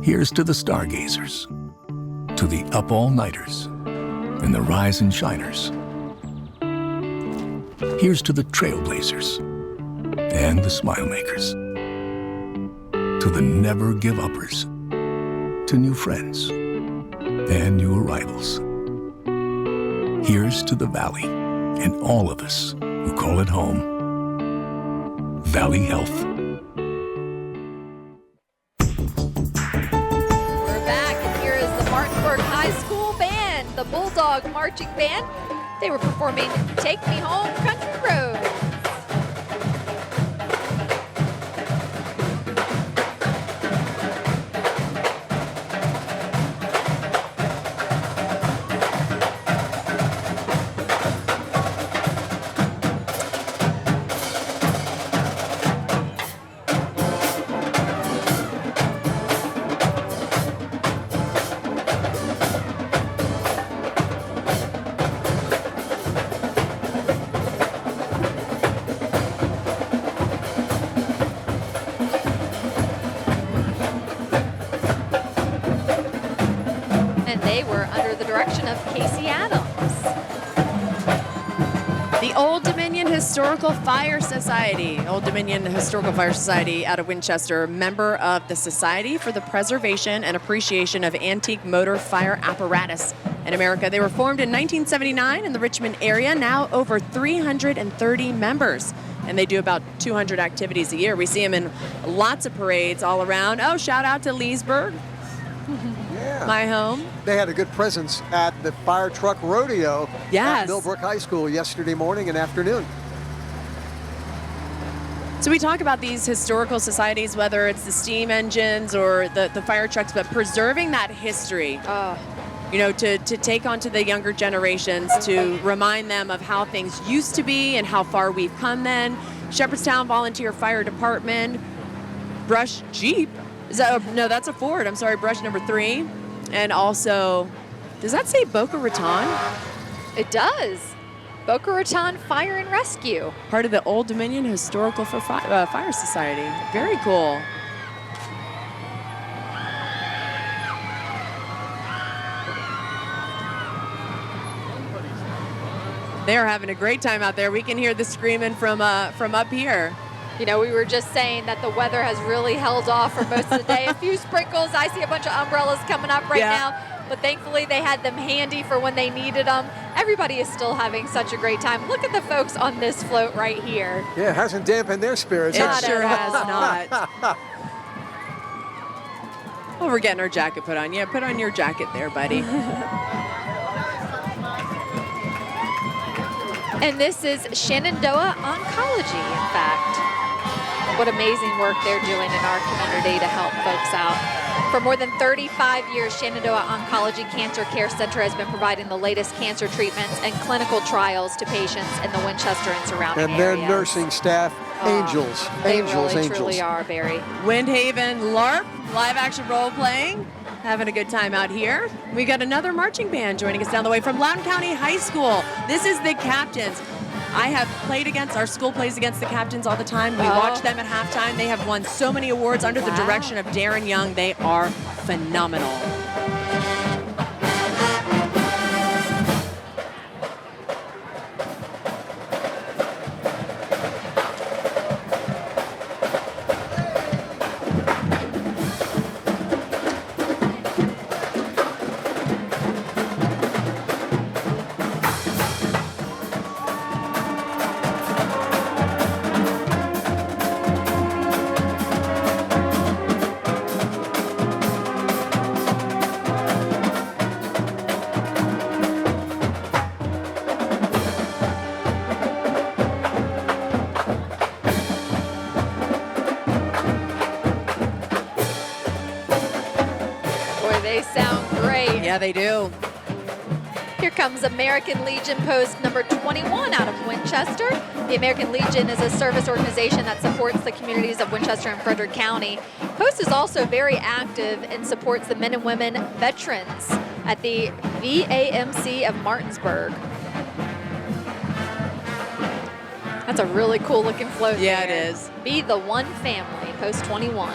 Here's to the stargazers, to the up-all-nighters, and the rise and shiners. Here's to the trailblazers and the smile makers, to the never-give-uppers, to new friends and new arrivals. Here's to the Valley and all of us who call it home. Valley Health. The Bulldog Marching Band. They were performing Take Me Home Country Road. They were under the direction of Casey Adams. The Old Dominion Historical Fire Society. Old Dominion Historical Fire Society out of Winchester, member of the Society for the Preservation and Appreciation of Antique Motor Fire Apparatus in America. They were formed in 1979 in the Richmond area, now over 330 members. And they do about 200 activities a year. We see them in lots of parades all around. Oh, shout out to Leesburg. Yeah. My home. They had a good presence at the fire truck rodeo Yes. at Millbrook High School yesterday morning and afternoon. So we talk about these historical societies, whether it's the steam engines or the fire trucks, but preserving that history, you know, to take on to the younger generations, to remind them of how things used to be and how far we've come then. Shepherdstown Volunteer Fire Department, Brush Jeep. Is that no, that's a Ford. I'm sorry, Brush number 3. And also, does that say Boca Raton? It does. Boca Raton Fire and Rescue. Part of the Old Dominion Historical Fire Society. Very cool. They're having a great time out there. We can hear the screaming from up here. You know, we were just saying that the weather has really held off for most of the day. A few sprinkles. I see a bunch of umbrellas coming up right now, but thankfully they had them handy for when they needed them. Everybody is still having such a great time. Look at the folks on this float right here. Yeah, it hasn't dampened their spirits. It sure has not. Well, we're getting our jacket put on. Yeah, put on your jacket there, buddy. And this is Shenandoah Oncology, in fact. What amazing work they're doing in our community to help folks out. For more than 35 years, Shenandoah Oncology Cancer Care Center has been providing the latest cancer treatments and clinical trials to patients in the Winchester and surrounding And their areas. nursing staff, angels, They angels, really, angels. truly are, Barry. Windhaven LARP live action role playing. Having a good time out here. We got another marching band joining us down the way from Loudoun County High School. This is the Captains. I have played against, our school plays against the Captains all the time. We watch them at halftime. They have won so many awards under the direction of Darren Young. They are phenomenal. They sound great. Yeah, they do. Here comes American Legion Post number 21 out of Winchester. The American Legion is a service organization that supports the communities of Winchester and Frederick County. Post is also very active and supports the men and women veterans at the VAMC of Martinsburg. That's a really cool looking float. Yeah, there. it is. Be the one family, Post 21.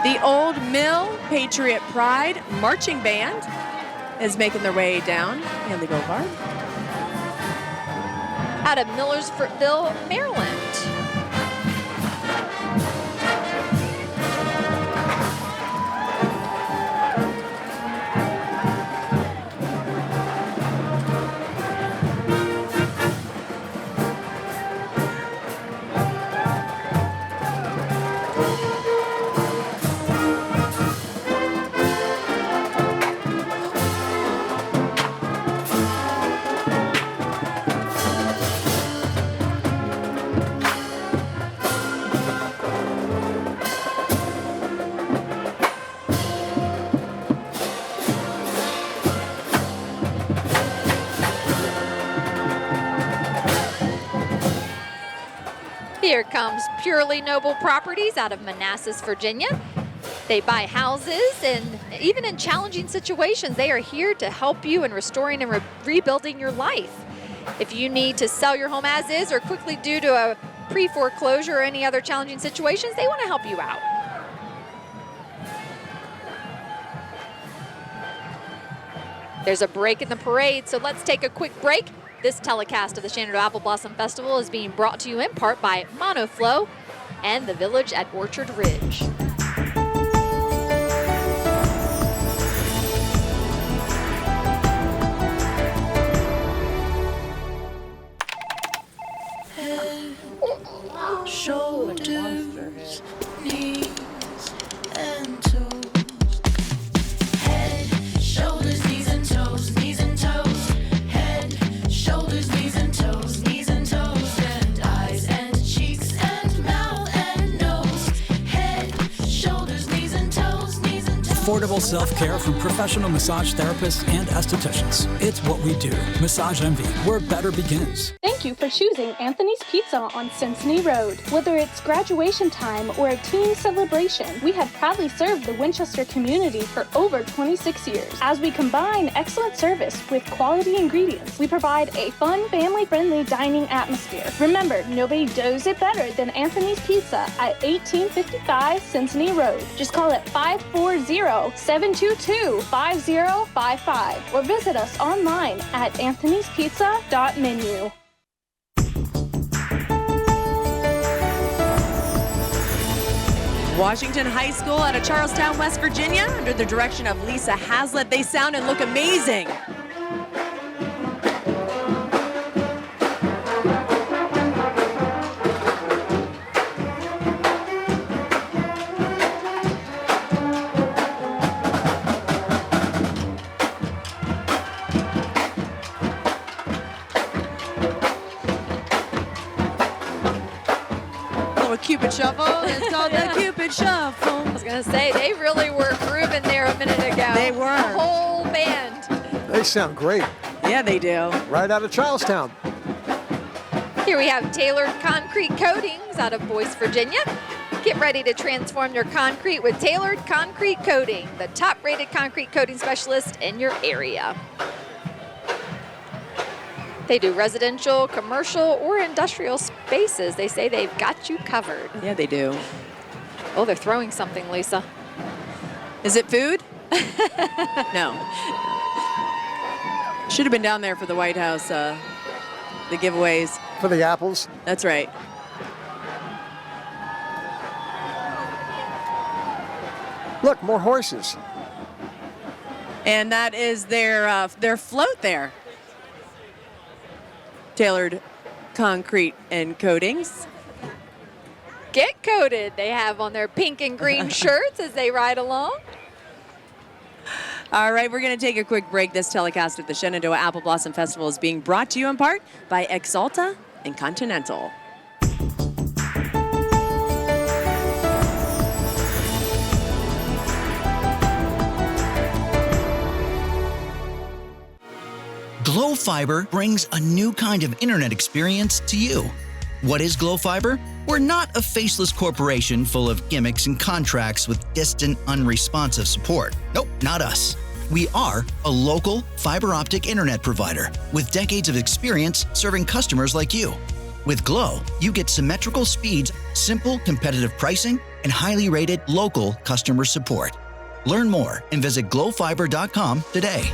The Old Mill Patriot Pride Marching Band is making their way down Hanley Boulevard. Out of Millersville, Maryland. Here comes Purely Noble Properties out of Manassas, Virginia. They buy houses, and even in challenging situations, they are here to help you in restoring and rebuilding your life. If you need to sell your home as is or quickly due to a pre-foreclosure or any other challenging situations, they want to help you out. There's a break in the parade, so let's take a quick break. This telecast of the Shenandoah Apple Blossom Festival is being brought to you in part by Monoflow and the Village at Orchard Ridge. Head, shoulders, knees, and toes. Head, shoulders, knees, and toes, knees and toes. Head, shoulders, knees and toes, knees and toes. And eyes and cheeks and mouth and nose. Head, shoulders, knees and toes, knees and toes. Affordable self-care from professional massage therapists and estheticians. It's what we do. Massage Envy, where better begins. Thank you for choosing Anthony's Pizza on Cincinnati Road. Whether it's graduation time or a teen celebration, we have proudly served the Winchester community for over 26 years. As we combine excellent service with quality ingredients, we provide a fun, family-friendly dining atmosphere. Remember, nobody does it better than Anthony's Pizza at 1855 Cincinnati Road. Just call it 540-722-5055 or visit us online at anthonyspizza.menu. Washington High School out of Charlestown, West Virginia, under the direction of Lisa Haslett. They sound and look amazing. Cupid Shuffle. It's called the Cupid Shuffle. I was going to say, they really were grooving there a minute ago. They were. The whole band. They sound great. Yeah, they do. Right out of Charlestown. Here we have Tailored Concrete Coatings out of Boyce, Virginia. Get ready to transform your concrete with Tailored Concrete Coating, the top-rated concrete coating specialist in your area. They do residential, commercial, or industrial spaces. They say they've got you covered. Yeah, they do. Oh, they're throwing something, Lisa. Is it food? No. Should have been down there for the White House, the giveaways. For the apples? That's right. Look, more horses. And that is their float there. Tailored Concrete and Coatings. Get coated. They have on their pink and green shirts as they ride along. All right, we're going to take a quick break. This telecast of the Shenandoah Apple Blossom Festival is being brought to you in part by Exalta and Continental. Glow Fiber brings a new kind of internet experience to you. What is Glow Fiber? We're not a faceless corporation full of gimmicks and contracts with distant, unresponsive support. Nope, not us. We are a local fiber optic internet provider with decades of experience serving customers like you. With Glow, you get symmetrical speeds, simple, competitive pricing, and highly rated local customer support. Learn more and visit glowfiber.com today.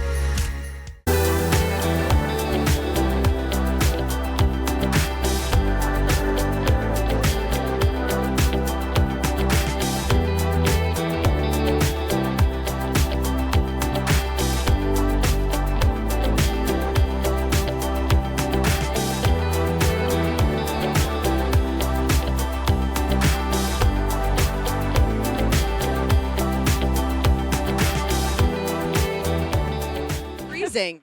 Freezing.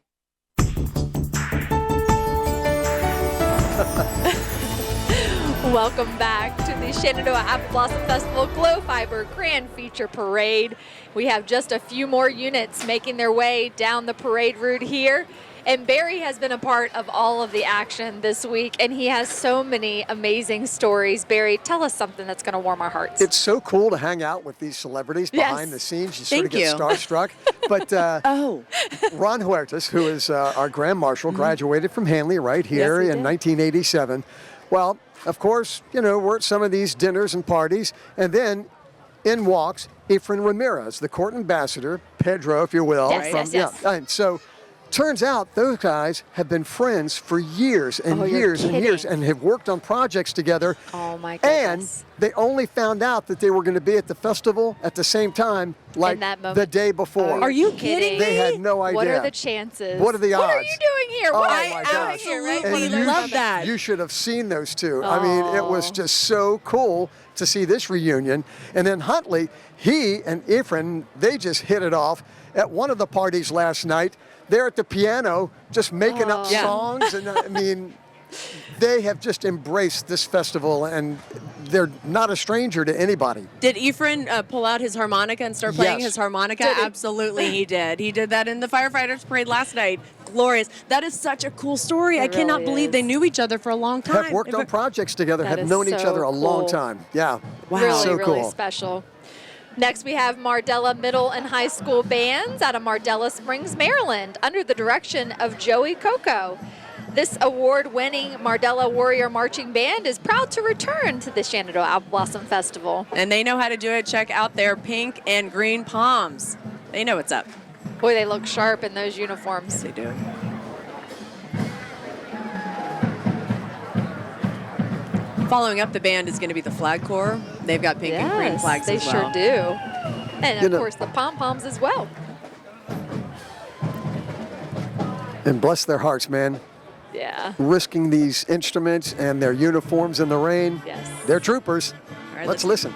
Welcome back to the Shenandoah Apple Blossom Festival Glow Fiber Grand Feature Parade. We have just a few more units making their way down the parade route here. And Barry has been a part of all of the action this week, and he has so many amazing stories. Barry, tell us something that's going to warm our hearts. It's so cool to hang out with these celebrities behind the scenes. You sort of get starstruck. But Ron Huertas, who is our Grand Marshal, graduated from Hanley right here in 1987. Well, of course, you know, we're at some of these dinners and parties, and then in walks Efren Ramirez, the court ambassador, Pedro, if you will. Yes. And so turns out those guys have been friends for years and years and years and have worked on projects together. Oh, my goodness. And they only found out that they were going to be at the festival at the same time, like the day before. Are you kidding They had no idea. What are the chances? What are the odds? What are you doing here? Oh, Why my out gosh. here, right? We love that. You should have seen those two. I mean, it was just so cool to see this reunion. And then Huntley, he and Efren, they just hit it off at one of the parties last night. They're at the piano just making up songs. And I mean, they have just embraced this festival, and they're not a stranger to anybody. Did Efren pull out his harmonica and start playing his harmonica? Absolutely, he did. He did that in the firefighters parade last night. Glorious. That is such a cool story. I cannot believe they knew each other for a long time. Have worked on projects together, That have is known each so other a long cool. time. Yeah. Wow. Really, so really cool. special. Next, we have Mardella Middle and High School bands out of Mardella Springs, Maryland, under the direction of Joey Coco. This award-winning Mardella Warrior Marching Band is proud to return to the Shenandoah Apple Blossom Festival. And they know how to do it. Check out their pink and green palms. They know what's up. Boy, they look sharp in those uniforms. They do. Following up the band is going to be the Flag Corps. They've got pink and green flags they as well. sure do. And, of course, the pom-poms as well. And bless their hearts, man. Yeah. Risking these instruments and their uniforms in the rain. Yes. They're troopers. All right, let's listen.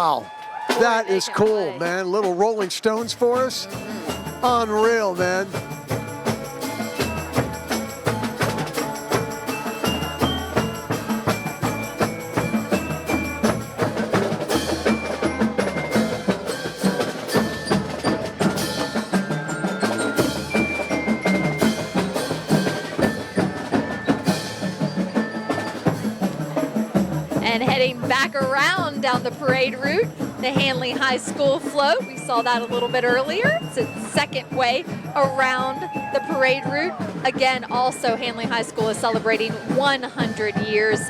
Wow. That is cool, man. Little Rolling Stones for us. Unreal, man. And heading back around down the parade route, the Hanley High School float. We saw that a little bit earlier. It's its second way around the parade route. Again, also Hanley High School is celebrating 100 years.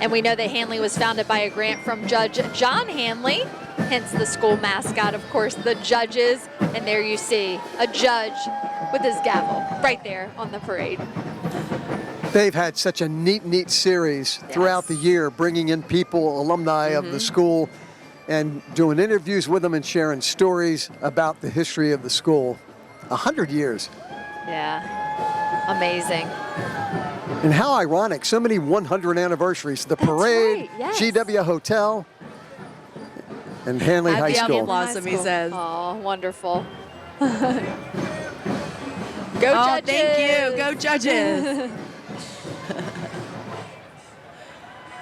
And we know that Hanley was founded by a grant from Judge John Hanley, hence the school mascot, of course, the judges. And there you see a judge with his gavel right there on the parade. They've had such a neat series throughout the year, bringing in people, alumni of the school, and doing interviews with them and sharing stories about the history of the school. 100 years. Yeah, amazing. And how ironic, so many 100 anniversaries. The parade, GW Hotel, and Hanley High Happy School. Apple Blossom, he says. Oh, wonderful. Go Judges! Judges! Thank you, go Judges!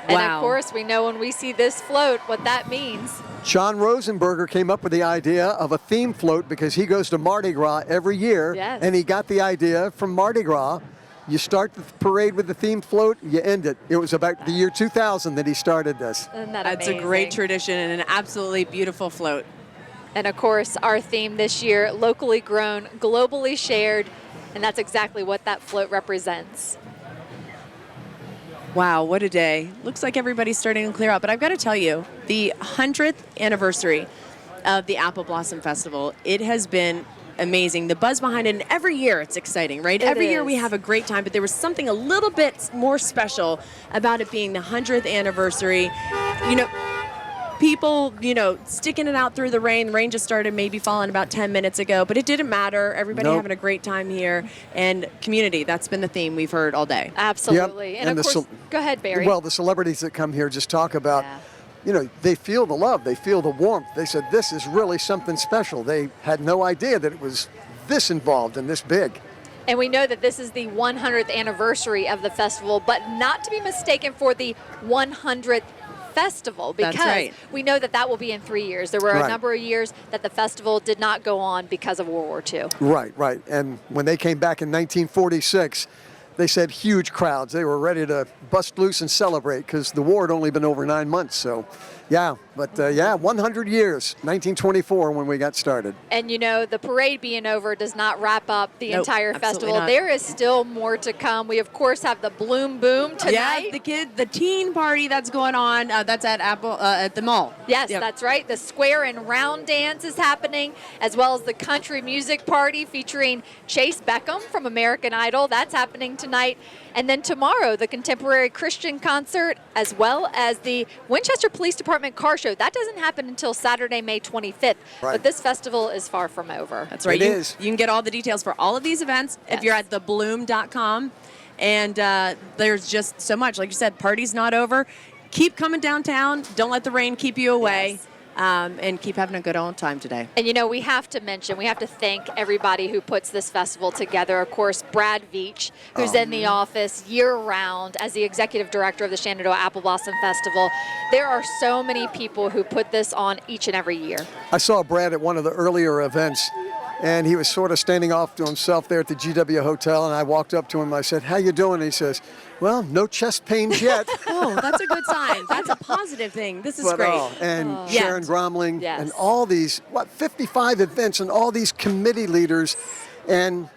And of course, we know when we see this float what that means. John Rosenberger came up with the idea of a theme float because he goes to Mardi Gras every year. Yes. And he got the idea from Mardi Gras. You start the parade with the theme float, you end it. It was about the year 2000 that he started this. Isn't that That's amazing? a great tradition and an absolutely beautiful float. And of course, our theme this year, locally grown, globally shared, and that's exactly what that float represents. Wow, what a day. Looks like everybody's starting to clear out, but I've got to tell you, the 100th anniversary of the Apple Blossom Festival, it has been amazing. The buzz behind it, and every year it's exciting, right? Every year we have a great time, but there was something a little bit more special about it being the 100th anniversary. You know, people, sticking it out through the rain. The rain just started maybe falling about 10 minutes ago, but it didn't matter. Everybody having a great time here. And community, that's been the theme we've heard all day. Absolutely. Yep. And of course, go ahead, Barry. Well, the celebrities that come here just talk about, they feel the love, they feel the warmth. They said, this is really something special. They had no idea that it was this involved and this big. And we know that this is the 100th anniversary of the festival, but not to be mistaken for the 100th festival, because we know that will be in 3 years. There were a number of years that the festival did not go on because of World War II. Right. And when they came back in 1946, they said huge crowds. They were ready to bust loose and celebrate because the war had only been over 9 months. So, 100 years, 1924 when we got started. And the parade being over does not wrap up the entire festival. Not. There is still more to come. We, of course, have the Bloom Boom tonight. Yeah, the teen party that's going on, that's at at the mall. Yes, that's right. The Square and Round Dance is happening, as well as the country music party featuring Chase Beckham from American Idol. That's happening tonight. And then tomorrow, the Contemporary Christian Concert, as well as the Winchester Police Department Car Show. That doesn't happen until Saturday, May 25th. But this festival is far from over. That's right. You can get all the details for all of these events if you're at thebloom.com. And there's just so much. Like you said, party's not over. Keep coming downtown. Don't let the rain keep you away. And keep having a good old time today. And we have to thank everybody who puts this festival together. Of course, Brad Veach, who's in the office year-round as the executive director of the Shenandoah Apple Blossom Festival. There are so many people who put this on each and every year. I saw Brad at one of the earlier events, and he was sort of standing off to himself there at the GW Hotel, and I walked up to him. I said, "How you doing?" And he says, "Well, no chest pains yet." Oh, that's a good sign. That's a positive thing. This is great. And Sharon Gromling and all these, 55 events and all these committee leaders, and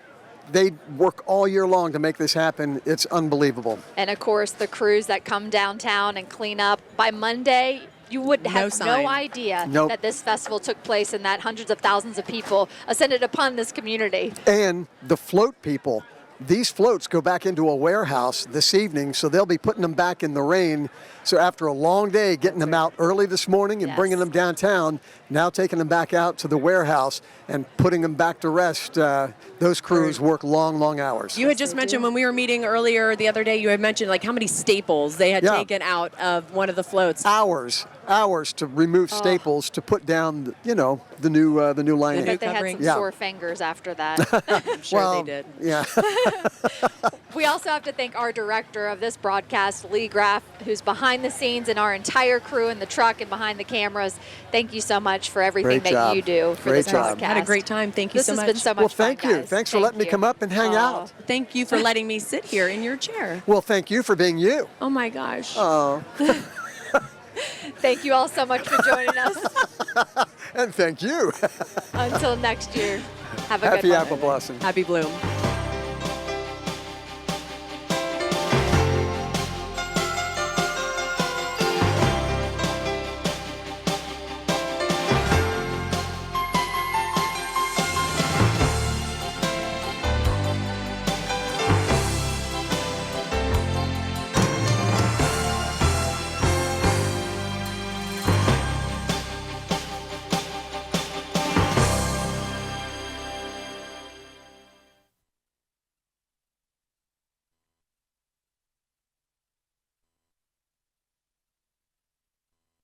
they work all year long to make this happen. It's unbelievable. And of course, the crews that come downtown and clean up. By Monday, you would have no idea that this festival took place and that hundreds of thousands of people ascended upon this community. And the float people. These floats go back into a warehouse this evening, so they'll be putting them back in the rain. So after a long day, getting them out early this morning and bringing them downtown, now taking them back out to the warehouse and putting them back to rest Those crews work long, long hours. You had just mentioned when we were meeting earlier the other day, you had mentioned like how many staples they had taken out of one of the floats. Hours to remove staples to put down, the new lining. I bet they had some sore fingers after that. I'm sure they did. Yeah. We also have to thank our director of this broadcast, Lee Graff, who's behind the scenes, and our entire crew in the truck and behind the cameras. Thank you so much for everything that you do for this broadcast. Had a great time. Thank you so much. This has been so much fun, thank you. guys. Thanks for letting me come up and hang out. Thank you for letting me sit here in your chair. Well, thank you for being you. Oh my gosh. Oh. Thank you all so much for joining us. And thank you. Until next year, have a good one. Happy Apple Blossom. Happy Bloom.